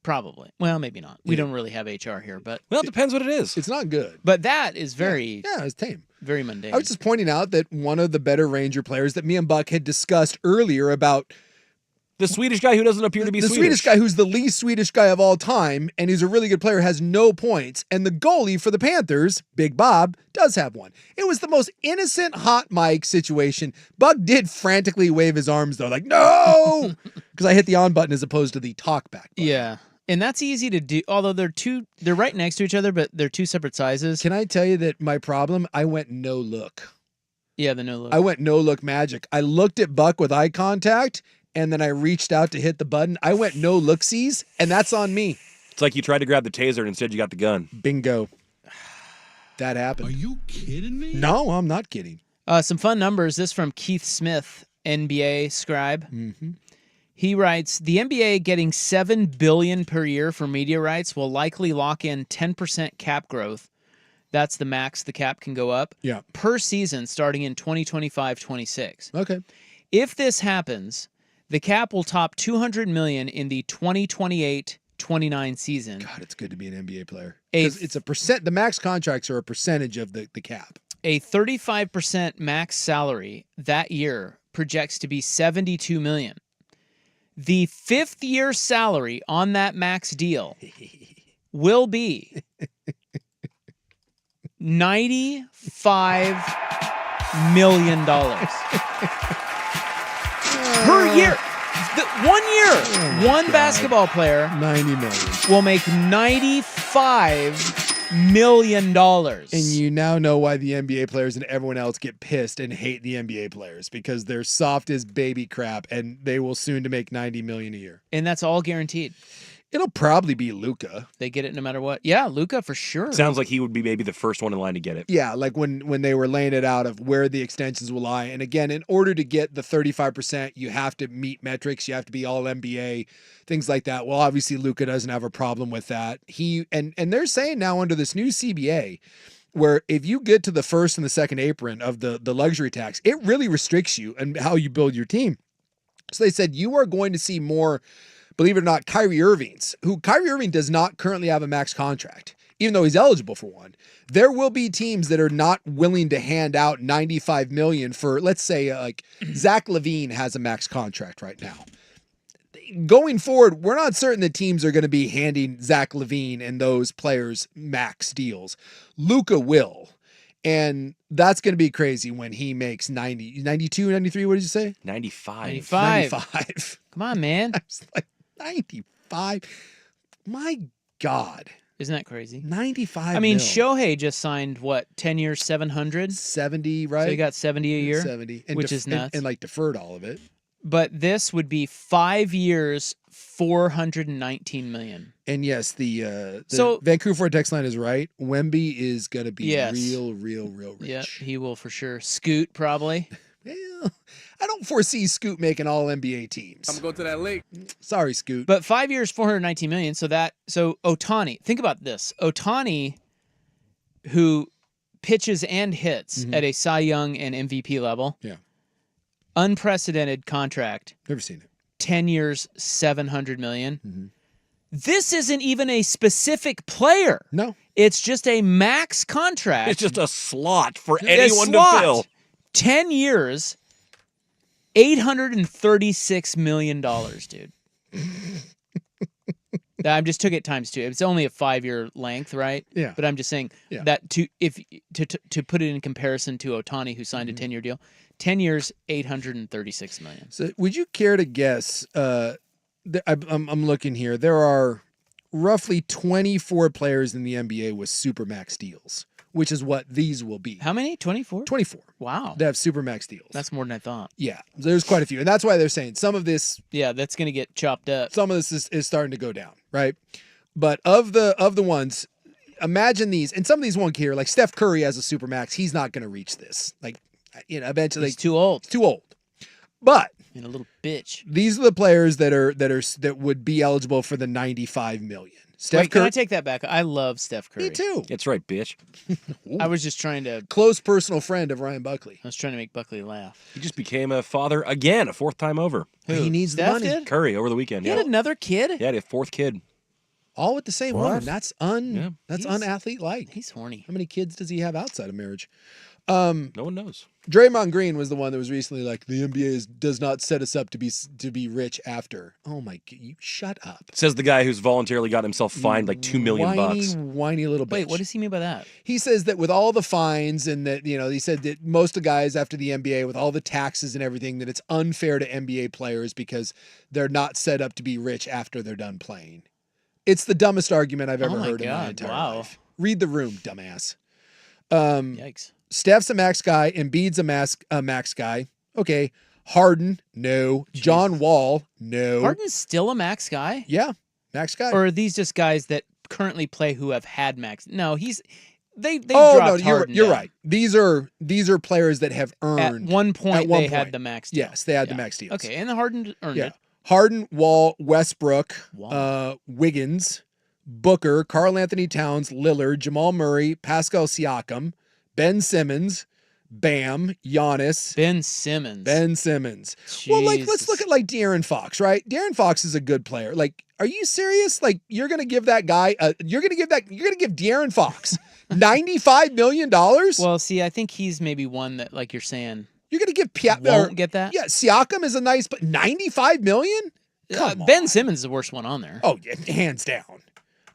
Probably. Well, maybe not. We don't really have HR here, but well, it depends what it is. It's not good. But that is very it's tame. Very mundane. I was just pointing out that one of the better Ranger players that me and Buck had discussed earlier about the Swedish guy who doesn't appear to be the Swedish guy who's the least Swedish guy of all time, and he's a really good player, has no points. And the goalie for the Panthers, Big Bob, does have one. It was the most innocent hot mic situation. Buck did frantically wave his arms, though, like, no! Because I hit the on button as opposed to the talk back button. Yeah. And that's easy to do, although they're right next to each other, but they're two separate sizes. Can I tell you that my problem, I went no look. Yeah, the no look. I went no look magic. I looked at Buck with eye contact, and then I reached out to hit the button. I went no looksies, and that's on me. It's like you tried to grab the taser and instead you got the gun. Bingo. That happened. Are you kidding me? No, I'm not kidding. Some fun numbers. This from Keith Smith, NBA scribe. Mm-hmm. He writes, the NBA getting $7 billion per year for media rights will likely lock in 10% cap growth. That's the max the cap can go up. Yeah. Per season starting in 2025-26. Okay. If this happens, the cap will top $200 million in the 2028-29 season. God, it's good to be an NBA player. Because it's a percent. The max contracts are a percentage of the cap. A 35% max salary that year projects to be $72 million. The fifth-year salary on that max deal will be $95 million per year. One basketball player $90 million will make $95 million. And you now know why the NBA players and everyone else get pissed and hate the NBA players, because they're soft as baby crap and they will soon to make $90 million a year. And that's all guaranteed. It'll probably be Luka. They get it no matter what. Yeah, Luka for sure. Sounds like he would be maybe the first one in line to get it. Yeah, like when they were laying it out of where the extensions will lie. And again, in order to get the 35%, you have to meet metrics. You have to be all NBA, things like that. Well, obviously Luka doesn't have a problem with that. And they're saying now under this new CBA, where if you get to the first and the second apron of the luxury tax, it really restricts you and how you build your team. So they said you are going to see more, believe it or not, Kyrie Irving does not currently have a max contract, even though he's eligible for one. There will be teams that are not willing to hand out $95 million for, let's say, like Zach LaVine has a max contract right now. Going forward, we're not certain that teams are going to be handing Zach LaVine and those players max deals. Luka will. And that's going to be crazy when he makes 90, 92, 93, what did you say? 95. 95. Come on, man. I was like, 95. My God. Isn't that crazy? 95. I mean, mil. Shohei just signed, what, 10 years, 700? 70, right? So he got 70 a year? 70. And which is nuts. And like deferred all of it. But this would be 5 years, $419 million. And yes, the so, Vancouver Ford text line is right. Wemby is going to be real rich. Yeah, he will for sure. Scoot, probably. Well, I don't foresee Scoot making all NBA teams. I'm going to that lake. Sorry, Scoot. But 5 years, $419 million. So Ohtani, think about this. Ohtani, who pitches and hits at a Cy Young and MVP level. Yeah. Unprecedented contract. Never seen it. 10 years, $700 million. Mm-hmm. This isn't even a specific player. No. It's just a max contract. It's just a slot for anyone to fill. 10 years, $836 million, dude. I just took it times two. It's only a 5-year length, right? Yeah. But I'm just saying that to put it in comparison to Ohtani, who signed a 10-year deal, 10 years, $836 million. So would you care to guess, I'm looking here, there are roughly 24 players in the NBA with supermax deals, which is what these will be. How many? 24? 24. Wow. They have supermax deals. That's more than I thought. Yeah. There's quite a few. And that's why they're saying some of this. Yeah, that's going to get chopped up. Some of this is starting to go down, right? But of the ones, imagine these, and some of these won't care. Like Steph Curry has a supermax. He's not going to reach this. Like, eventually. He's too old. Too old. But. And a little bitch. These are the players that would be eligible for the $95 million. Wait, can I take that back? I love Steph Curry. Me too. That's right, bitch. I was just trying to... Close personal friend of Ryan Buckley. I was trying to make Buckley laugh. He just became a father again, a fourth time over. Who? He needs Steph the money. Did? Curry over the weekend. He had another kid? Yeah, he had a fourth kid. All with the same woman. That's unathlete-like. He's horny. How many kids does he have outside of marriage? No one knows. Draymond Green was the one that was recently like, the NBA does not set us up to be rich after. Oh my God, you shut up. Says the guy who's voluntarily got himself fined like $2 million. Whiny little bitch. Wait, what does he mean by that? He says that with all the fines and that, he said that most of the guys after the NBA with all the taxes and everything, that it's unfair to NBA players because they're not set up to be rich after they're done playing. It's the dumbest argument I've ever heard in my entire life. Read the room, dumbass. Yikes. Steph's a max guy. Embiid's a max guy. Okay. Harden, no. Jeez. John Wall, no. Harden's still a max guy? Yeah, max guy. Or are these just guys that currently play who have had max? No, they oh, dropped no, Harden you're down. right. These are players that have earned. At one point, they had the max deal. Yes, they had the max deals. Okay, and the Harden earned it. Harden, Wall, Westbrook, Wiggins, Booker, Karl Anthony Towns, Lillard, Jamal Murray, Pascal Siakam, Ben Simmons, Bam, Giannis. Ben Simmons. Jesus. Well, let's look at De'Aaron Fox, right? De'Aaron Fox is a good player. Are you serious? You're gonna give that guy you're gonna give De'Aaron Fox $95 million? Well, see, I think he's maybe one that, like you're saying, you're gonna give won't get that. Yeah, Siakam is a nice, but $95 million? Come on. Ben Simmons is the worst one on there. Oh, yeah, hands down.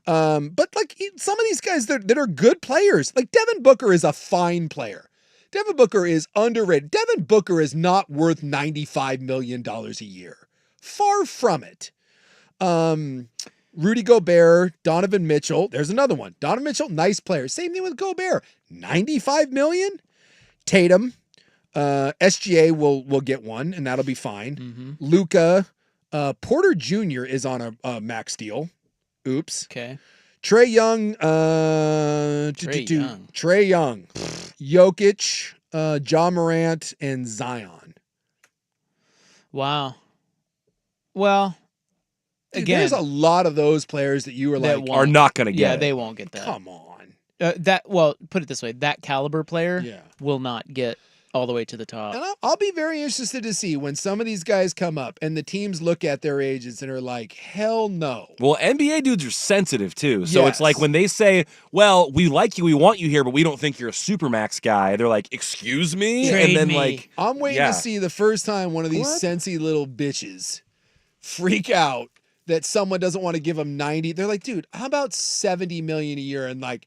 But some of these guys that are good players, Devin Booker is a fine player. Devin Booker is underrated. Devin Booker is not worth $95 million a year. Far from it. Rudy Gobert, Donovan Mitchell. There's another one. Donovan Mitchell, nice player. Same thing with Gobert. $95 million. Tatum, SGA will get one, and that'll be fine. Mm-hmm. Luka, Porter Jr. is on a max deal. Oops. Okay. Trae Young, Jokic, Ja Morant, and Zion. Wow. Well, again, there's a lot of those players that you are not going to get. Yeah, they won't get that. Come on. Put it this way: that caliber player will not get all the way to the top. And I'll be very interested to see when some of these guys come up and the teams look at their agents and are like, hell no. Well, NBA dudes are sensitive too. So it's like when they say, well, we like you, we want you here, but we don't think you're a supermax guy. They're like, excuse me? Trade and then me. I'm waiting to see the first time one of these sensy little bitches freak out that someone doesn't want to give them 90. They're like, dude, how about 70 million a year? And they're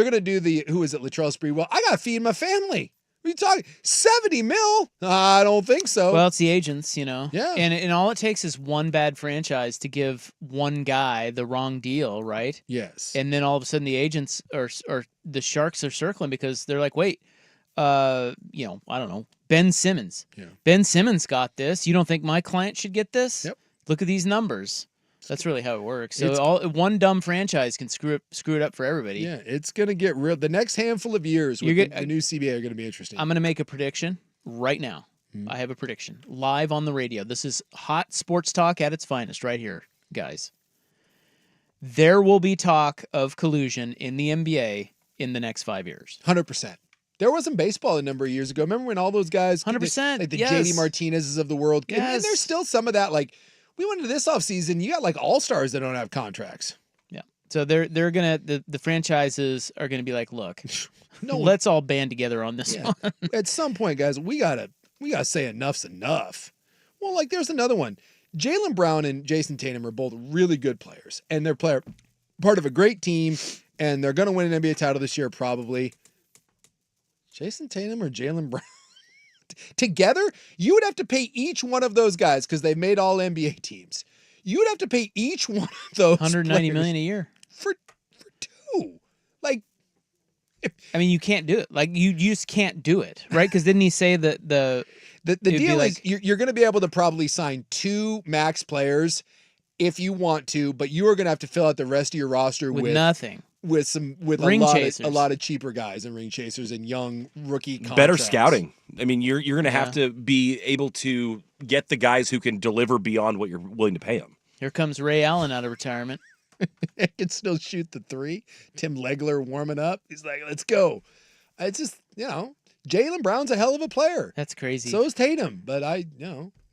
going to do who is it? Latrell Sprewell. I got to feed my family. What are you talking? 70 mil? I don't think so. Well, it's the agents, Yeah. And all it takes is one bad franchise to give one guy the wrong deal, right? Yes. And then all of a sudden the agents or the Sharks are circling because they're like, wait, I don't know, Ben Simmons. Yeah. Ben Simmons got this. You don't think my client should get this? Yep. Look at these numbers. That's really how it works. So one dumb franchise can screw it up for everybody. Yeah, it's going to get real. The next handful of years with the new CBA are going to be interesting. I'm going to make a prediction right now. Mm-hmm. I have a prediction live on the radio. This is hot sports talk at its finest right here, guys. There will be talk of collusion in the NBA in the next 5 years. 100%. There wasn't baseball a number of years ago. Remember when all those guys, 100%, like the JD Martinez's of the world, and there's still some of that, we went into this offseason, you got all-stars that don't have contracts. Yeah. So they're gonna the franchises are gonna be like, look, no, let's all band together on this one. At some point, guys, we gotta say enough's enough. Well, there's another one. Jaylen Brown and Jason Tatum are both really good players, and they're part of a great team, and they're gonna win an NBA title this year, probably. Jason Tatum or Jaylen Brown? Together, you would have to pay each one of those guys because they made all NBA teams. You would have to pay each one of those $190 million a year for two. You can't do it. You just can't do it, right? Because didn't he say that the deal is you're going to be able to probably sign 2 max players if you want to, but you are going to have to fill out the rest of your roster with nothing. With ring a lot of cheaper guys and ring chasers and young rookie contracts. Better scouting. You're going to have to be able to get the guys who can deliver beyond what you're willing to pay them. Here comes Ray Allen out of retirement. He can still shoot the 3. Tim Legler warming up. He's like, let's go. It's just, Jaylen Brown's a hell of a player. That's crazy. So is Tatum, but I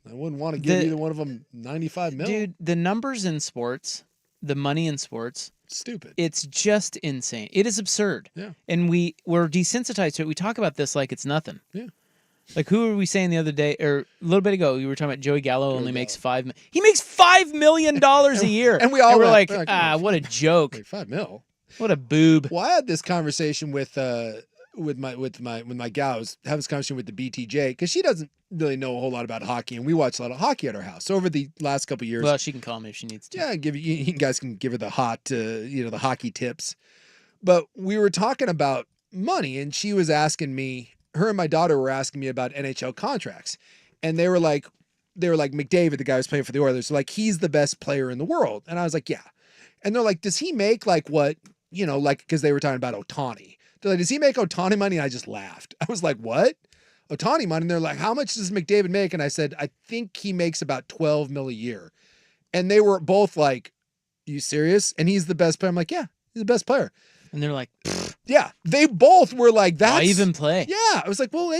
wouldn't want to give either one of them $95 million. Dude, the numbers in sports the money in sports. Stupid. It's just insane. It is absurd. Yeah. And we're desensitized to it. We talk about this like it's nothing. Yeah. Like, who were we saying the other day, or a little bit ago, you were talking about Joey Gallo only makes he makes $5 million a year. And we all were laughed. like, what a joke. Like, $5 million? What a boob. Well, I had this conversation with my gal. I was having this conversation with the BTJ because she doesn't really know a whole lot about hockey, and we watch a lot of hockey at our house. So over the last couple of years, Well, she can call me if she needs to. yeah, you guys can give her the the hockey tips. But we were talking about money, and she was asking me. Her and my daughter were asking me about NHL contracts, and they were like McDavid, the guy who's playing for the Oilers, like he's the best player in the world, and I was like, yeah. And they're like, does he make like what, like, because they were talking about Ohtani. They're like, does he make Ohtani money? And I just laughed. I was like, what? Ohtani money? And they're like, how much does McDavid make? And I said, I think he makes about $12 million a year. And they were both like, you serious? And he's the best player. I'm like, yeah, he's the best player. And they're like, yeah, they both were like, that's why even play? Yeah. I was like, well,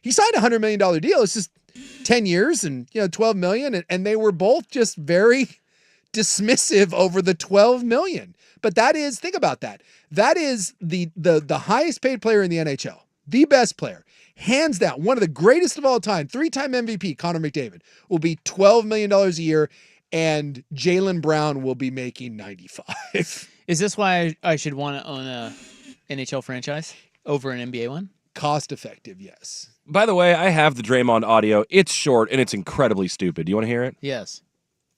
he signed a $100 million deal. It's just 10 years and, $12 million. And they were both just very dismissive over the $12 million. But think about that. That is the highest paid player in the NHL, the best player, hands down, one of the greatest of all time, 3-time MVP, Connor McDavid, will be $12 million a year, and Jaylen Brown will be making $95. Is this why I should want to own a NHL franchise over an NBA one? Cost effective, yes. By the way, I have the Draymond audio. It's short and it's incredibly stupid. Do you want to hear it? Yes.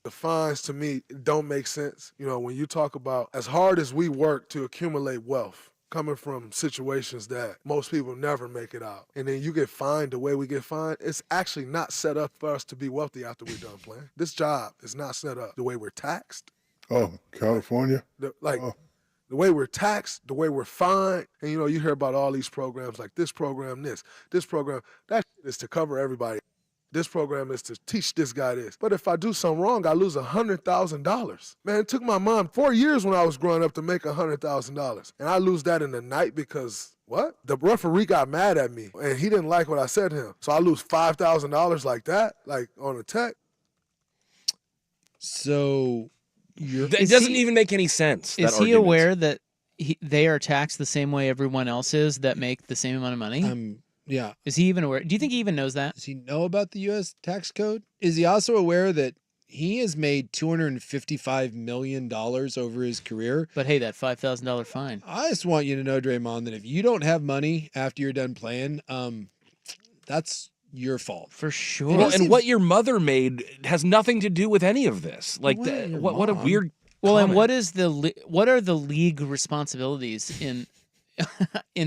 The fines, to me, don't make sense. When you talk about as hard as we work to accumulate wealth, coming from situations that most people never make it out, and then you get fined the way we get fined, it's actually not set up for us to be wealthy after we're done playing. This job is not set up the way we're taxed. Oh, California? The way we're taxed, the way we're fined, and you hear about all these programs like this program, this program, that is to cover everybody. This program is to teach this guy this. But if I do something wrong, I lose $100,000. Man, it took my mom 4 years when I was growing up to make $100,000. And I lose that in the night because, what? The referee got mad at me, and he didn't like what I said to him. So I lose $5,000 like that, like on a tech. So it doesn't even make any sense. Is he aware that they are taxed the same way everyone else is that make the same amount of money? Yeah. Is he even aware? Do you think he even knows that? Does he know about the U.S. tax code? Is he also aware that he has made $255 million over his career? But hey, that $5,000 fine. I just want you to know, Draymond, that if you don't have money after you're done playing, that's your fault. For sure. Well, and what your mother made has nothing to do with any of this. Like, what a weird Well, comment. and what are the league responsibilities in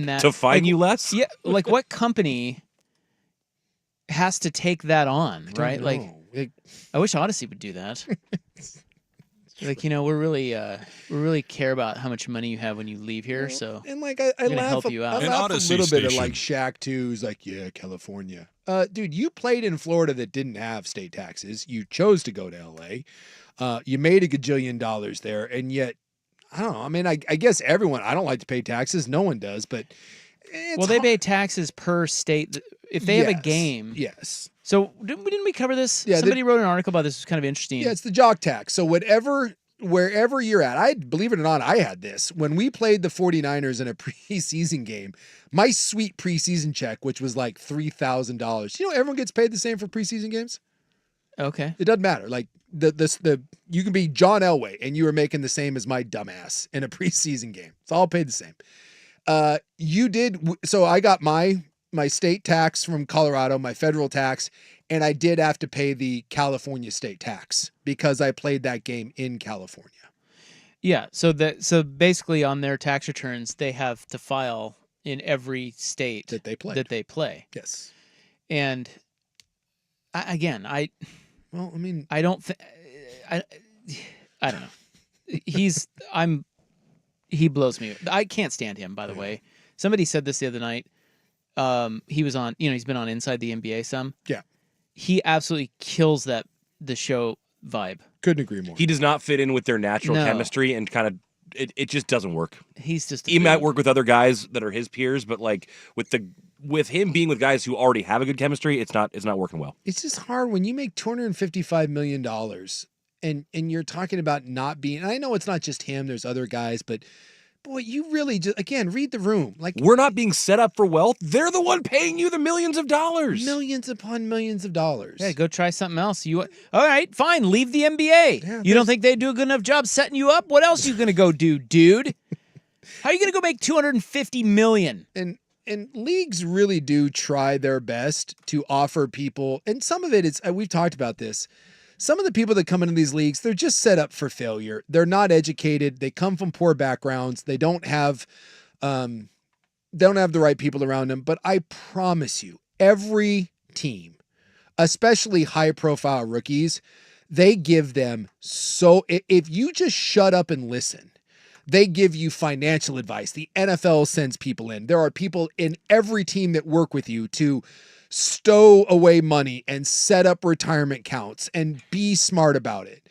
that? To fine you less? Yeah, like what company has to take that on, right? Like, I wish Odyssey would do that. Like, we really care about how much money you have when you leave here. So, and like I laugh, help you out. I laugh a little bit at like Shaq too. Who's like, yeah, California. Dude, you played in Florida that didn't have state taxes. You chose to go to LA. You made $1 gajillion there, and yet, I don't know. I mean, I guess everyone. I don't like to pay taxes. No one does, but they pay taxes per state if they have a game. Yes. So didn't we cover this? Yeah, somebody wrote an article about this. It was kind of interesting. Yeah, it's the jock tax. So wherever you're at, believe it or not, I had this when we played the 49ers in a preseason game. My sweet preseason check, which was like $3,000. Everyone gets paid the same for preseason games. Okay. It doesn't matter. Like you can be John Elway and you were making the same as my dumbass in a preseason game. It's all paid the same. You did. So I got my state tax from Colorado, my federal tax, and I did have to pay the California state tax because I played that game in California. Yeah. So basically on their tax returns, they have to file in every state that they play. Yes. And I don't know. He blows me. I can't stand him, by the way. Somebody said this the other night. He was on, he's been on Inside the NBA some. Yeah. He absolutely kills the show vibe. Couldn't agree more. He does not fit in with their natural chemistry and kind of, it just doesn't work. He might work with other guys that are his peers, but like with him being with guys who already have a good chemistry, it's not working well. It's just hard when you make $255 million and you're talking about not being, and I know it's not just him, there's other guys, but boy, you really just, again, read the room. Like, we're not being set up for wealth. They're the one paying you the millions of dollars. Millions upon millions of dollars. Yeah, go try something else. All right, fine, leave the NBA. Yeah, you don't think they do a good enough job setting you up? What else are you going to go do, dude? How are you going to go make $250 million? And leagues really do try their best to offer people, and some of it is, we've talked about this, some of the people that come into these leagues, they're just set up for failure. They're not educated. They come from poor backgrounds. They don't have the right people around them. But I promise you, every team, especially high-profile rookies, they give them if you just shut up and listen, they give you financial advice. The NFL sends people in. There are people in every team that work with you to stow away money and set up retirement accounts and be smart about it.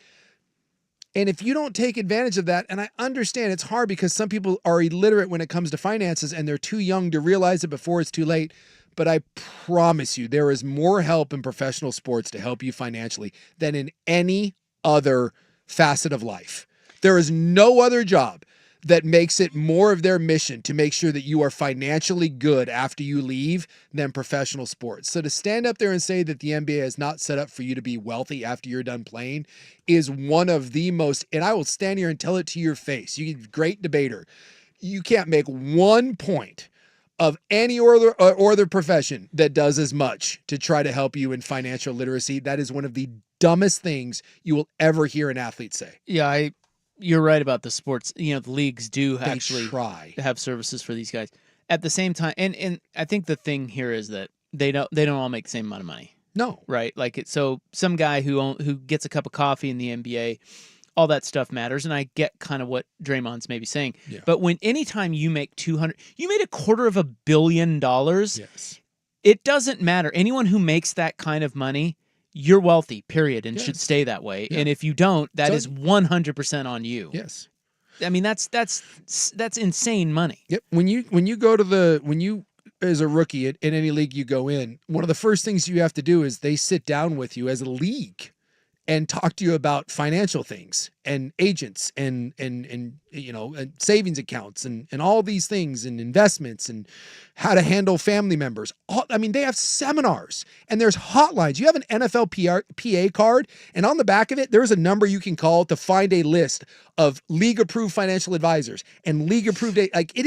And if you don't take advantage of that, and I understand it's hard because some people are illiterate when it comes to finances and they're too young to realize it before it's too late. But I promise you, there is more help in professional sports to help you financially than in any other facet of life. There is no other job that makes it more of their mission to make sure that you are financially good after you leave than professional sports. So to stand up there and say that the NBA is not set up for you to be wealthy after you're done playing is one of the most, and I will stand here and tell it to your face. You're a great debater. You can't make 1 point of any other profession that does as much to try to help you in financial literacy. That is one of the dumbest things you will ever hear an athlete say. Yeah, you're right about the sports. The leagues do They actually try. have services for these guys. At the same time, and I think the thing here is that they don't all make the same amount of money. No. Right? Like so some guy who gets a cup of coffee in the NBA, all that stuff matters, and I get kind of what Draymond's maybe saying. Yeah. But anytime you make you made $250 million. Yes. It doesn't matter. Anyone who makes that kind of money, you're wealthy, period, and should stay that way. Yeah. And if you don't, that is 100% on you. Yes. I mean, that's insane money. Yep. When you as a rookie in any league you go in, one of the first things you have to do is they sit down with you as a league and talk to you about financial things and agents and savings accounts and all these things and investments and how to handle family members. They have seminars and there's hotlines. You have an NFL PA card, and on the back of it, there's a number you can call to find a list of league-approved financial advisors and league-approved. It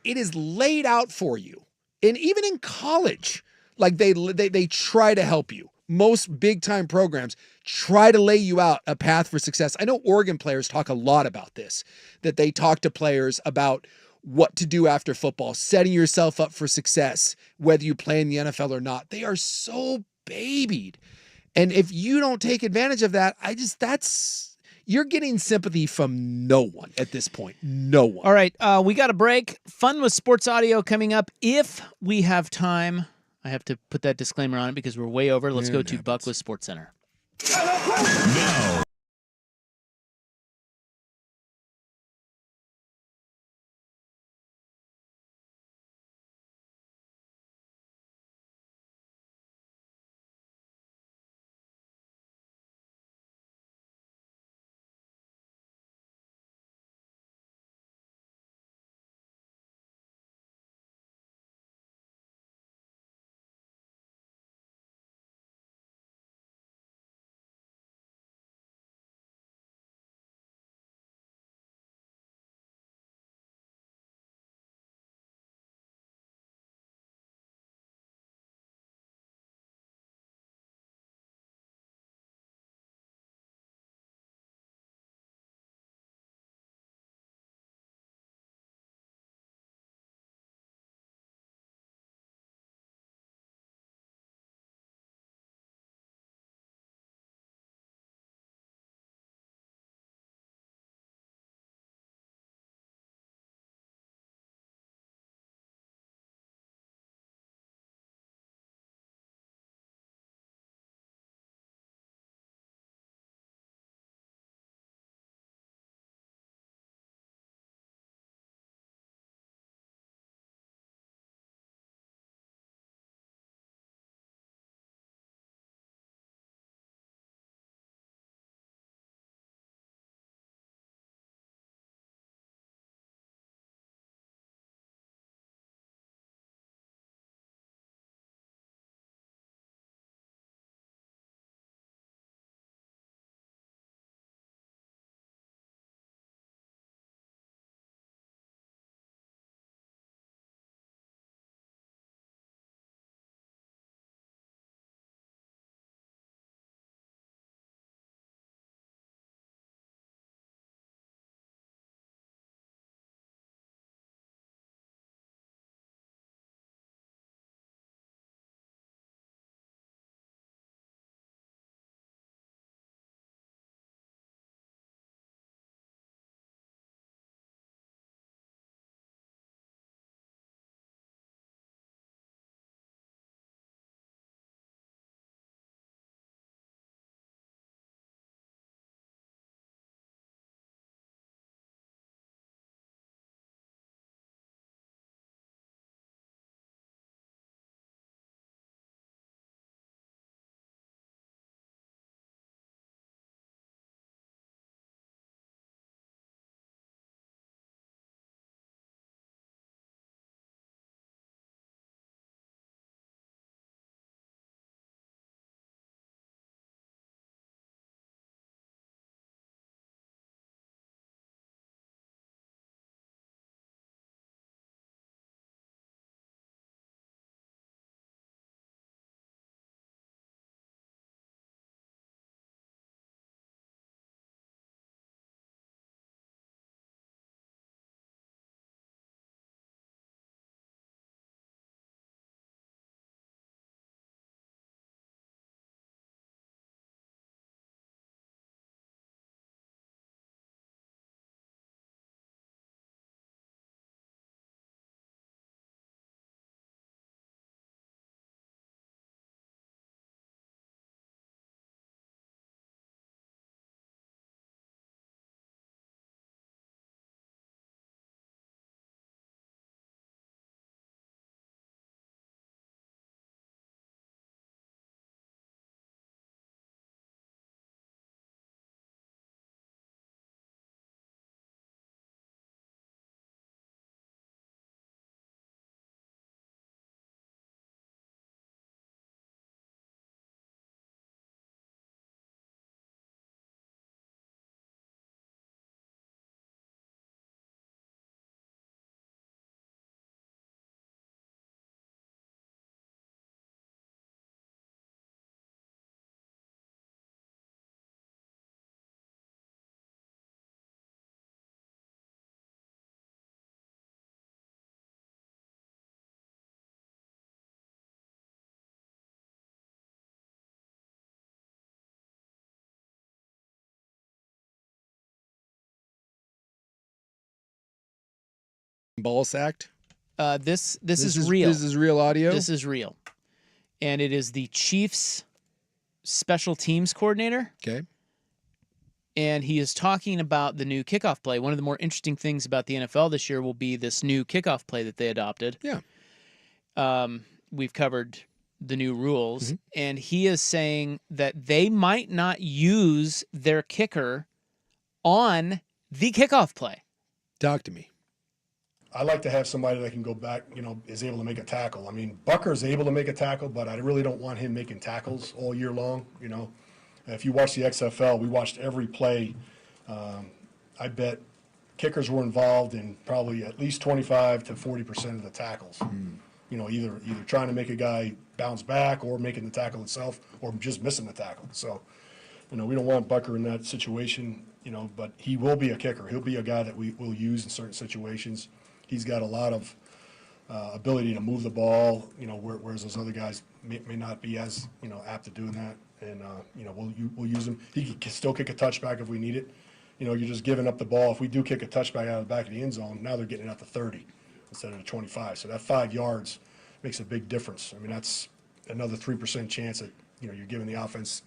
is laid out for you. And even in college, they try to help you. Most big-time programs try to lay you out a path for success. I know Oregon players talk a lot about this, that they talk to players about what to do after football, setting yourself up for success, whether you play in the NFL or not. They are so babied. And if you don't take advantage of that, you're getting sympathy from no one at this point. No one. All right, we got a break. Fun with sports audio coming up if we have time. I have to put that disclaimer on it because we're way over. Let's go to Buck with Sports Center. Now, Ball sacked. This is real. This is real audio. This is real, and it is the Chiefs' special teams coordinator. Okay. And he is talking about the new kickoff play. One of the more interesting things about the NFL this year will be this new kickoff play that they adopted. Yeah. We've covered the new rules, and he is saying that they might not use their kicker on the kickoff play. Talk to me. I like to have somebody that can go back, is able to make a tackle. I mean, Bucker is able to make a tackle, but I really don't want him making tackles all year long, If you watch the XFL, we watched every play. I bet kickers were involved in probably at least 25 to 40% of the tackles. Either trying to make a guy bounce back or making the tackle itself or just missing the tackle. So, we don't want Bucker in that situation, but he will be a kicker. He'll be a guy that we will use in certain situations. He's got a lot of ability to move the ball, whereas those other guys may not be as, apt at doing that. And, we'll use him. He can still kick a touchback if we need it. You're just giving up the ball. If we do kick a touchback out of the back of the end zone, now they're getting it out to 30 instead of the 25. So that 5 yards makes a big difference. I mean, that's another 3% chance that, you're giving the offense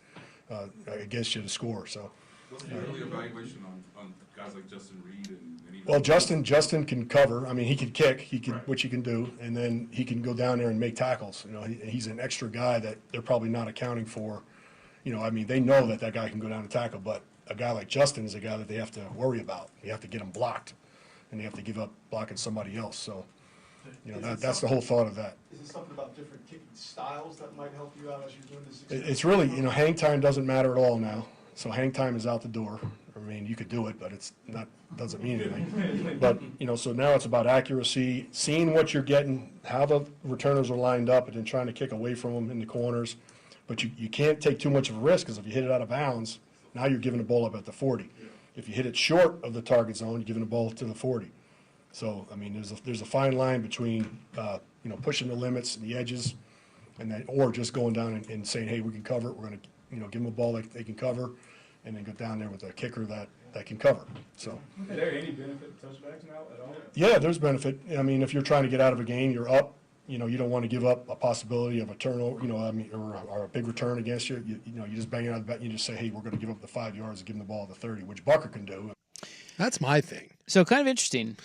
against you to score. So. What's the early evaluation on guys like Justin Reed and well, Justin can cover. I mean, he can kick, which he can do, and then he can go down there and make tackles. He's an extra guy that they're probably not accounting for. They know that guy can go down and tackle, but a guy like Justin is a guy that they have to worry about. You have to get him blocked, and they have to give up blocking somebody else. So, that's the whole thought of that. Is it something about different kicking styles that might help you out as you're doing this? It's really, hang time doesn't matter at all now. So hang time is out the door. I mean, you could do it, but it's not, doesn't mean anything. But, so now it's about accuracy, seeing what you're getting, how the returners are lined up, and then trying to kick away from them in the corners. But you can't take too much of a risk, because if you hit it out of bounds, now you're giving the ball up at the 40. If you hit it short of the target zone, you're giving the ball to the 40. So, I mean, there's a fine line between, pushing the limits and the edges, and then, or just going down and saying, hey, we can cover it. We're going to, give them a ball that they can cover, and then go down there with a kicker that can cover. So. Is there any benefit to touchbacks now at all? Yeah, there's benefit. I mean, if you're trying to get out of a game, you're up. You don't want to give up a possibility of a turnover, or a big return against you. You just bang it out of the bat. You just say, hey, we're going to give up the 5 yards and give them the ball at the 30, which Bucker can do. That's my thing. So kind of interesting.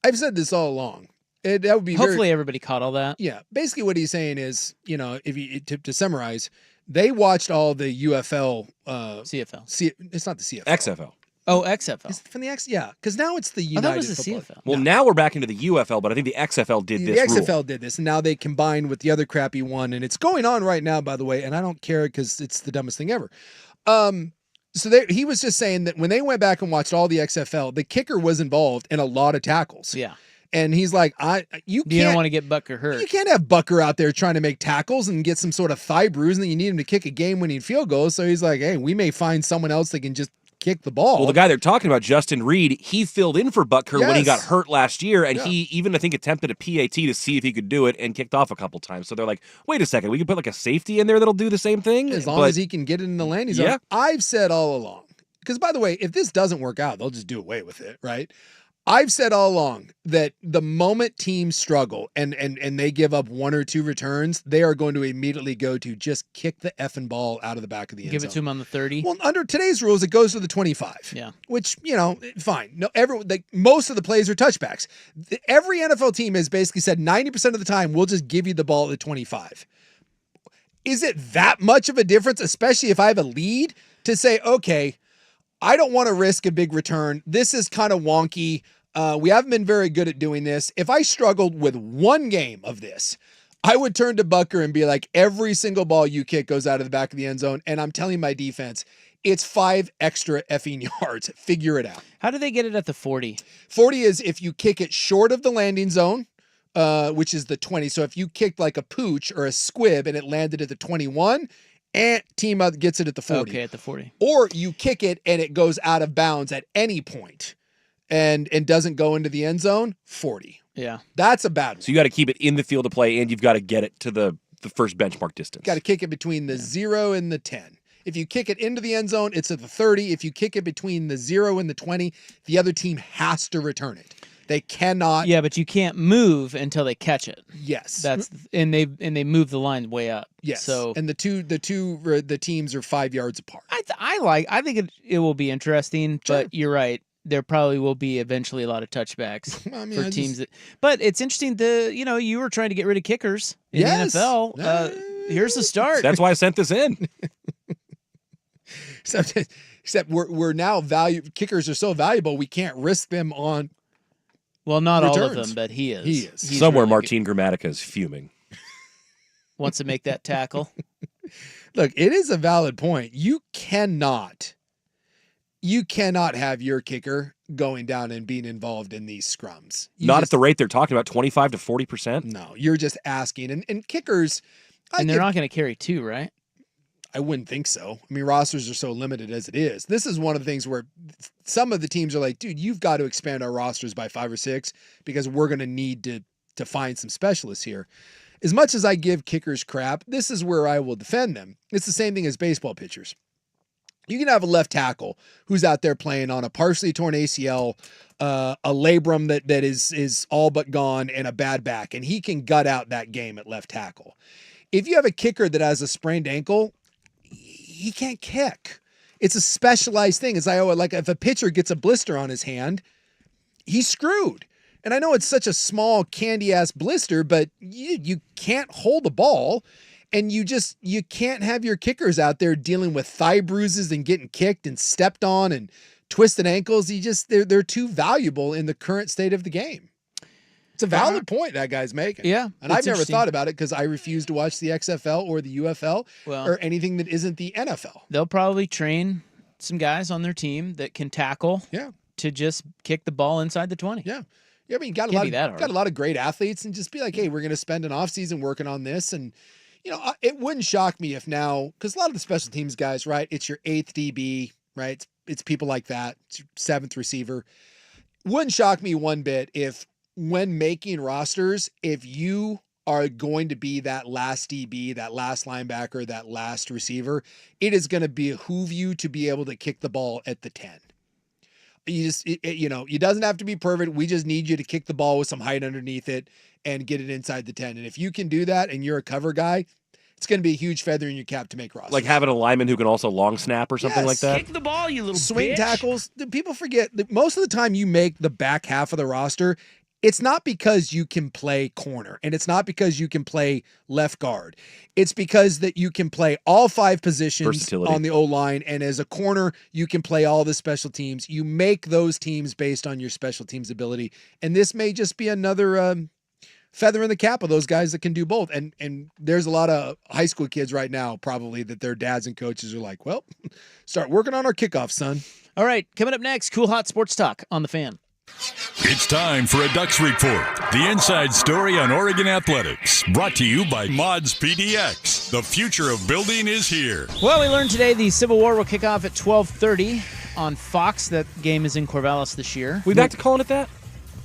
I've said this all along. That would be hopefully everybody caught all that. Yeah, basically what he's saying is, if you to summarize, they watched all the UFL, CFL. It's not the CFL. XFL. Oh, XFL. It's from the X, yeah, because now it's the United. That was the CFL. Well, now we're back into the UFL, but I think the XFL did this. The XFL did this, and now they combined with the other crappy one, and it's going on right now, by the way. And I don't care because it's the dumbest thing ever. So he was just saying that when they went back and watched all the XFL, the kicker was involved in a lot of tackles. Yeah. And he's like, you don't want to get Bucker hurt. You can't have Bucker out there trying to make tackles and get some sort of thigh bruise, and then you need him to kick a game-winning field goal. So he's like, hey, we may find someone else that can just kick the ball. Well, the guy they're talking about, Justin Reed, he filled in for Bucker when he got hurt last year, and he even, I think, attempted a PAT to see if he could do it and kicked off a couple times. So they're like, wait a second, we can put like a safety in there that'll do the same thing? As long as he can get it in the landing zone. Yeah. I've said all along, because by the way, if this doesn't work out, they'll just do away with it, right? I've said all along that the moment teams struggle and they give up one or two returns, they are going to immediately go to just kick the effing ball out of the back of the end zone. Give it to him on the 30. Well, under today's rules, it goes to the 25. Yeah. Which, fine. No, most of the plays are touchbacks. Every NFL team has basically said 90% of the time, we'll just give you the ball at the 25. Is it that much of a difference, especially if I have a lead, to say, okay, I don't want to risk a big return. This is kind of wonky. We haven't been very good at doing this. If I struggled with one game of this, I would turn to Bucker and be like, every single ball you kick goes out of the back of the end zone. And I'm telling my defense, it's 5 extra effing yards. Figure it out. How do they get it at the 40? 40 is if you kick it short of the landing zone, which is the 20. So if you kicked like a pooch or a squib and it landed at the 21, and team gets it at the 40. Okay, at the 40. Or you kick it and it goes out of bounds at any point and doesn't go into the end zone, 40. Yeah. That's a bad one. So you got to keep it in the field of play, and you've got to get it to the first benchmark distance. Got to kick it between the 0 and the 10. If you kick it into the end zone, it's at the 30. If you kick it between the 0 and the 20, the other team has to return it. They cannot. Yeah, but you can't move until they catch it. Yes. And they move the line way up. Yes. So and the teams are 5 yards apart. I think it will be interesting, but you're right. There probably will be eventually a lot of touchbacks for teams but it's interesting you were trying to get rid of kickers in the NFL. Here's the start. That's why I sent this in. Except we're now kickers are so valuable we can't risk them on not returns. all of them, but he is. He's somewhere really Martin Gramatica is fuming. Wants to make that tackle. Look, it is a valid point. You cannot have your kicker going down and being involved in these scrums. Not at the rate they're talking about, 25 to 40%. No, you're just asking. And kickers, and they're not going to carry two, right? I wouldn't think so. I mean, rosters are so limited as it is. This is one of the things where some of the teams are like, dude, you've got to expand our rosters by 5 or 6 because we're going to need to find some specialists here. As much as I give kickers crap, this is where I will defend them. It's the same thing as baseball pitchers. You can have a left tackle who's out there playing on a partially torn ACL, a labrum that is all but gone, and a bad back, and he can gut out that game at left tackle. If you have a kicker that has a sprained ankle, he can't kick. It's a specialized thing. Like if a pitcher gets a blister on his hand, he's screwed. And I know it's such a small candy-ass blister, but you can't hold the ball. And you can't have your kickers out there dealing with thigh bruises and getting kicked and stepped on and twisted ankles. They're too valuable in the current state of the game. It's a valid point that guy's making. Yeah. And I've never thought about it because I refuse to watch the XFL or the UFL or anything that isn't the NFL. They'll probably train some guys on their team that can tackle to just kick the ball inside the 20. Yeah. Yeah, I mean, got a lot of great athletes and just be like, hey, we're going to spend an offseason working on this. And it wouldn't shock me if now, because a lot of the special teams guys, right, it's your 8th DB, right? It's people like that. It's your 7th receiver. Wouldn't shock me one bit if when making rosters, if you are going to be that last DB, that last linebacker, that last receiver, it is going to behoove you to be able to kick the ball at the 10. It doesn't have to be perfect. We just need you to kick the ball with some height underneath it and get it inside the 10. And if you can do that and you're a cover guy, it's going to be a huge feather in your cap to make rosters. Like having a lineman who can also long snap or something like that? Kick the ball, you little swing bitch. Tackles. People forget that most of the time you make the back half of the roster, it's not because you can play corner and it's not because you can play left guard. It's because that you can play all 5 positions on the O-line, and as a corner, you can play all the special teams. You make those teams based on your special teams ability, and this may just be another feather in the cap of those guys that can do both. And there's a lot of high school kids right now probably that their dads and coaches are like, well, start working on our kickoff, son. All right, coming up next, Cool Hot Sports Talk on The Fan. It's time for a Ducks Report, the inside story on Oregon athletics, brought to you by Mods PDX. The future of building is here. Well, we learned today the Civil War will kick off at 12:30 on Fox. That game is in Corvallis this year. We back to calling it that?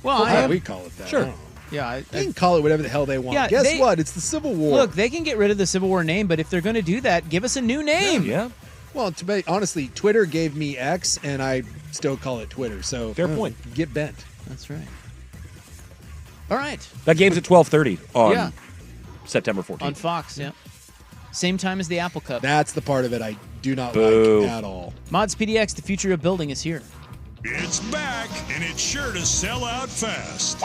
Well, we call it that. Sure. Yeah, they can call it whatever the hell they want. Yeah, Guess what? It's the Civil War. Look, they can get rid of the Civil War name, but if they're going to do that, give us a new name. Yeah. Well, to be honestly, Twitter gave me X, and I still call it Twitter. So fair point. Get bent. That's right. All right. That game's at 12:30 on September 14th. On Fox, yeah. Same time as the Apple Cup. That's the part of it I do not like at all. Mods PDX, the future of building is here. It's back, and it's sure to sell out fast.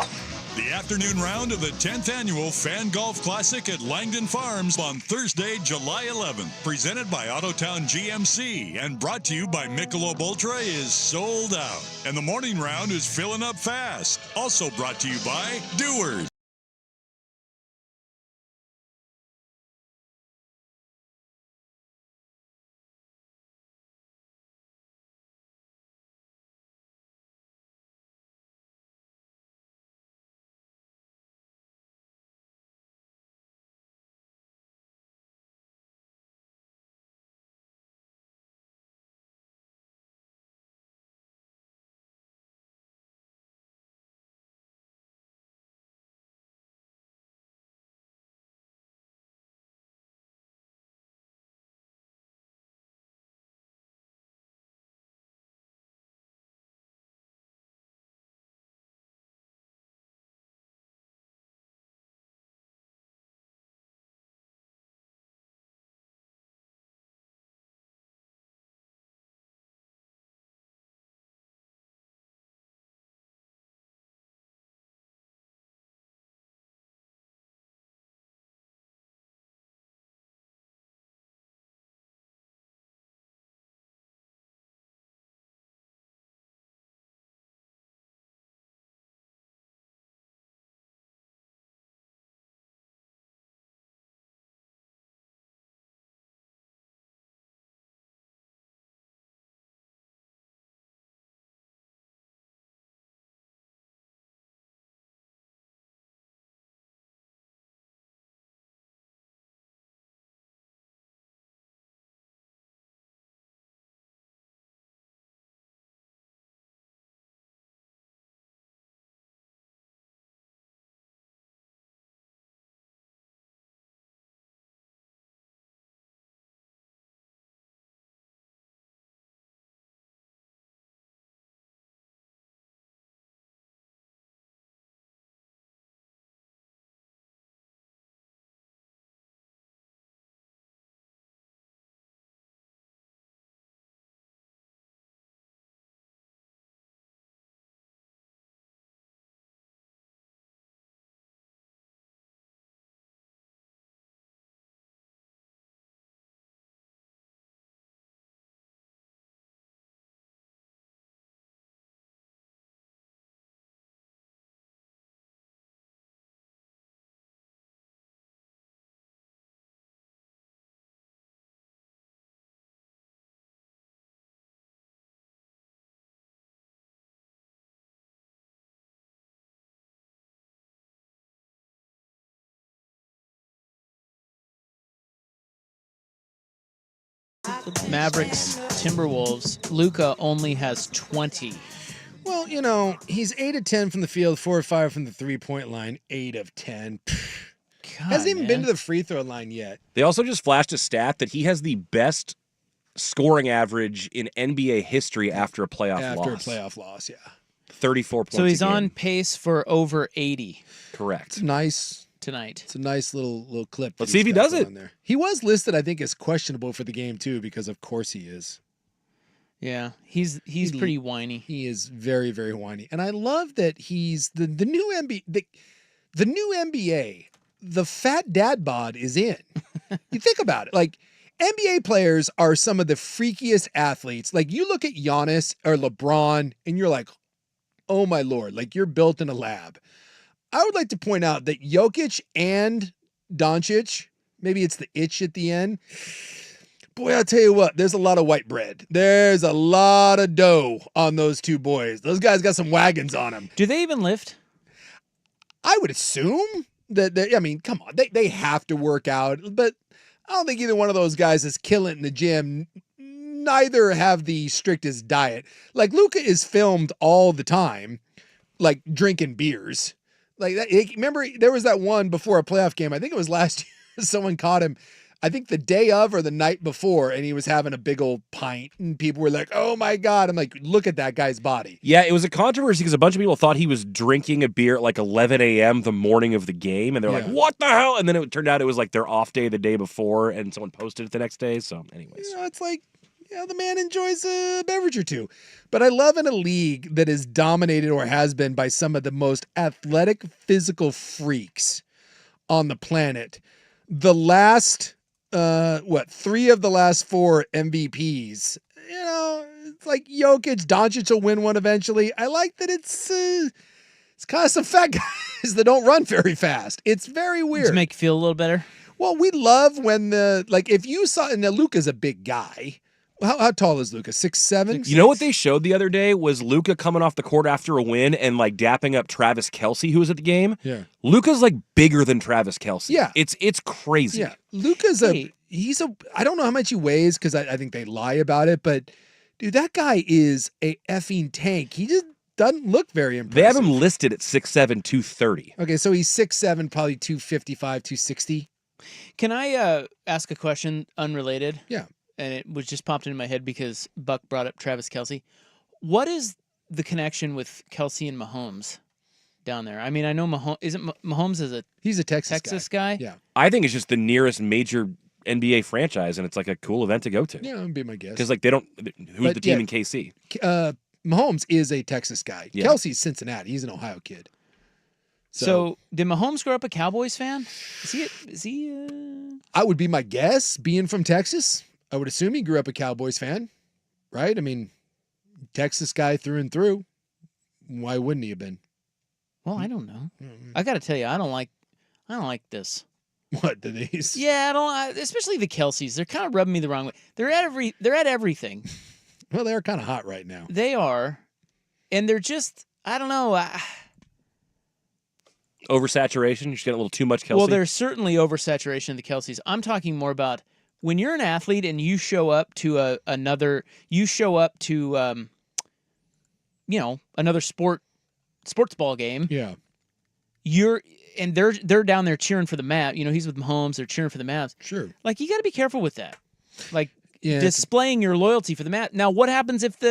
The afternoon round of the 10th annual Fan Golf Classic at Langdon Farms on Thursday, July 11th. Presented by Autotown GMC and brought to you by Michelob Ultra is sold out. And the morning round is filling up fast. Also brought to you by Doers. Mavericks, Timberwolves, Luka only has 20. Well, you know, he's 8 of 10 from the field, 4 of 5 from the 3-point line, 8 of 10. Hasn't even been to the free throw line yet. They also just flashed a stat that he has the best scoring average in NBA history after a playoff loss. After a playoff loss, yeah. 34 points. So he's a game. on pace for over 80. Correct. It's nice. Tonight. It's a nice little clip. Let's see if he does it. There. He was listed, I think, as questionable for the game too, because of course he is. Yeah, he's pretty whiny. He is very, very whiny, and I love that he's the new NBA. The new NBA. The fat dad bod is in. You think about it, like NBA players are some of the freakiest athletes. Like you look at Giannis or LeBron, and you're like, oh my Lord, like you're built in a lab. I would like to point out that Jokic and Doncic, maybe it's the itch at the end. Boy, I'll tell you what, there's a lot of white bread. There's a lot of dough on those two boys. Those guys got some wagons on them. Do they even lift? I would assume that, I mean, come on, they have to work out, but I don't think either one of those guys is killing it in the gym. Neither have the strictest diet. Like Luka is filmed all the time, like drinking beers. Like that, remember, there was that one before a playoff game. I think it was last year. Someone caught him, I think the day of or the night before, and he was having a big old pint, and people were like, "Oh my God!" I'm like, "Look at that guy's body." Yeah, it was a controversy because a bunch of people thought he was drinking a beer at like 11 a.m. the morning of the game, and they're like, "What the hell?" And then it turned out it was like their off day the day before, and someone posted it the next day. So, anyways, you know, it's like, yeah, the man enjoys a beverage or two. But I love in a league that is dominated or has been by some of the most athletic, physical freaks on the planet. The last, 3 of the last 4 MVPs, you know, it's like Jokic, Doncic will win one eventually. I like that it's kind of some fat guys that don't run very fast. It's very weird. To make you feel a little better. Well, we love when if you saw, and Luka's a big guy. How tall is Luka? 6'7"? You know what they showed the other day was Luka coming off the court after a win and like dapping up Travis Kelce, who was at the game. Yeah. Luka's like bigger than Travis Kelce. Yeah. It's crazy. Yeah. Luka's I don't know how much he weighs because I think they lie about it, but dude, that guy is a effing tank. He just doesn't look very impressive. They have him listed at 6'7", 230. Okay, so he's 6'7", probably 255, 260. Can I ask a question unrelated? Yeah. And it was just popped into my head because Buck brought up Travis Kelce. What is the connection with Kelce and Mahomes down there? I mean, I know Mahomes he's a Texas guy. Yeah. I think it's just the nearest major NBA franchise, and it's like a cool event to go to. Yeah, that would be my guess. Because like who's the team in KC? Mahomes is a Texas guy. Yeah. Kelce's Cincinnati. He's an Ohio kid. So did Mahomes grow up a Cowboys fan? Is he? I would be my guess, being from Texas. I would assume he grew up a Cowboys fan, right? I mean, Texas guy through and through. Why wouldn't he have been? Well, I don't know. I got to tell you, I don't like this. What, these? Yeah, I don't. Especially the Kelces. They're kind of rubbing me the wrong way. They're at everything. Well, they're kind of hot right now. They are, and they're just. I don't know. Oversaturation. You're just getting a little too much Kelce. Well, there's certainly oversaturation of the Kelces. I'm talking more about when you're an athlete and you show up to another sports ball game. Yeah. They're down there cheering for the Mavs. You know, he's with Mahomes. They're cheering for the Mavs. Sure. Like, you got to be careful with that. Like, displaying your loyalty for the Mavs. Now, what happens if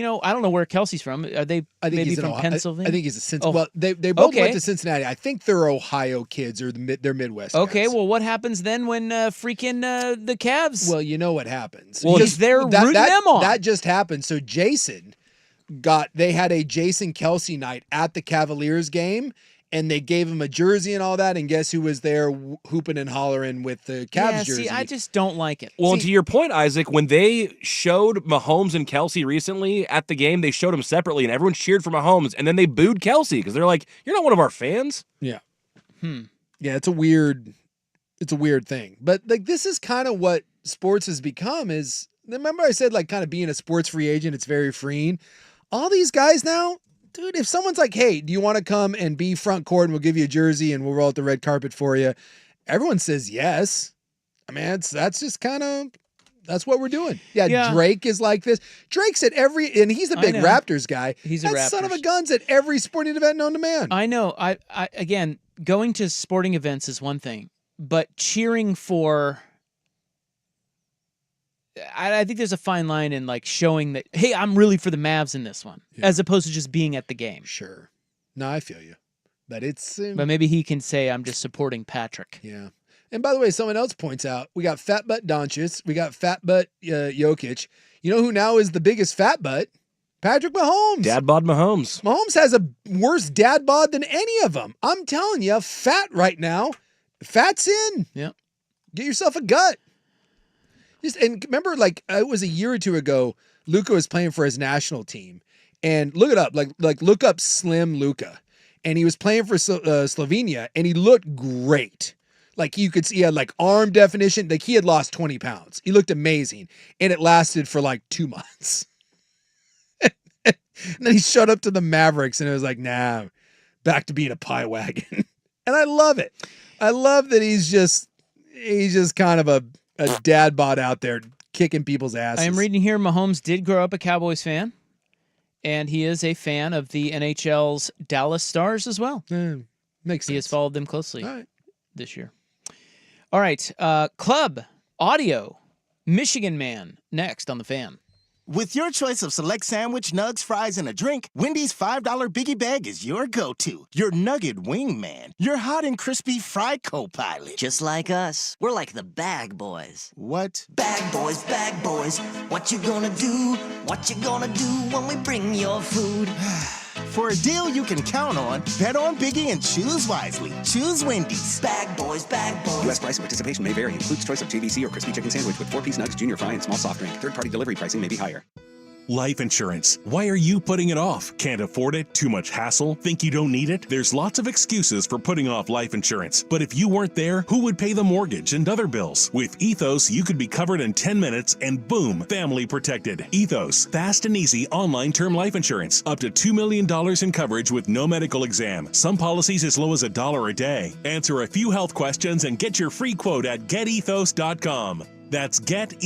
I don't know where Kelce's from. Are they maybe from Pennsylvania? I think he's a Cincinnati. Well, they both went to Cincinnati. I think they're Ohio kids or they're Midwest Okay, guys. well, what happens then when the Cavs? Well, you know what happens. Well, he's there rooting them on. That just happened. So they had a Jason Kelce night at the Cavaliers game, and they gave him a jersey and all that, and guess who was there hooping and hollering with the Cavs jersey? See, I just don't like it. Well, to your point, Isaac, when they showed Mahomes and Kelce recently at the game, they showed them separately, and everyone cheered for Mahomes, and then they booed Kelce because they're like, "You're not one of our fans." Yeah. Yeah, it's a weird thing. But like, this is kind of what sports has become. Is remember I said like kind of being a sports free agent, it's very freeing. All these guys now. Dude, if someone's like, hey, do you want to come and be front court and we'll give you a jersey and we'll roll out the red carpet for you? Everyone says yes. I mean, that's just kind of That's what we're doing. Yeah, Drake is like this. Drake's at and he's a big Raptors guy. He's that a Raptors. son of a gun's at every sporting event known to man. I know. I again, going to sporting events is one thing, but cheering for. I think there's a fine line in like showing that, hey, I'm really for the Mavs in this one, as opposed to just being at the game. Sure. No, I feel you. But it's. But maybe he can say, I'm just supporting Patrick. Yeah. And by the way, someone else points out, we got fat butt Doncic, we got fat butt Jokic. You know who now is the biggest fat butt? Patrick Mahomes. Dad bod Mahomes. Mahomes has a worse dad bod than any of them. I'm telling you, fat right now. Fat's in. Yep. Get yourself a gut. And remember, like it was a year or two ago, Luka was playing for his national team. And look it up, like look up Slim Luka. And he was playing for Slovenia, and he looked great. Like you could see, he had like arm definition. Like he had lost 20 pounds. He looked amazing. And it lasted for like 2 months. And then he showed up to the Mavericks and it was like, nah, back to being a pie wagon. And I love it. I love that he's just kind of a dad bod out there kicking people's asses. I am reading here Mahomes did grow up a Cowboys fan, and he is a fan of the NHL's Dallas Stars as well. Makes sense. He has followed them closely this year. All right, Club Audio, Michigan Man, next on The Fan. With your choice of select sandwich, nugs, fries, and a drink, Wendy's $5 Biggie Bag is your go-to. Your nugget wingman. Your hot and crispy fry co-pilot. Just like us. We're like the Bag Boys. What? Bag Boys, what you gonna do? What you gonna do when we bring your food? For a deal you can count on, bet on Biggie and choose wisely. Choose Wendy's. Bag Boys. U.S. price and participation may vary. Includes choice of JVC or crispy chicken sandwich with 4-piece nugs, junior fry, and small soft drink. Third-party delivery pricing may be higher. Life insurance. Why are you putting it off? Can't afford it? Too much hassle? Think you don't need it? There's lots of excuses for putting off life insurance. But if you weren't there, who would pay the mortgage and other bills? With Ethos, you could be covered in 10 minutes and boom, family protected. Ethos, fast and easy online term life insurance. Up to $2 million in coverage with no medical exam. Some policies as low as $1 a day. Answer a few health questions and get your free quote at getethos.com. That's getethos.com.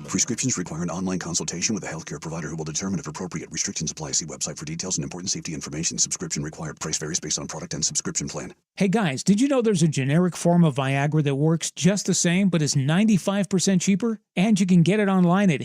Prescriptions require an online consultation with a healthcare provider who will determine if appropriate. Restrictions apply. See website for details and important safety information. Subscription required. Price varies based on product and subscription plan. Hey guys, did you know there's a generic form of Viagra that works just the same but is 95% cheaper? And you can get it online at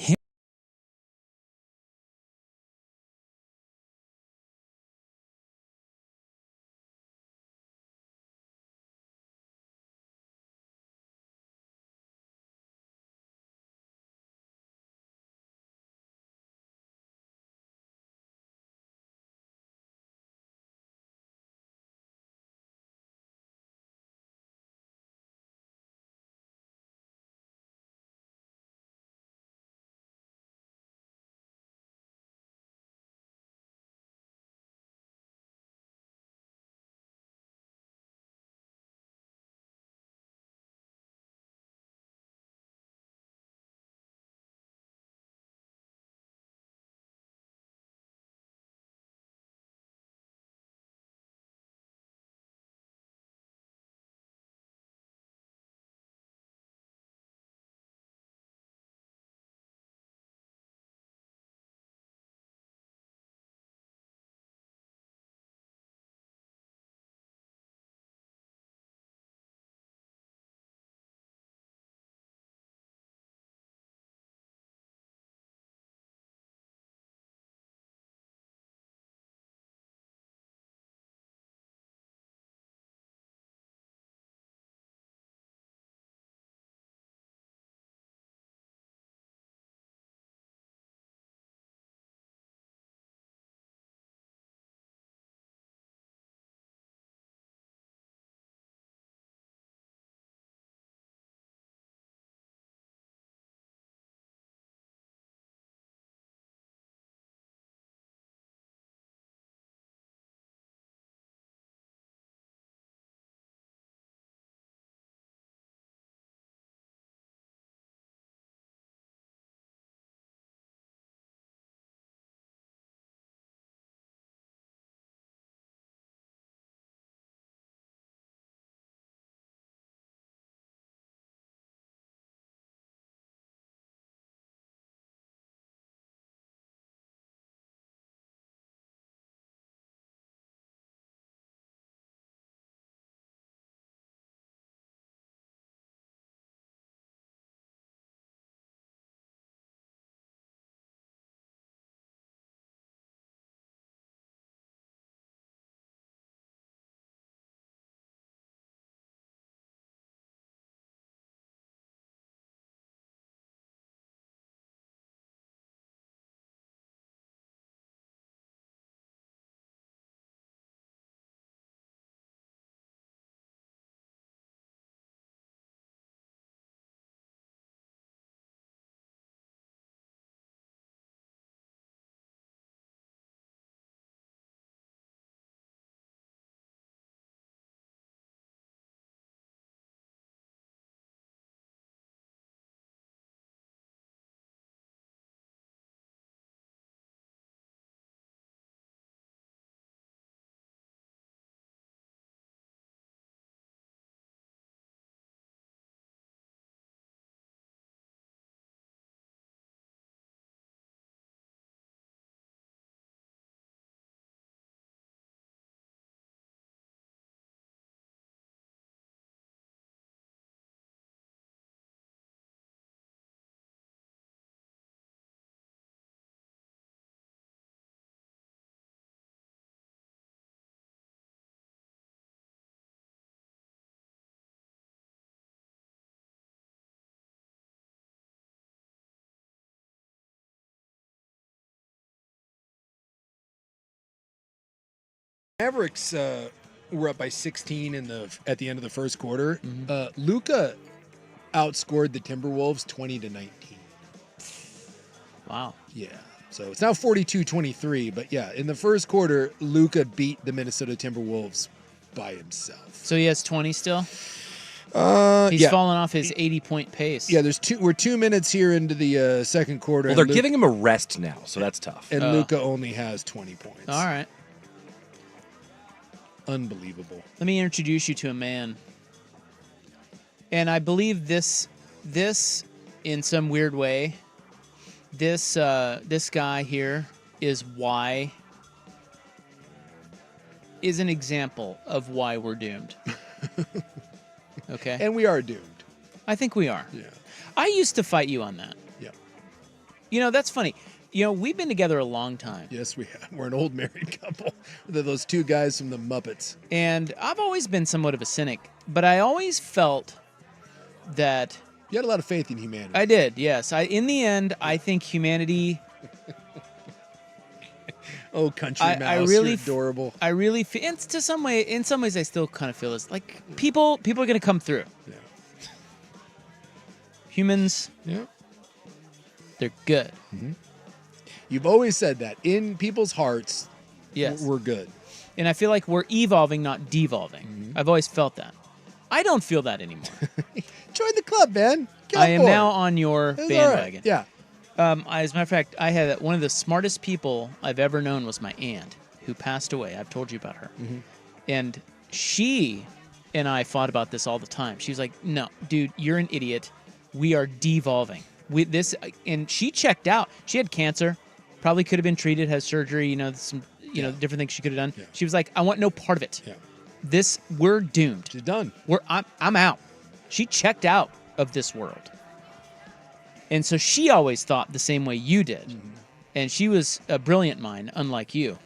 Mavericks were up by 16 at the end of the first quarter. Luka outscored the Timberwolves 20-19. Wow. Yeah. So it's now 42-23, but yeah, in the first quarter, Luka beat the Minnesota Timberwolves by himself. So he has 20 still? He's fallen off his 80-point pace. Yeah, we're 2 minutes here into the second quarter. Well, they're giving him a rest now, so that's tough. And Luka only has 20 points. All right. Unbelievable. Let me introduce you to a man. And I believe this in some weird way, this guy here is an example of why we're doomed. Okay? And we are doomed. I think we are. Yeah. I used to fight you on that. Yeah. That's funny. We've been together a long time. Yes, we have. We're an old married couple. They're those two guys from the Muppets. And I've always been somewhat of a cynic, but I always felt that... You had a lot of faith in humanity. I did, yes. In the end, I think humanity... Oh, country mouse, you're adorable. I really feel... In some ways, I still kind of feel this. Like, people are going to come through. Yeah. Humans... Yeah. They're good. Mm-hmm. You've always said that. In people's hearts, yes, we're good. And I feel like we're evolving, not devolving. Mm-hmm. I've always felt that. I don't feel that anymore. Join the club, man. I am now on your bandwagon. Right. Yeah. As a matter of fact, I had one of the smartest people I've ever known was my aunt, who passed away. I've told you about her. Mm-hmm. And she and I fought about this all the time. She was like, no, dude, you're an idiot. We are devolving. And she checked out. She had cancer. Probably could have been treated, has surgery, some different things she could have done. Yeah. She was like, I want no part of it. Yeah. We're doomed. She's done. I'm out. She checked out of this world. And so she always thought the same way you did. Mm-hmm. And she was a brilliant mind, unlike you.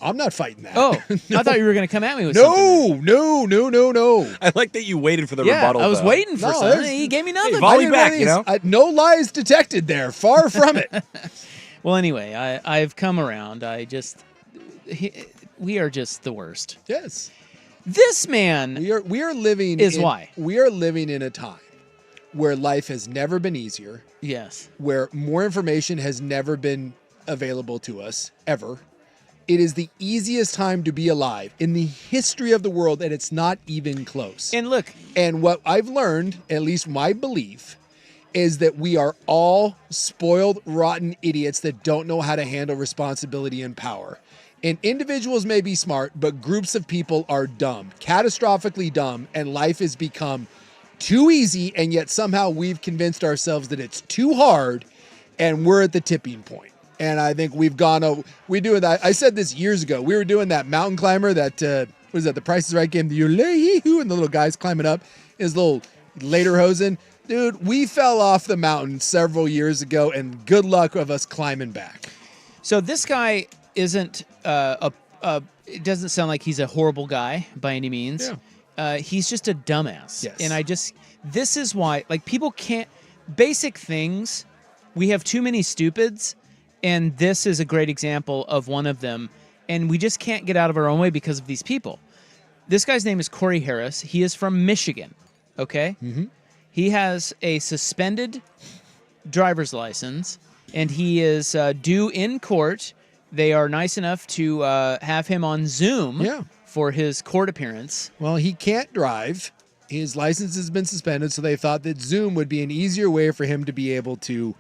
I'm not fighting that. Oh, no. I thought you were going to come at me with something. No. I like that you waited for the rebuttal. I was waiting for something. He gave me nothing. Hey, volley back, no lies detected there. Far from it. Well, anyway, I've come around. We are just the worst. Yes. This man we are living we are living in a time where life has never been easier. Yes. Where more information has never been available to us ever. It is the easiest time to be alive in the history of the world, and it's not even close. And look. And what I've learned, at least my belief, is that we are all spoiled, rotten idiots that don't know how to handle responsibility and power. And individuals may be smart, but groups of people are dumb, catastrophically dumb, and life has become too easy, and yet somehow we've convinced ourselves that it's too hard, and we're at the tipping point. And I think we've gone over. We do that. I said this years ago. We were doing that mountain climber. That what is that? The Price is Right game. The and the little guys climbing up. His little lederhosen. Dude, we fell off the mountain several years ago, and good luck of us climbing back. So this guy isn't it doesn't sound like he's a horrible guy by any means. Yeah. He's just a dumbass. Yes. And this is why, like, people can't, basic things, we have too many stupids. And this is a great example of one of them. And we just can't get out of our own way because of these people. This guy's name is Corey Harris. He is from Michigan, okay? Mm-hmm. He has a suspended driver's license, and he is due in court. They are nice enough to have him on Zoom for his court appearance. Well, he can't drive. His license has been suspended, so they thought that Zoom would be an easier way for him to be able to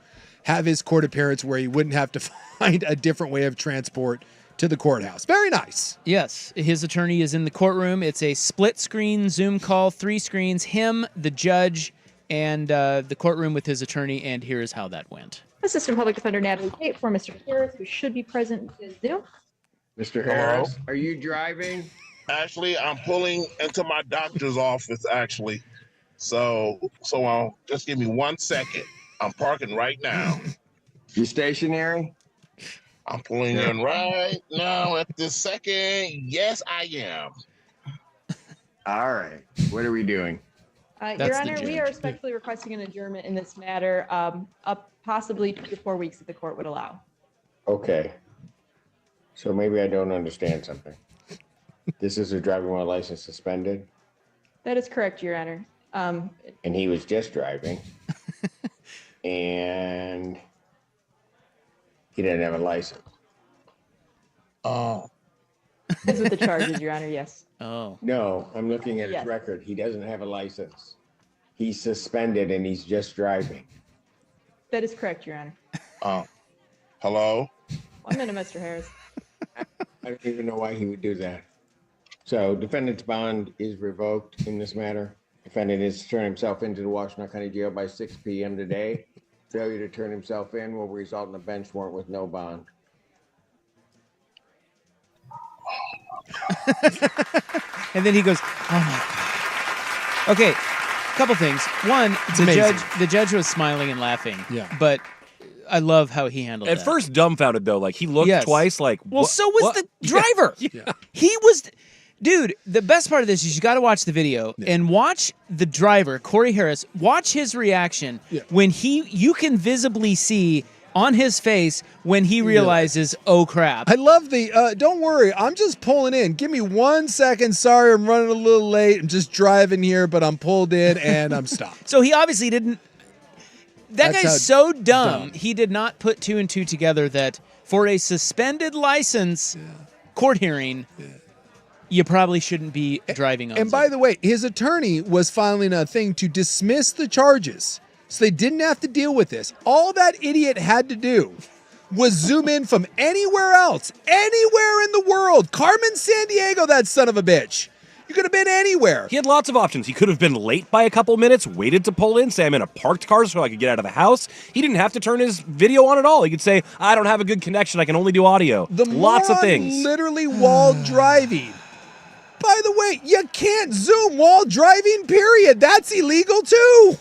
have his court appearance where he wouldn't have to find a different way of transport to the courthouse. Very nice. Yes. His attorney is in the courtroom. It's a split screen Zoom call, 3 screens, him, the judge, and the courtroom with his attorney. And here is how that went. Assistant Public Defender Natalie Tate for Mr. Harris, who should be present in Zoom. Mr. Harris, are you driving? Actually, I'm pulling into my doctor's office, actually. So just give me 1 second. I'm parking right now. You stationary? I'm pulling in right now at this second. Yes, I am. All right. What are we doing? Your Honor, we are respectfully requesting an adjournment in this matter, up possibly 2 to 4 weeks if the court would allow. Okay. So maybe I don't understand something. This is a driving while license suspended, That is correct, Your Honor. and he was just driving, and he didn't have a license. Oh. That's what the charge is, Your Honor, yes. Oh. No, I'm looking at Yes. his record. He doesn't have a license. He's suspended, and he's just driving. That is correct, Your Honor. Hello? 1 minute, Mr. Harris. I don't even know why he would do that. So defendant's bond is revoked in this matter. Defendant is to turn himself into the Washtenaw County Jail by 6 p.m. today. Failure to turn himself in will result in a bench warrant with no bond. And then he goes, "Oh my God." Okay, couple things. One, the judge was smiling and laughing. Yeah. But I love how he handled it. At first, dumbfounded though. Like he looked twice. Like, well, so was the driver. Yeah. He was. Dude, the best part of this is you got to watch the video and watch the driver, Corey Harris, watch his reaction when you can visibly see on his face when he realizes, oh crap. I love the, don't worry, I'm just pulling in. Give me 1 second. Sorry, I'm running a little late. I'm just driving here, but I'm pulled in and I'm stopped. So he obviously didn't. That That's guy's so dumb. He did not put two and two together that for a suspended license court hearing, you probably shouldn't be driving on And by the way, his attorney was filing a thing to dismiss the charges, so they didn't have to deal with this. All that idiot had to do was zoom in from anywhere else, anywhere in the world. Carmen Sandiego, that son of a bitch. You could have been anywhere. He had lots of options. He could have been late by a couple minutes, waited to pull in, say I'm in a parked car so I could get out of the house. He didn't have to turn his video on at all. He could say, I don't have a good connection. I can only do audio. Lots of things. Literally while driving. By the way, you can't zoom while driving, period. That's illegal too.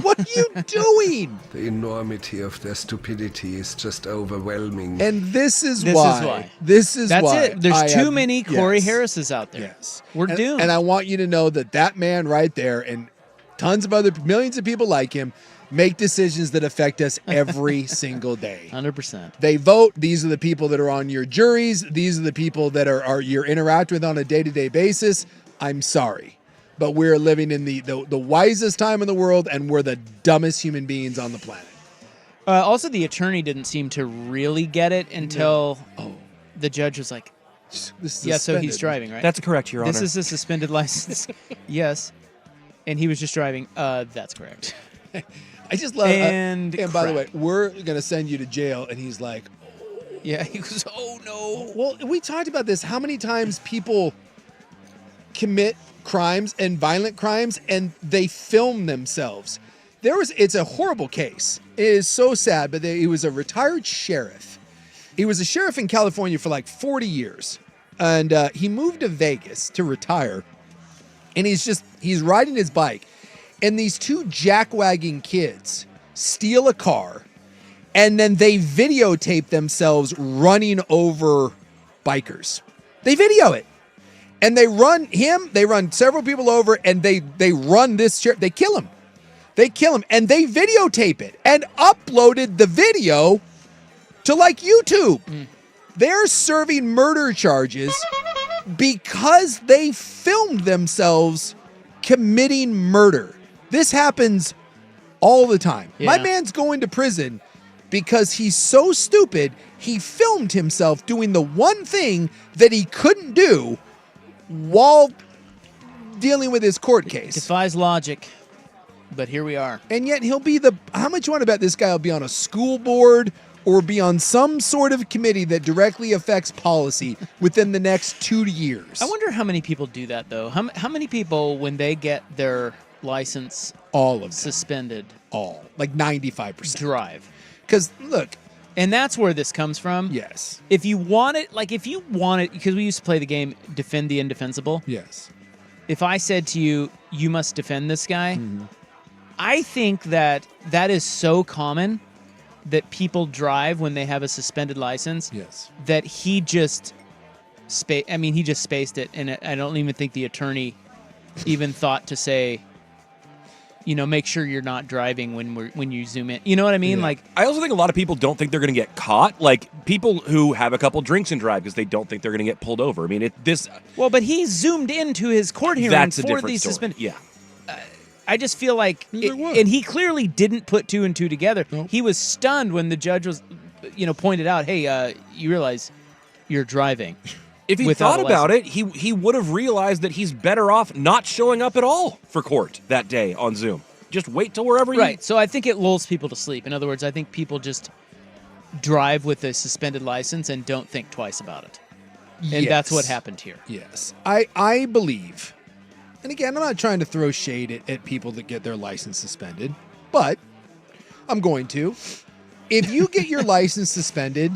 What are you doing? The enormity of their stupidity is just overwhelming. And this is why. That's it. There's too many Corey Harrises out there. Yes. We're doomed. And I want you to know that man right there and tons of other millions of people like him make decisions that affect us every single day. 100%. They vote. These are the people that are on your juries. These are the people that are you're interacting with on a day-to-day basis. I'm sorry. But we're living in the wisest time in the world, and we're the dumbest human beings on the planet. Also, the attorney didn't seem to really get it until the judge was like, yeah, so he's driving, right? That's correct, Your Honor. This is a suspended license. Yes. And he was just driving. That's correct. I just love and by the way, we're going to send you to jail. And he's like, yeah, he goes, oh, no. Well, we talked about this. How many times people commit crimes and violent crimes and they film themselves? It's a horrible case. It is so sad, but he was a retired sheriff. He was a sheriff in California for like 40 years. And he moved to Vegas to retire. And he's riding his bike. And these two jackwagging kids steal a car, and then they videotape themselves running over bikers. They video it. And they run several people over, and they run this sheriff. They kill him. And they videotape it and uploaded the video to like YouTube. They're serving murder charges because they filmed themselves committing murder. This happens all the time. Yeah. My man's going to prison because he's so stupid, he filmed himself doing the one thing that he couldn't do while dealing with his court case. Defies logic, but here we are. And yet he'll be how much you want to bet this guy will be on a school board or be on some sort of committee that directly affects policy within the next 2 years? I wonder how many people do that, though. How many people, when they get their license suspended, like 95% drive? Because look, and that's where this comes from. Yes. If you want it, because we used to play the game Defend the Indefensible. Yes. If I said to you, you must defend this guy, I think that is so common that people drive when they have a suspended license. Yes. That he just spaced it, and I don't even think the attorney even thought to say, make sure you're not driving when you zoom in. You know what I mean? Yeah. Like, I also think a lot of people don't think they're going to get caught. Like people who have a couple drinks and drive because they don't think they're going to get pulled over. I mean, well, but he zoomed into his court hearing that's a for different the story. suspended. Yeah. I just feel like, and he clearly didn't put two and two together. Nope. He was stunned when the judge was, pointed out, hey, you realize you're driving. If he thought about it, he would have realized that he's better off not showing up at all for court that day on Zoom. Just wait till wherever you... Right, so I think it lulls people to sleep. In other words, I think people just drive with a suspended license and don't think twice about it. And that's what happened here. Yes. I believe, and again, I'm not trying to throw shade at people that get their license suspended, but I'm going to. If you get your license suspended,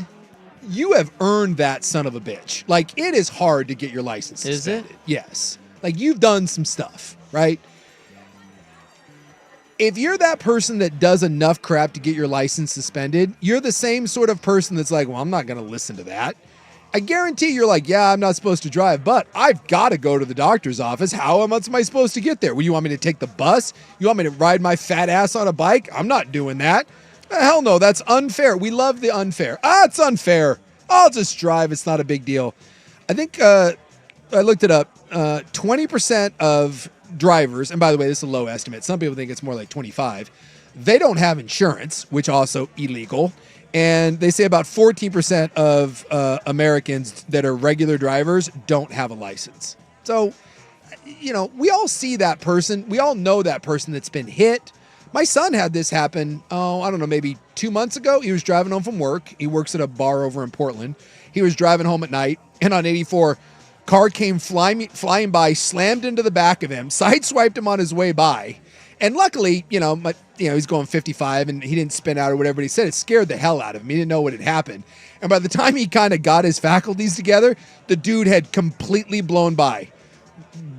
you have earned that son of a bitch. Like, it is hard to get your license suspended. Is it? Yes. Like, you've done some stuff, right? If you're that person that does enough crap to get your license suspended, you're the same sort of person that's like, well, I'm not going to listen to that. I guarantee you're like, yeah, I'm not supposed to drive, but I've got to go to the doctor's office. How am I supposed to get there? Well, you want me to take the bus? You want me to ride my fat ass on a bike? I'm not doing that. Hell no, that's unfair. We love the unfair. It's unfair. I'll just drive. It's not a big deal. I think I looked it up. 20% of drivers, and by the way, this is a low estimate. Some people think it's more like 25. They don't have insurance, which also illegal. And they say about 14% of Americans that are regular drivers don't have a license. So, we all see that person. We all know that person that's been hit. My son had this happen, I don't know, maybe 2 months ago. He was driving home from work. He works at a bar over in Portland. He was driving home at night, and on 84, car came flying by, slammed into the back of him, sideswiped him on his way by. And luckily, he's going 55 and he didn't spin out or whatever. But he said it scared the hell out of him. He didn't know what had happened. And by the time he kind of got his faculties together, the dude had completely blown by.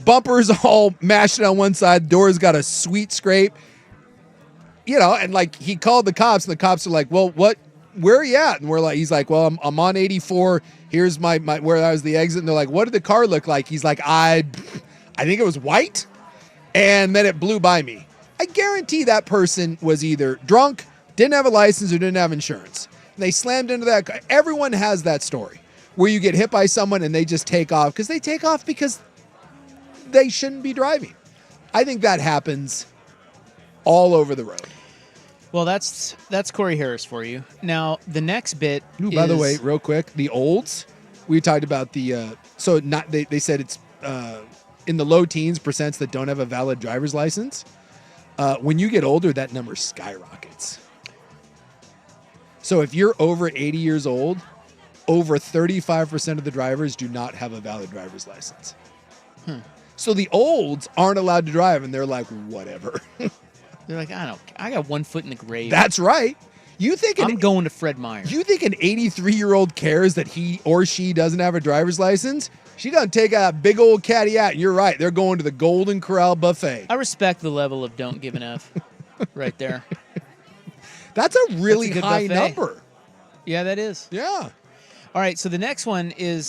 Bumpers all mashed on one side. The door's got a sweet scrape. And like he called the cops, and the cops are like, well, where are you at? And he's like, well, I'm on 84. Here's my where I was the exit. And they're like, what did the car look like? He's like, I think it was white. And then it blew by me. I guarantee that person was either drunk, didn't have a license, or didn't have insurance. And they slammed into that car. Everyone has that story where you get hit by someone and they just take off because they take off because they shouldn't be driving. I think that happens all over the road. Well, that's Corey Harris for you. Now, the next bit is... By the way, real quick, the olds, we talked about the... they said it's in the low teens percents that don't have a valid driver's license. When you get older, that number skyrockets. So if you're over 80 years old, over 35% of the drivers do not have a valid driver's license. So the olds aren't allowed to drive, and they're like, whatever. They're like, I got 1 foot in the grave. That's right. I'm going to Fred Meyer. You think an 83-year-old cares that he or she doesn't have a driver's license? She doesn't take a big old caddy out. You're right. They're going to the Golden Corral buffet. I respect the level of don't give an F right there. That's a really high number. Yeah, that is. Yeah. All right, so the next one is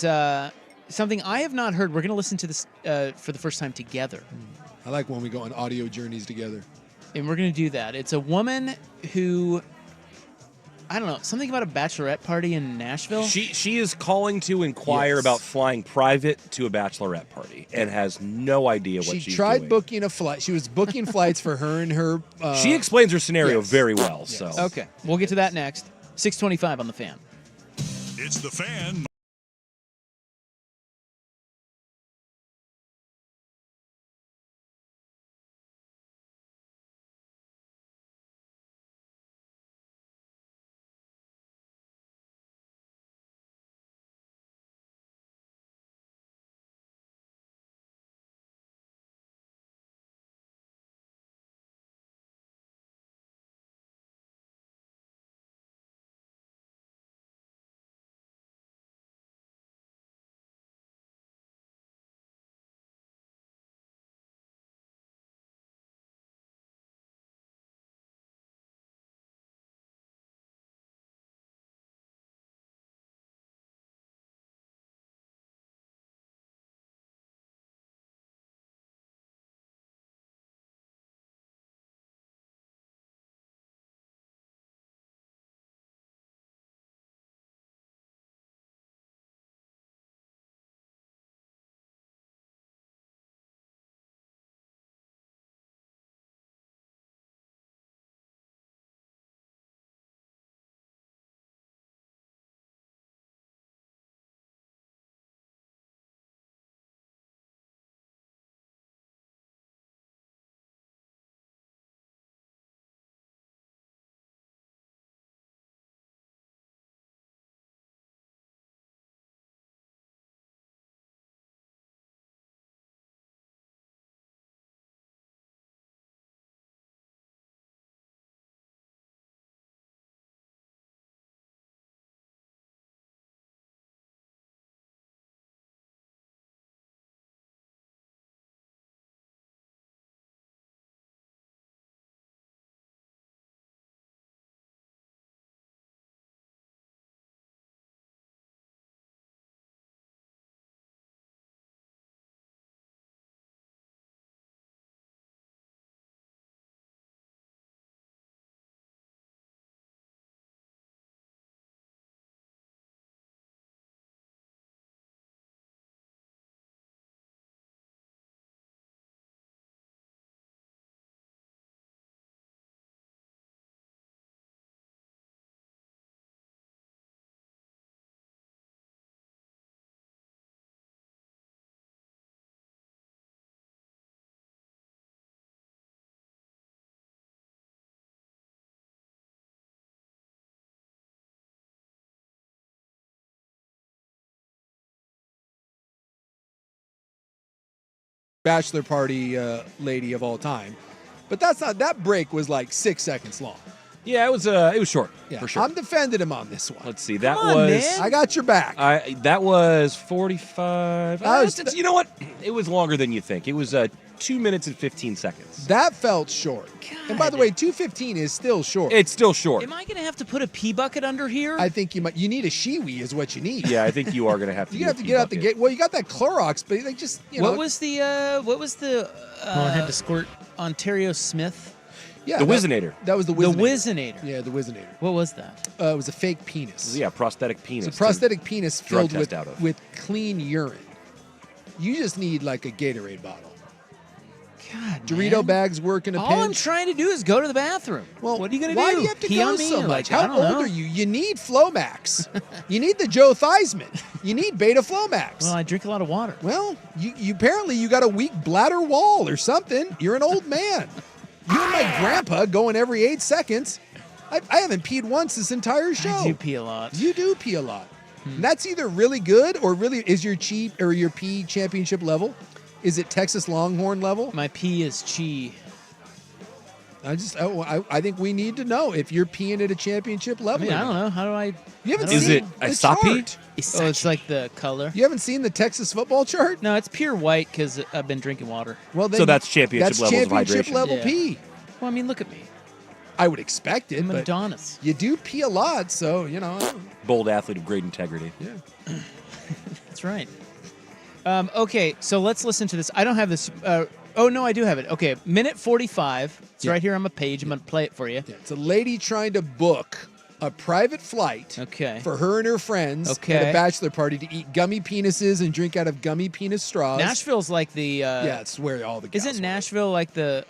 something I have not heard. We're going to listen to this for the first time together. I like when we go on audio journeys together. And we're going to do that. It's a woman who... I don't know, something about a bachelorette party in Nashville? She is calling to inquire about flying private to a bachelorette party and has no idea what she's doing. She tried booking a flight. She was booking flights for her and her... she explains her scenario very well. Yes. So okay, we'll get to that next. 6:25 on The Fan. It's The Fan. bachelor party lady of all time. But that break was like 6 seconds long. Yeah, it was short, for sure. I'm defending him on this one. Let's see. That Come on, was man. I got your back. That was 45. You know what? It was longer than you think. It was 2 minutes and 15 seconds. That felt short. And by the way, 2:15 is still short. It's still short. Am I going to have to put a pee bucket under here? I think you might. You need a shiwi is what you need. Yeah, I think you are going to have to. You have to get out the gate. Well, you got that Clorox, but they just What was the I had to squirt Ontario Smith? Yeah, the Whizzinator. That was the The Whizzinator. Whizzinator. Yeah, the Whizzinator. What was that? It was a fake penis. Yeah, prosthetic penis. It's a prosthetic penis drug filled test out of. with clean urine. You just need like a Gatorade bottle. God, Dorito man. bags work in a All I'm pinch. trying to do is go to the bathroom. Well, what are you going to do? Why do you have to Pee go on me? so much? Like, How I don't old know. are you? You need Flomax. You need the Joe Theismann. You need Beta Flomax. Well, I drink a lot of water. Well, you apparently you got a weak bladder wall or something. You're an old man. You and my grandpa going every 8 seconds. I haven't peed once this entire show. I do pee a lot. You do pee a lot. And that's either really good or really is your pee championship level. Is it Texas Longhorn level? My pee is chi. I think we need to know if you're peeing at a championship I level. mean, I don't know. How do I? You haven't Is seen it the Isapi? chart. Oh, it's like the color. You haven't seen the Texas football chart? No, it's pure white because I've been drinking water. Well, then So that's championship that's levels of championship hydration. level Yeah. pee. Well, I mean, look at me. I would expect it, I'm but Adonis. you do pee a lot, so Bold athlete of great integrity. Yeah. That's right. Okay, so let's listen to this. I don't have this. Oh, no, I do have it. Okay, minute 45. It's right here on my page. I'm going to play it for you. Yeah, it's a lady trying to book a private flight for her and her friends at a bachelor party to eat gummy penises and drink out of gummy penis straws. Nashville's like the... yeah, it's where all the gals Isn't Nashville like the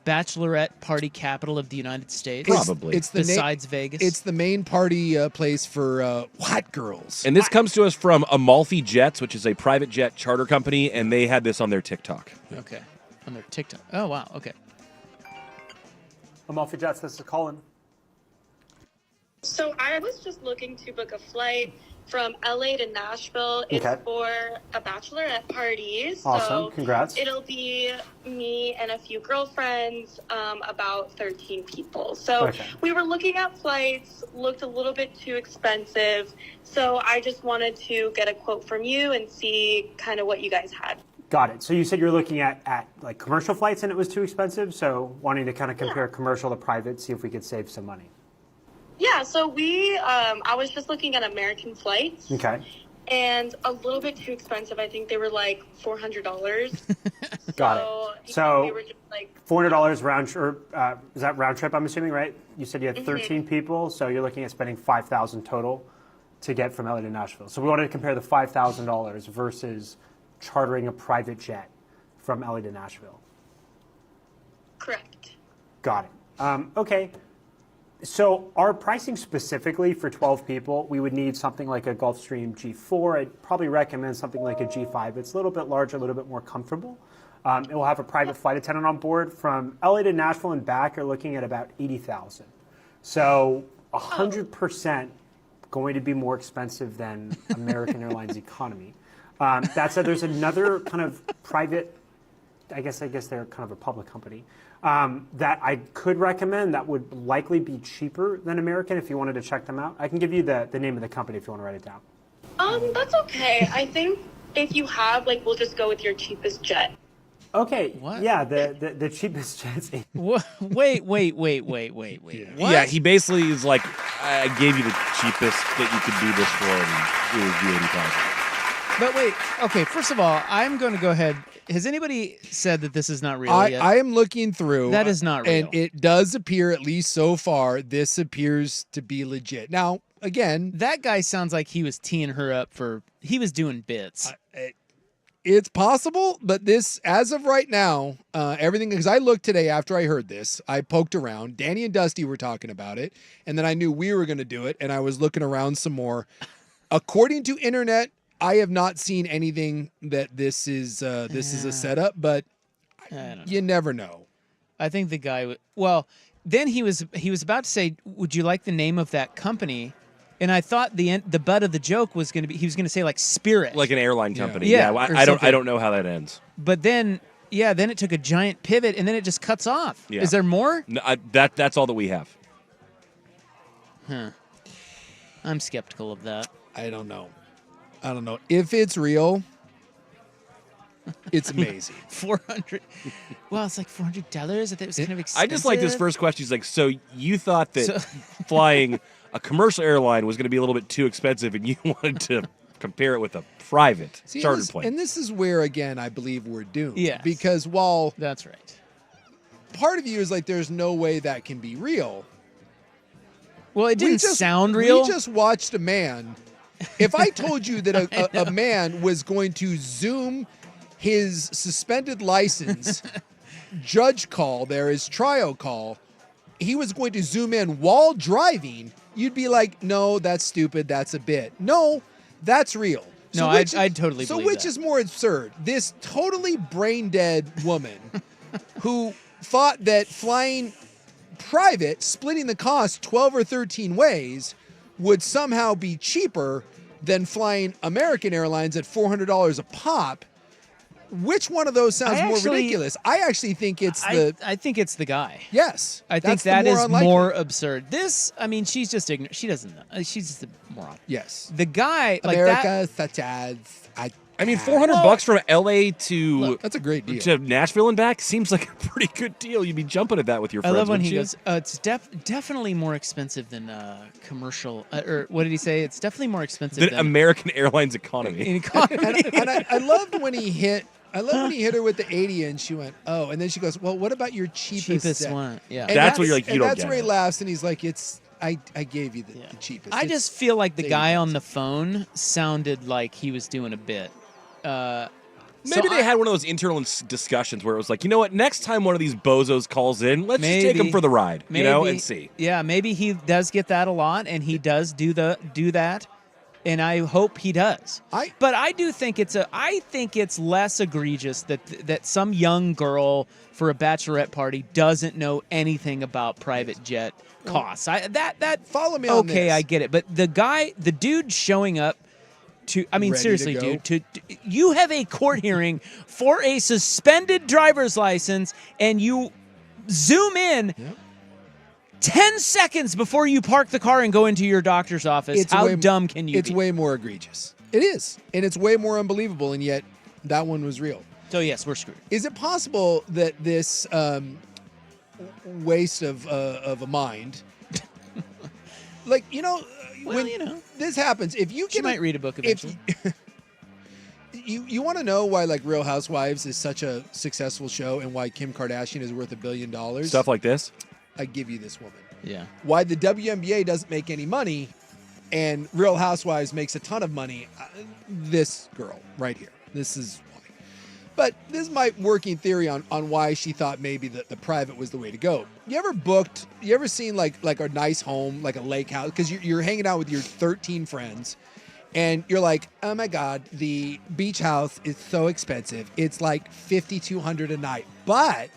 bachelorette party capital of the United States? Probably. It's the Besides Vegas? It's the main party place for hot girls. And this comes to us from Amalfi Jets, which is a private jet charter company, and they had this on their TikTok. Okay. On their TikTok. Oh, wow. Okay. Amalfi Jets, this is Colin. So I was just looking to book a flight from LA to Nashville. It's for a bachelorette party. Awesome. So Congrats. It'll be me and a few girlfriends, about 13 people. So we were looking at flights, looked a little bit too expensive. So I just wanted to get a quote from you and see kind of what you guys had. Got it. So you said you're looking at like commercial flights and it was too expensive. So wanting to kind of compare commercial to private, see if we could save some money. Yeah, so I was just looking at American flights. Okay. And a little bit too expensive. I think they were like $400. Got it. So they were just like $400 round trip. Is that round trip? I'm assuming, right? You said you had 13 people, so you're looking at spending $5,000 total to get from LA to Nashville. So we wanted to compare the $5,000 versus chartering a private jet from LA to Nashville. Correct. Got it. Okay. So our pricing specifically for 12 people, we would need something like a Gulfstream G4. I'd probably recommend something like a G5. It's a little bit larger, a little bit more comfortable. It will have a private flight attendant on board. From LA to Nashville and back, you're looking at about $80,000. So 100% going to be more expensive than American Airlines economy. That said, there's another kind of private, I guess they're kind of a public company, that I could recommend that would likely be cheaper than American if you wanted to check them out. I can give you the name of the company if you want to write it down. That's okay. I think if you have, we'll just go with your cheapest jet. Okay. What? Yeah, the cheapest jets. Wait. What? Yeah, he basically is like, I gave you the cheapest that you could do this for, and it was the 80,000. But wait, okay, first of all, I'm going to go ahead. Has anybody said that this is not real yet? I am looking through. That is not real. And it does appear, at least so far, this appears to be legit. Now, again. That guy sounds like he was teeing her up he was doing bits. It's possible, but this, as of right now, everything, because I looked today after I heard this, I poked around. Danny and Dusty were talking about it, and then I knew we were going to do it, and I was looking around some more. According to internet, I have not seen anything that this is a setup, but you never know. I think the guy then he was about to say, would you like the name of that company? And I thought the butt of the joke was going to be he was going to say like Spirit, like an airline company. Yeah, I don't know how that ends. But then it took a giant pivot, and then it just cuts off. Yeah. Is there more? No, that's all that we have. Huh. I'm skeptical of that. I don't know. If it's real, it's amazing. 400. Well, it's like $400. I thought it was kind of expensive. I just like this first question. He's like, so you thought that flying a commercial airline was going to be a little bit too expensive, and you wanted to compare it with a private charter plane. And this is where, again, I believe we're doomed. Yes. Because while that's right, part of you is like, there's no way that can be real. Well, it didn't sound real. We just watched a man. If I told you that a man was going to Zoom his suspended license judge call, his trial call, he was going to zoom in while driving, you'd be like, no, that's stupid. That's a bit. No, that's real. No, I'd totally So believe which that. is more absurd? This totally brain dead woman who thought that flying private, splitting the cost 12 or 13 ways, would somehow be cheaper than flying American Airlines at $400 a pop. Which one of those sounds more ridiculous? I actually think it's I think it's the guy. Yes. I think that's the that more is unlikely. more absurd. This, I mean, she's just ignorant. She doesn't know. She's just a moron. Yes. The guy, like America, that. such as I mean, $400 from LA to that's a great deal. to Nashville and back seems like a pretty good deal. You'd be jumping at that with your I friends. love when wouldn't he you? goes, it's definitely more expensive than commercial, or what did he say? It's definitely more expensive than than American Airlines economy. and I loved when he hit. I love when he hit her with the 80, and she went, "Oh!" And then she goes, "Well, what about your cheapest set?" one? Yeah, And that's where you're like, you and don't that's get where he it. laughs, and he's like, "It's I gave you the cheapest." I It's just feel like the guy 80. on the phone sounded like he was doing a bit. Maybe they had one of those internal discussions where it was like, you know what? Next time one of these bozos calls in, let's just take him for the ride, and see. Yeah, maybe he does get that a lot, and he does do that, and I hope he does. But I do think I think it's less egregious that some young girl for a bachelorette party doesn't know anything about private jet costs. That follow me on okay, this. I get it, but the dude showing up. I mean, Ready seriously, to go. dude. You have a court hearing for a suspended driver's license, and you zoom in 10 seconds before you park the car and go into your doctor's office. How dumb can you be? It's way more egregious. It is, and it's way more unbelievable, and yet that one was real. So yes, we're screwed. Is it possible that this waste of a mind, like when this happens, if you She might read a book eventually. You want to know why like Real Housewives is such a successful show and why Kim Kardashian is worth $1 billion? Stuff like this? I give you this woman. Yeah. Why the WNBA doesn't make any money and Real Housewives makes a ton of money? This girl right here. This is why. But this is my working theory on why she thought maybe that the private was the way to go. You ever seen like a nice home, like a lake house? Because you're hanging out with your 13 friends and you're like, oh my God, the beach house is so expensive. It's like $5,200 a night. But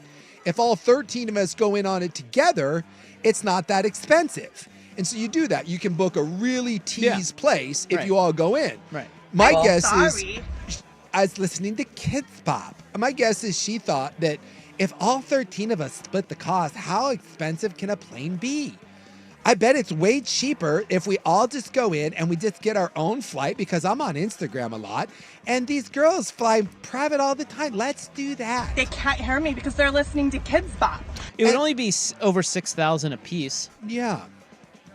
if all 13 of us go in on it together, it's not that expensive. And so you do that. You can book a really tease place if you all go in. Right. My guess is, I was listening to Kids Bop. My guess is she thought that if all 13 of us split the cost, how expensive can a plane be? I bet it's way cheaper if we all just go in and we just get our own flight because I'm on Instagram a lot and these girls fly private all the time. Let's do that. They can't hear me because they're listening to Kids Bop. It would only be over $6,000 a piece. Yeah.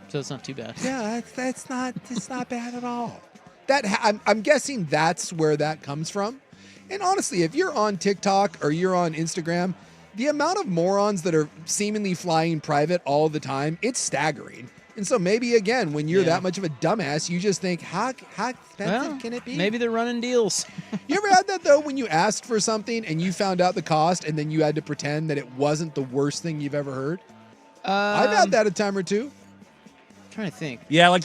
So it's not too bad. Yeah, it's not bad at all. I'm guessing that's where that comes from. And honestly, if you're on TikTok or you're on Instagram, the amount of morons that are seemingly flying private all the time, it's staggering. And so maybe, again, when you're that much of a dumbass, you just think, how expensive can it be? Maybe they're running deals. You ever had that, though, when you asked for something and you found out the cost and then you had to pretend that it wasn't the worst thing you've ever heard? I've had that a time or two. trying to think. Yeah, like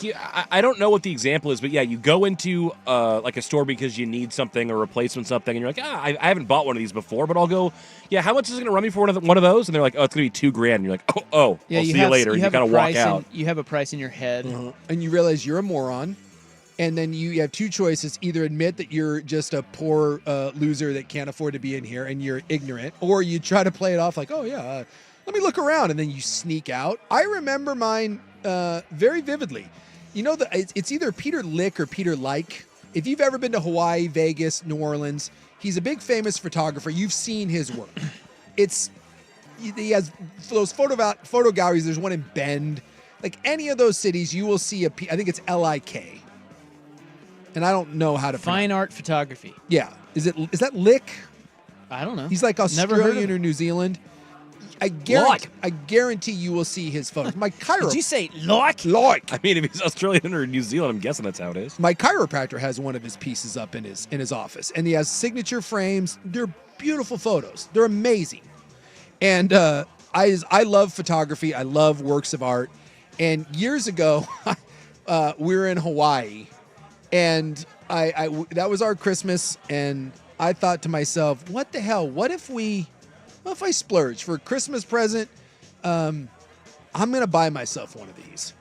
I don't know what the example is, but yeah, you go into like a store because you need something or replacement something, and you're like, I haven't bought one of these before, but I'll go. Yeah, how much is it going to run me for one of those? And they're like, oh, it's going to be $2,000. And you're like, oh, Yeah, I'll see you later. And you kind of walk out. You have a price in your head, and you realize you're a moron. And then you have two choices: either admit that you're just a poor loser that can't afford to be in here, and you're ignorant, or you try to play it off like, oh yeah, let me look around, and then you sneak out. I remember mine very vividly. You know, it's either Peter Lick or Peter Like. If you've ever been to Hawaii, Vegas, New Orleans, he's a big famous photographer. You've seen his work. He has those photo galleries. There's one in Bend. Like any of those cities, you will see I think it's Lik. And I don't know how to pronounce. Fine art photography. Yeah. Is that Lick? I don't know. He's like Australian or New Zealand. I guarantee you will see his photos. My chiropractor. Did you say like? Like. I mean, if he's Australian or New Zealand, I'm guessing that's how it is. My chiropractor has one of his pieces up in his office, and he has signature frames. They're beautiful photos. They're amazing. And I love photography. I love works of art. And years ago, we were in Hawaii. And that was our Christmas, and I thought to myself, what the hell? What if I splurge for a Christmas present? I'm gonna buy myself one of these.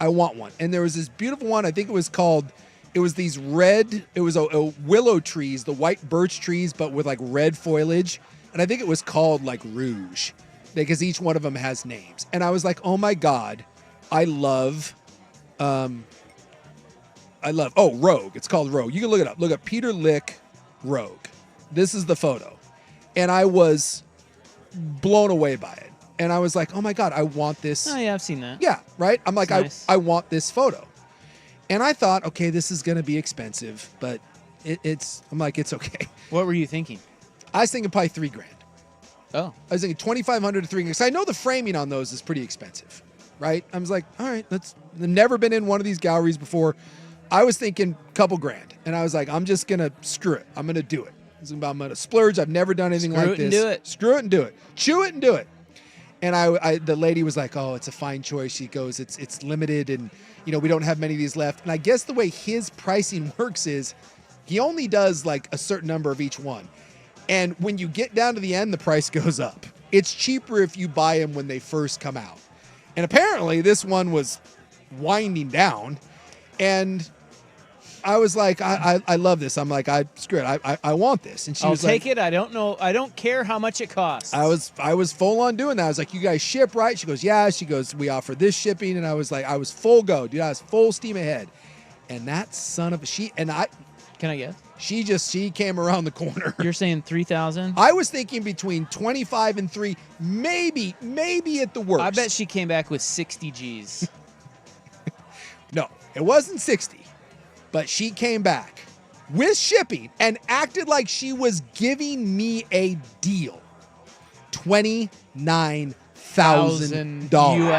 I want one. And there was this beautiful one. I think it was these red. It was a willow trees, the white birch trees, but with like red foliage. And I think it was called like Rouge, because each one of them has names. And I was like, oh my God, I love. Rogue. It's called Rogue. You can look it up. Look up Peter Lick Rogue. This is the photo. And I was blown away by it. And I was like, oh my God, I want this. Oh, yeah, I've seen that. Yeah, right? I'm like, nice. I want this photo. And I thought, okay, this is going to be expensive, but I'm like, it's okay. What were you thinking? I was thinking probably $3,000. Oh. I was thinking $2,500 to $3,000. Because I know the framing on those is pretty expensive, right? I was like, all right, I've never been in one of these galleries before. I was thinking a couple grand, and I was like, I'm just going to screw it. I'm going to do it. I'm going to splurge. I've never done anything like this. Screw it and do it. Chew it and do it. And the lady was like, oh, it's a fine choice. She goes, it's limited, and we don't have many of these left. And I guess the way his pricing works is he only does like a certain number of each one. And when you get down to the end, the price goes up. It's cheaper if you buy them when they first come out. And apparently this one was winding down. And I was like, I love this. I'm like, screw it. I want this. And she was like, I'll take it. I don't know. I don't care how much it costs. I was full on doing that. I was like, you guys ship, right? She goes, yeah. She goes, we offer this shipping. And I was like, I was full go, dude. I was full steam ahead. And that son of a can I guess? She came around the corner. You're saying 3,000? I was thinking between 25 and 3, maybe at the worst. I bet she came back with 60 G's. No, it wasn't 60. But she came back with shipping and acted like she was giving me a deal. $29,000 US dollars.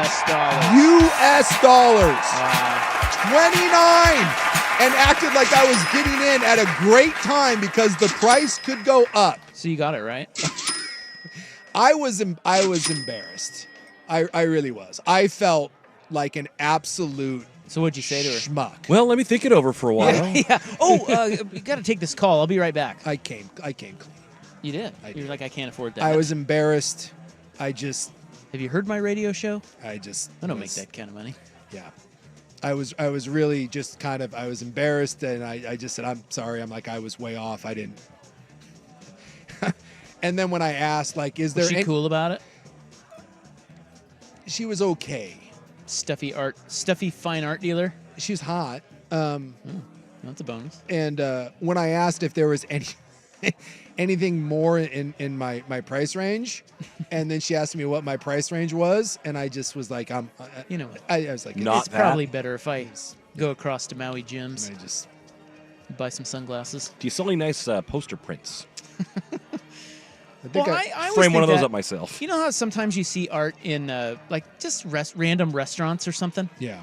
US dollars. Wow. 29, and acted like I was getting in at a great time because the price could go up. So you got it right. I was embarrassed. I really was. I felt like an absolute. So what'd you say to her? Schmuck. Well, let me think it over for a while. Yeah. Oh, you got to take this call. I'll be right back. I came clean. You did. You're like, I can't afford that. I was embarrassed. Have you heard my radio show? I don't make that kind of money. Yeah. I was really just kind of, I was embarrassed, and I just said, I'm sorry. I'm like, I was way off. I didn't. And then when I asked, like, is there Was she cool about it? She was okay. Stuffy fine art dealer. She was hot. That's a bonus. And when I asked if there was anything more in my price range, and then she asked me what my price range was, and I just was like, you know what? I was like, it's probably better if I go across to Maui Gyms. And I just buy some sunglasses. Do you sell any nice poster prints? I frame one of those up myself. You know how sometimes you see art in like just random restaurants or something? Yeah.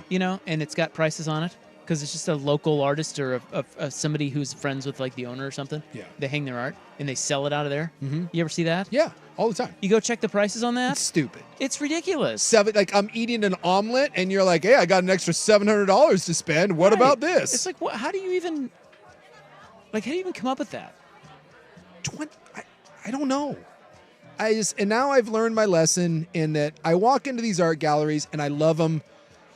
And it's got prices on it? because it's just a local artist or somebody who's friends with like the owner or something. Yeah. They hang their art and they sell it out of there. Mm-hmm. You ever see that? Yeah, all the time. You go check the prices on that? It's stupid. It's ridiculous. Like I'm eating an omelet and you're like, hey, I got an extra $700 to spend. What about this? It's like, how do you even come up with that? I don't know. And now I've learned my lesson in that I walk into these art galleries and I love them.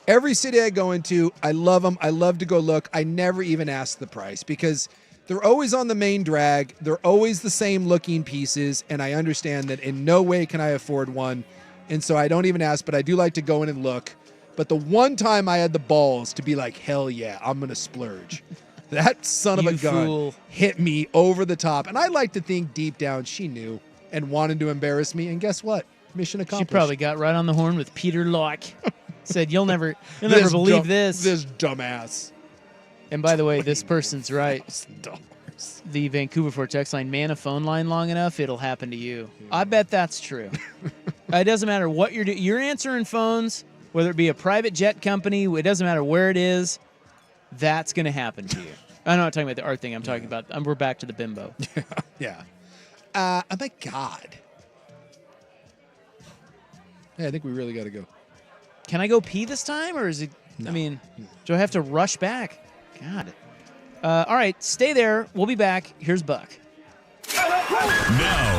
Every city I go into, I love them. I love to go look. I never even ask the price because they're always on the main drag. They're always the same looking pieces. And I understand that in no way can I afford one. And so I don't even ask, but I do like to go in and look. But the one time I had the balls to be like, hell yeah, I'm going to splurge. That son of a gun hit me over the top. And I like to think deep down she knew and wanted to embarrass me. And guess what? Mission accomplished. She probably got right on the horn with Peter Locke. Said, you'll never believe this. This dumbass. And by the way, this person's right. The Vancouver Fort text line, man, a phone line long enough, it'll happen to you. I bet that's true. It doesn't matter what you're doing. You're answering phones, whether it be a private jet company, it doesn't matter where it is, that's going to happen to you. I'm not talking about the art thing. I'm talking about, we're back to the bimbo. Yeah. Oh my God. Hey, I think we really got to go. Can I go pee this time, or is it? No. I mean, do I have to rush back? God. All right, stay there. We'll be back. Here's Buck. Now